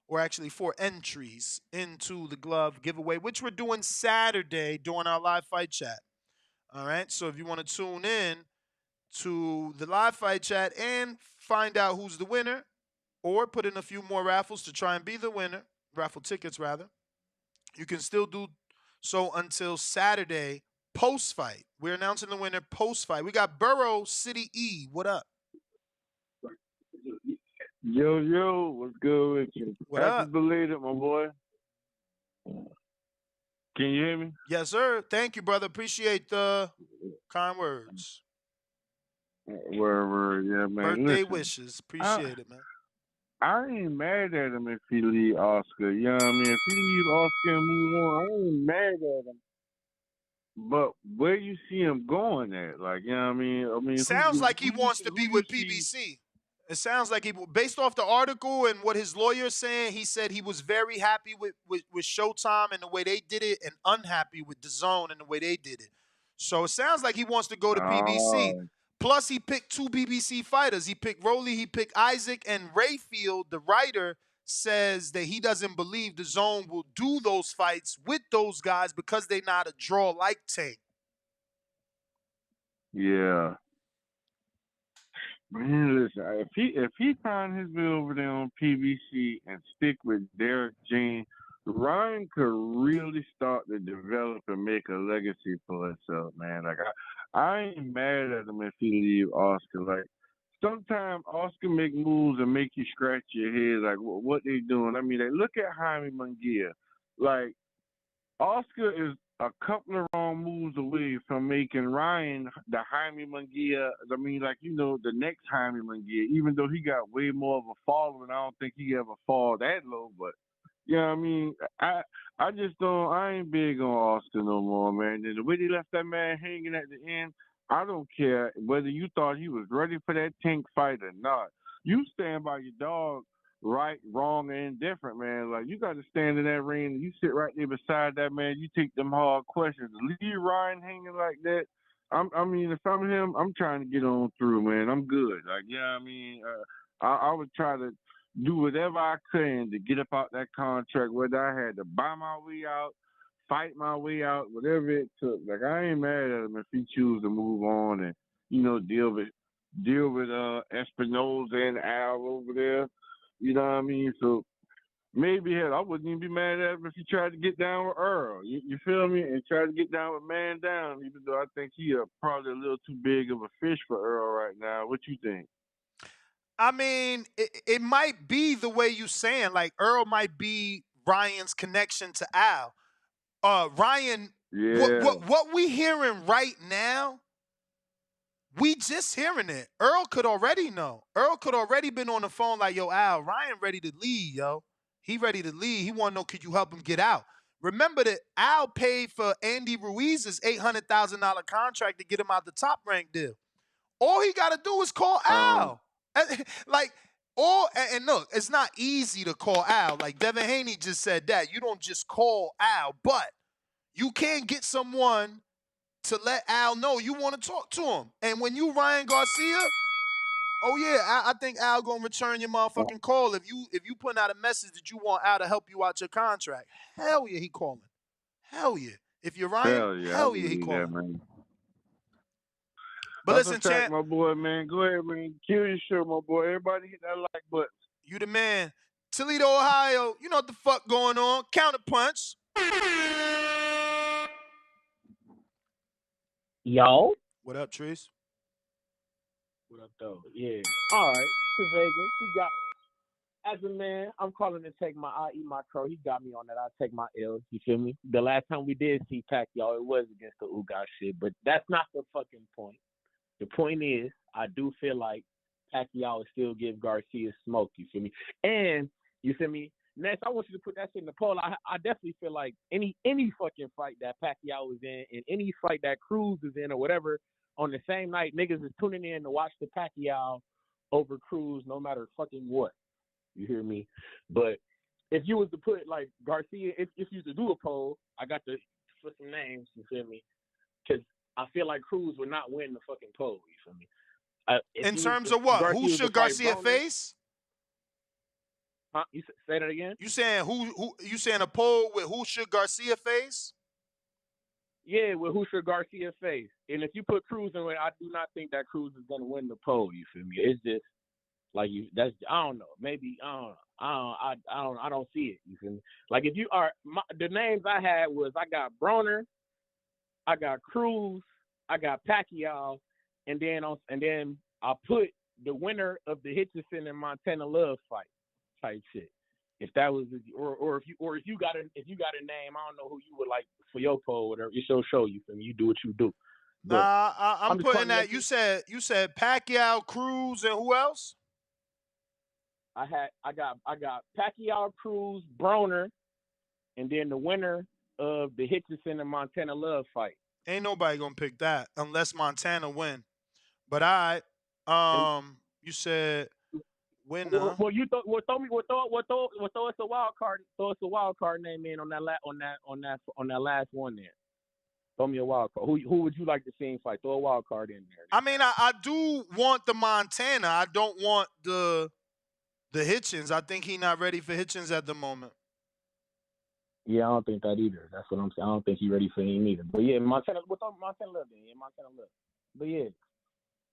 S3: or actually 4 entries into the glove giveaway, which we're doing Saturday during our live fight chat. All right, so if you want to tune in to the live fight chat and find out who's the winner, or put in a few more raffles to try and be the winner, raffle tickets rather, you can still do so until Saturday post-fight. We're announcing the winner post-fight. We got Burrow City E. What up?
S10: Yo, what's good with you?
S3: What
S10: Happy
S3: up?
S10: belated, my boy. Can you hear me?
S3: Yes, sir. Thank you, brother. Appreciate the kind words.
S10: Word, yeah, man.
S3: Birthday
S10: Listen,
S3: wishes. Appreciate it, man.
S10: I ain't mad at him if he leave Oscar. You know what I mean? If he leave Oscar and move on, I ain't mad at him. But where you see him going at? Like, you know what I mean?
S3: Sounds like he wants to
S10: who
S3: be
S10: you
S3: with
S10: see?
S3: PBC. It sounds like based off the article and what his lawyer is saying, he said he was very happy with Showtime and the way they did it, and unhappy with DAZN and the way they did it. So it sounds like he wants to go to PBC.
S10: Oh,
S3: Plus, he picked two BBC fighters. He picked Rolly, he picked Isaac, and Rayfield, the writer, says that he doesn't believe DAZN will do those fights with those guys because they're not a draw like Tank.
S10: yeah. Man, listen, if he find his way over there on PBC and stick with Derek Jean, Ryan could really start to develop and make a legacy for himself, man. Like I ain't mad at him if he leave Oscar. Like sometimes Oscar make moves and make you scratch your head, like what they doing. I mean, like look at Jaime Munguia. Like Oscar is a couple of wrong moves away from making Ryan the Jaime Munguia. I mean, like, you know, the next Jaime Munguia, even though he got way more of a following, I don't think he ever fall that low. But, you know what I mean? I just don't, I ain't big on Oscar no more, man. And the way they left that man hanging at the end, I don't care whether you thought he was ready for that Tank fight or not. You stand by your dog, right, wrong, and indifferent, man. Like, you got to stand in that ring and you sit right there beside that man. You take them hard questions. Leave Ryan hanging like that. I mean, if I'm him, I'm trying to get on through, man. I'm good. Like, yeah, I mean, I would try to do whatever I can to get up out that contract, whether I had to buy my way out, fight my way out, whatever it took. Like, I ain't mad at him if he chooses to move on and, you know, deal with Espinoza and Al over there. You know what I mean? So maybe hell, I wouldn't even be mad at him if he tried to get down with Earl. You feel me? And try to get down with Man Down, even though I think he probably a little too big of a fish for Earl right now. What you think?
S3: I mean, it might be the way you saying. Like Earl might be Ryan's connection to Al. Ryan,
S10: Yeah.
S3: what we hearing right now? We just hearing it. Earl could already know. Earl could already been on the phone like, yo, Al, Ryan ready to leave, yo. He ready to leave. He want to know, could you help him get out? Remember that Al paid for Andy Ruiz's $800,000 contract to get him out the Top Rank deal. All he got to do is call Al. Like, and look, it's not easy to call Al. Like Devin Haney just said that. You don't just call Al, but you can get someone to let Al know you want to talk to him. And when you Ryan Garcia, oh yeah, I think Al gonna return your motherfucking call if you putting out a message that you want Al to help you out your contract. Hell yeah, he calling. Hell yeah. If you're Ryan,
S10: Hell yeah, I
S3: hell yeah, he
S10: believe that,
S3: calling.
S10: man.
S3: But
S10: That's
S3: listen,
S10: a fact,
S3: champ,
S10: my boy, man. Go ahead, man. Kill your shirt, my boy. Everybody hit that like button.
S3: you the man. Toledo, Ohio, you know what the fuck going on. Counterpunch.
S5: Yo.
S3: What up, Trees?
S5: What up, though? Yeah. All right. To Vegas. He got, as a man, I'm calling to take I eat my crow. He got me on that. I take my L. You feel me? The last time we did see Pacquiao, it was against the Ugas shit, but that's not the fucking point. The point is, I do feel like Pacquiao will still give Garcia smoke. You feel me? And, you feel me? Next, I want you to put that shit in the poll. I definitely feel like any fucking fight that Pacquiao is in and any fight that Cruz is in or whatever, on the same night, niggas is tuning in to watch the Pacquiao over Cruz no matter fucking what. You hear me? But if you was to put, like, Garcia, if you was to do a poll, I got to put some names, you feel me? Because I feel like Cruz would not win the fucking poll, you feel me?
S3: In terms of what?
S5: Garcia
S3: Who should Garcia face?
S5: Huh? You say that again?
S3: You saying who? You saying a poll with who should Garcia face?
S5: Yeah, with who should Garcia face? And if you put Cruz in it, I do not think that Cruz is gonna win the poll. You feel me? It's just like I don't know. Maybe I don't see it. You feel me? Like if you are the names I had was I got Broner, I got Cruz, I got Pacquiao, and then I put the winner of the Hitchison and Montana Love fight type shit. If that was if you got a name, I don't know who you would like for your poll, whatever. It's your show, you feel me? You do what you do. But
S3: I'm putting that. You said Pacquiao, Cruz, and who else?
S5: I got Pacquiao, Cruz, Broner, and then the winner of the Hitchison and Montana Love fight.
S3: Ain't nobody gonna pick that unless Montana win. But I,
S5: And
S3: you said
S5: well,
S3: winner.
S5: well you throw well throw me well throw us a wild card name in on that last one there. Throw me a wild card. Who would you like to see him fight? Throw a wild card in there.
S3: I mean, I do want the Montana. I don't want the Hitchens. I think he not ready for Hitchens at the moment.
S5: Yeah, I don't think that either. That's what I'm saying. I don't think he's ready for him either. But yeah, Montana. What's up, Montana love then? Yeah, Montana love. But yeah,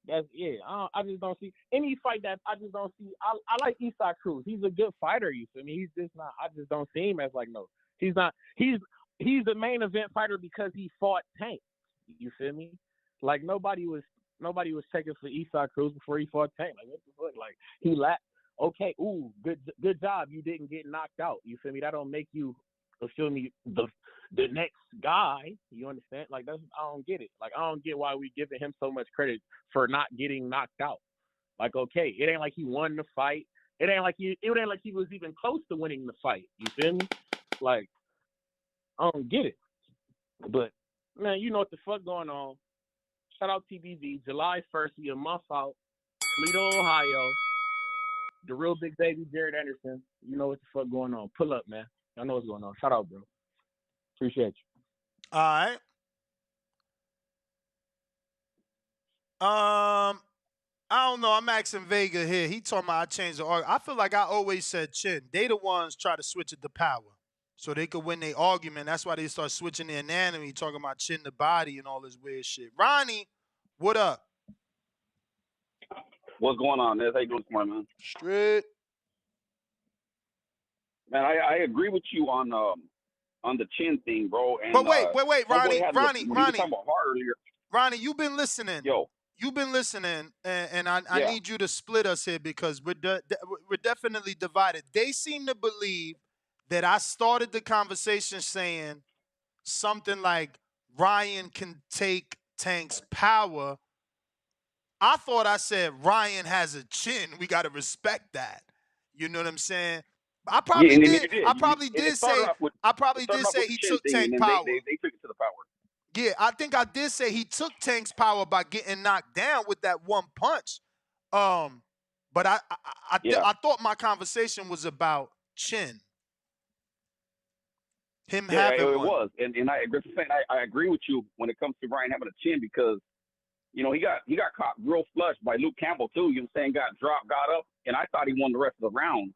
S5: that's yeah. I just don't see any fight that I just don't see. I like Eastside Cruz. He's a good fighter. You feel me? He's just not. I just don't see him as like no. He's not. He's the main event fighter because he fought Tank. You feel me? Like nobody was checking for Eastside Cruz before he fought Tank. Like what the fuck? Like he lacked. Okay, ooh, good job. You didn't get knocked out. You feel me? That don't make you feel me the next guy. You understand? Like that's I don't get it. Like I don't get why we giving him so much credit for not getting knocked out. Like okay, it ain't like he won the fight. It ain't like he was even close to winning the fight. You feel me? Like I don't get it. But man, you know what the fuck going on. Shout out TBV. July 1st, we a month out. Toledo, Ohio. The real big baby, Jared Anderson. You know what the fuck going on. Pull up, man. I know what's going on. Shout out, bro. Appreciate you.
S3: All right. I don't know. I'm asking Vega here. He told me I changed the argument. I feel like I always said Chin. They the ones try to switch it to power so they could win their argument. That's why they start switching the anatomy, talking about chin to body and all this weird shit. Ronnie, what up?
S8: What's going on, Nez? How you doing this morning, man?
S3: Straight.
S8: Man, I agree with you on the chin thing, bro. And
S3: But wait,
S8: homeboy
S3: Ronnie,
S8: when he was talking about heart earlier.
S3: Ronnie, you've been listening.
S8: Yo,
S3: You've been listening, and I
S8: yeah.
S3: need you to split us here because we're definitely divided. They seem to believe that I started the conversation saying something like Ryan can take Tank's power. I thought I said Ryan has a chin. We got to respect that. You know what I'm saying? I probably
S8: And then
S3: did.
S8: you did.
S3: I probably
S8: And
S3: did
S8: it started
S3: say.
S8: off with
S3: I probably did
S8: the
S3: say he
S8: chin
S3: took
S8: thing, and
S3: Tank
S8: then
S3: power.
S8: they took it to the power.
S3: Yeah, I think I did say he took Tank's power by getting knocked down with that one punch. But I thought my conversation was about Chin. Him
S8: Yeah,
S3: having
S8: it
S3: one.
S8: was. And I agree with you when it comes to Ryan having a chin because you know he got caught real flush by Luke Campbell too. You know what I'm saying? Got dropped, got up, and I thought he won the rest of the round.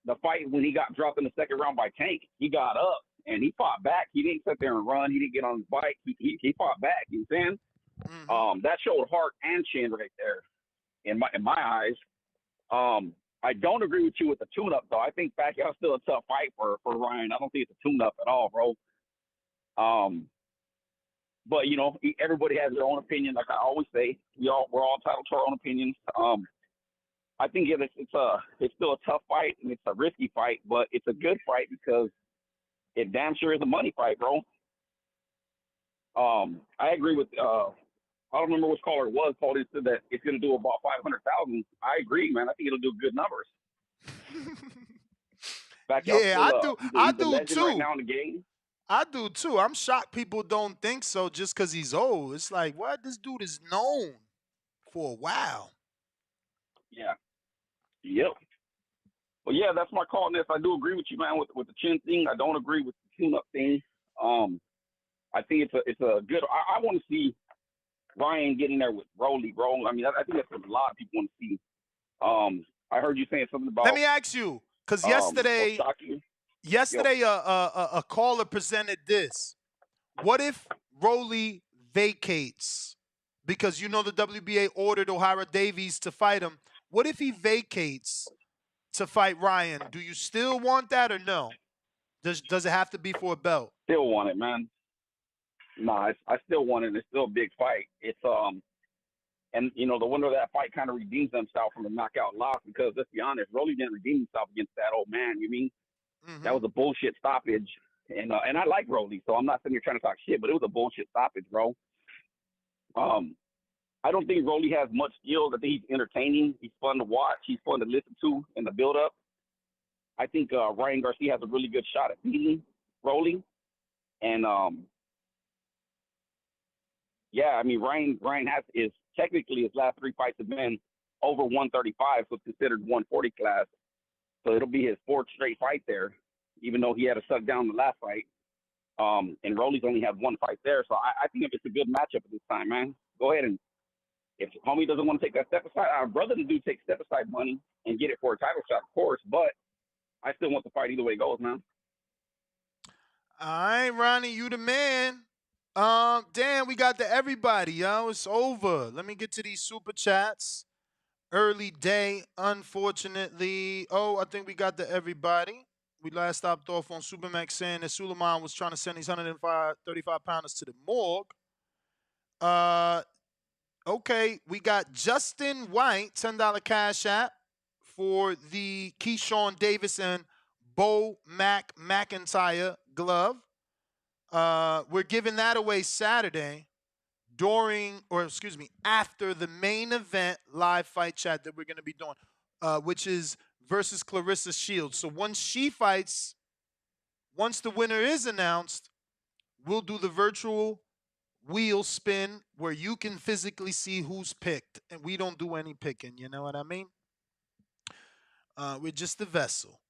S8: The fight when he got dropped in the second round by Tank, he got up and he fought back. He didn't sit there and run. He didn't get on his bike. He fought back. You know what I'm saying?
S3: Mm-hmm.
S8: That showed heart and chin right there in my eyes. I don't agree with you with the tune-up though. I think Pacquiao's still a tough fight for Ryan. I don't think it's a tune-up at all, bro. But you know, everybody has their own opinion. Like I always say, we're all entitled to our own opinions. I think it's still a tough fight and it's a risky fight, but it's a good fight because it damn sure is a money fight, bro. I agree with I don't remember which caller it was. Called. He said that it's going to do about 500,000. I agree, man. I think it'll do good numbers.
S3: Yeah, I do. I
S8: He's a
S3: do
S8: legend
S3: too.
S8: right now in the game.
S3: I do too. I'm shocked people don't think so just because he's old. It's like, what? This dude is known for a while.
S8: Yeah. Yep. Well, yeah, that's my call on this. I do agree with you, man, with the chin thing. I don't agree with the tune-up thing. I think it's a good. I want to see Ryan getting there with Rolly, bro. I mean, I think that's what a lot of people want to see. I heard you saying something about.
S3: Let me ask you, because yesterday, a caller presented this. What if Rolly vacates? Because you know the WBA ordered O'Hara Davies to fight him. What if he vacates to fight Ryan? Do you still want that or no? Does it have to be for a belt?
S8: Still want it, man. Nah, I still want it. It's still a big fight. It's and you know the winner of that fight kind of redeems himself from a knockout loss because let's be honest, Rolly didn't redeem himself against that old man. You mean that was a bullshit stoppage, and I like Rolly, so I'm not sitting here trying to talk shit, but it was a bullshit stoppage, bro. I don't think Rolly has much skill. I think he's entertaining. He's fun to watch. He's fun to listen to in the build-up. I think Ryan Garcia has a really good shot at beating Rolly, and yeah, I mean Ryan is technically his last 3 fights have been over 135, so it's considered 140 class. So it'll be his fourth straight fight there, even though he had to suck down the last fight. And Rolly's only had 1 fight there, so I think if it's a good matchup at this time, man, go ahead and if homie doesn't want to take that step aside, I'd rather the dude take step aside money and get it for a title shot, of course. But I still want the fight either way it goes, man.
S3: All right, Ronnie, you the man. Damn, we got to everybody, yo. It's over. Let me get to these super chats. Early day, unfortunately. Oh, I think we got to everybody. We last stopped off on Supermax saying that Suleiman was trying to send these 135 pounders to the morgue. Okay, we got Justin White, $10 cash app for the Keyshawn Davis and Bo McIntyre glove. We're giving that away Saturday after the main event live fight chat that we're going to be doing, which is versus Clarissa Shields. So once she fights, once the winner is announced, we'll do the virtual wheel spin where you can physically see who's picked, and we don't do any picking. You know what I mean? We're just the vessel.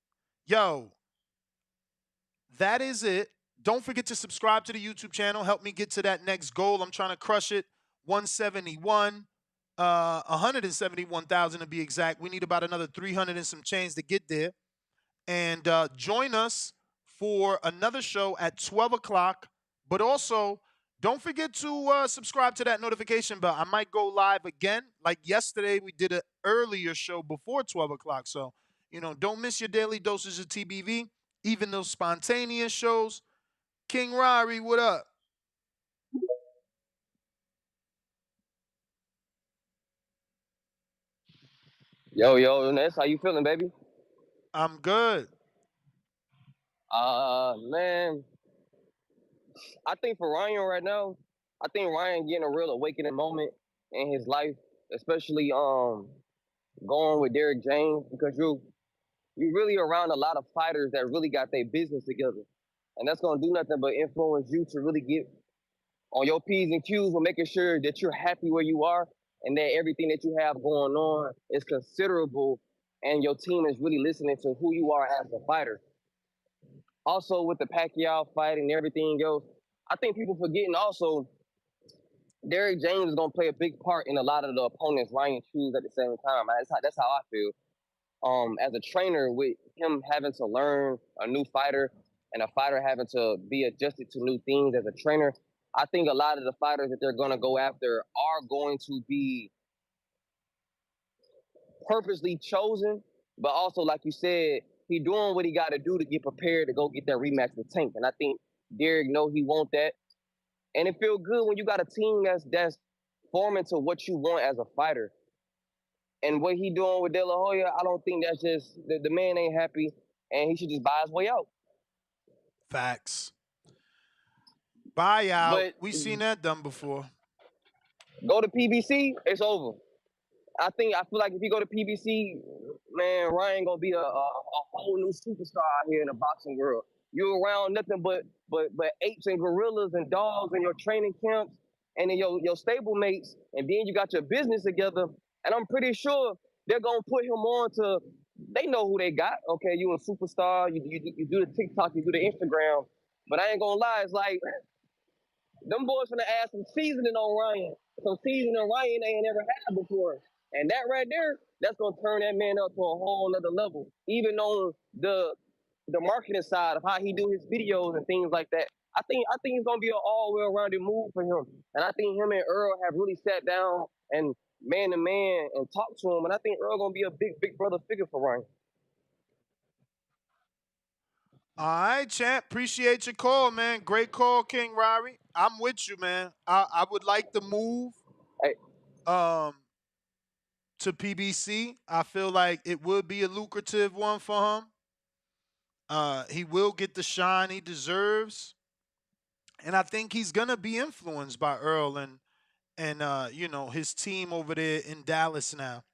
S3: Yo, that is it. Don't forget to subscribe to the YouTube channel. Help me get to that next goal. I'm trying to crush it. 171,000 to be exact. We need about another 300 and some change to get there. And join us for another show at 12 o'clock. But also, don't forget to subscribe to that notification bell. I might go live again. Like yesterday, we did an earlier show before 12 o'clock. So, don't miss your daily dosage of TBV, even those spontaneous shows. King Rari, what up?
S11: Yo, Ness, how you feeling, baby?
S3: I'm good.
S11: Man, I think for Ryan right now, I think Ryan getting a real awakening moment in his life, especially going with Derek James, because you really around a lot of fighters that really got their business together, and that's gonna do nothing but influence you to really get on your P's and Q's with making sure that you're happy where you are and that everything that you have going on is considerable and your team is really listening to who you are as a fighter. Also with the Pacquiao fight and everything else, I think people forgetting also Derek James is gonna play a big part in a lot of the opponents Ryan choose at the same time. That's how I feel. As a trainer, with him having to learn a new fighter and a fighter having to be adjusted to new things as a trainer, I think a lot of the fighters that they're gonna go after are going to be purposely chosen, but also like you said, he doing what he got to do to get prepared to go get that rematch with Tank. And I think Derek know he want that, and it feel good when you got a team that's forming to what you want as a fighter. And what he doing with De La Hoya, I don't think that's just the man ain't happy, and he should just buy his way out.
S3: Facts. Buyout.
S11: But
S3: We seen that done before.
S11: go to PBC, it's over. I feel like if he go to PBC, man, Ryan gonna be a whole new superstar out here in the boxing world. You're around nothing but apes and gorillas and dogs in your training camps and in your stable mates, and then you got your business together. And I'm pretty sure they're gonna put him on to. They know who they got. Okay, you a superstar. You do the TikTok, you do the Instagram. But I ain't gonna lie, it's like them boys finna add some seasoning on Ryan. Some seasoning Ryan ain't never had before. And that right there, that's gonna turn that man up to a whole nother level. Even on the marketing side of how he do his videos and things like that. I think it's gonna be an all way rounded move for him. And I think him and Earl have really sat down and man to man and talked to him. And I think Earl gonna be a big brother figure for Ryan.
S3: All right, champ. Appreciate your call, man. Great call, King Rari. I'm with you, man. I would like to move to PBC. I feel like it would be a lucrative one for him. He will get the shine he deserves. And I think he's gonna be influenced by Earl and his team over there in Dallas now.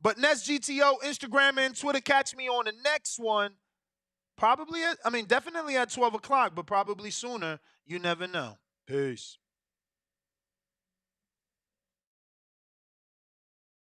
S3: But Nets GTO, Instagram and Twitter. Catch me on the next one. Definitely at 12 o'clock, but probably sooner. You never know. Peace.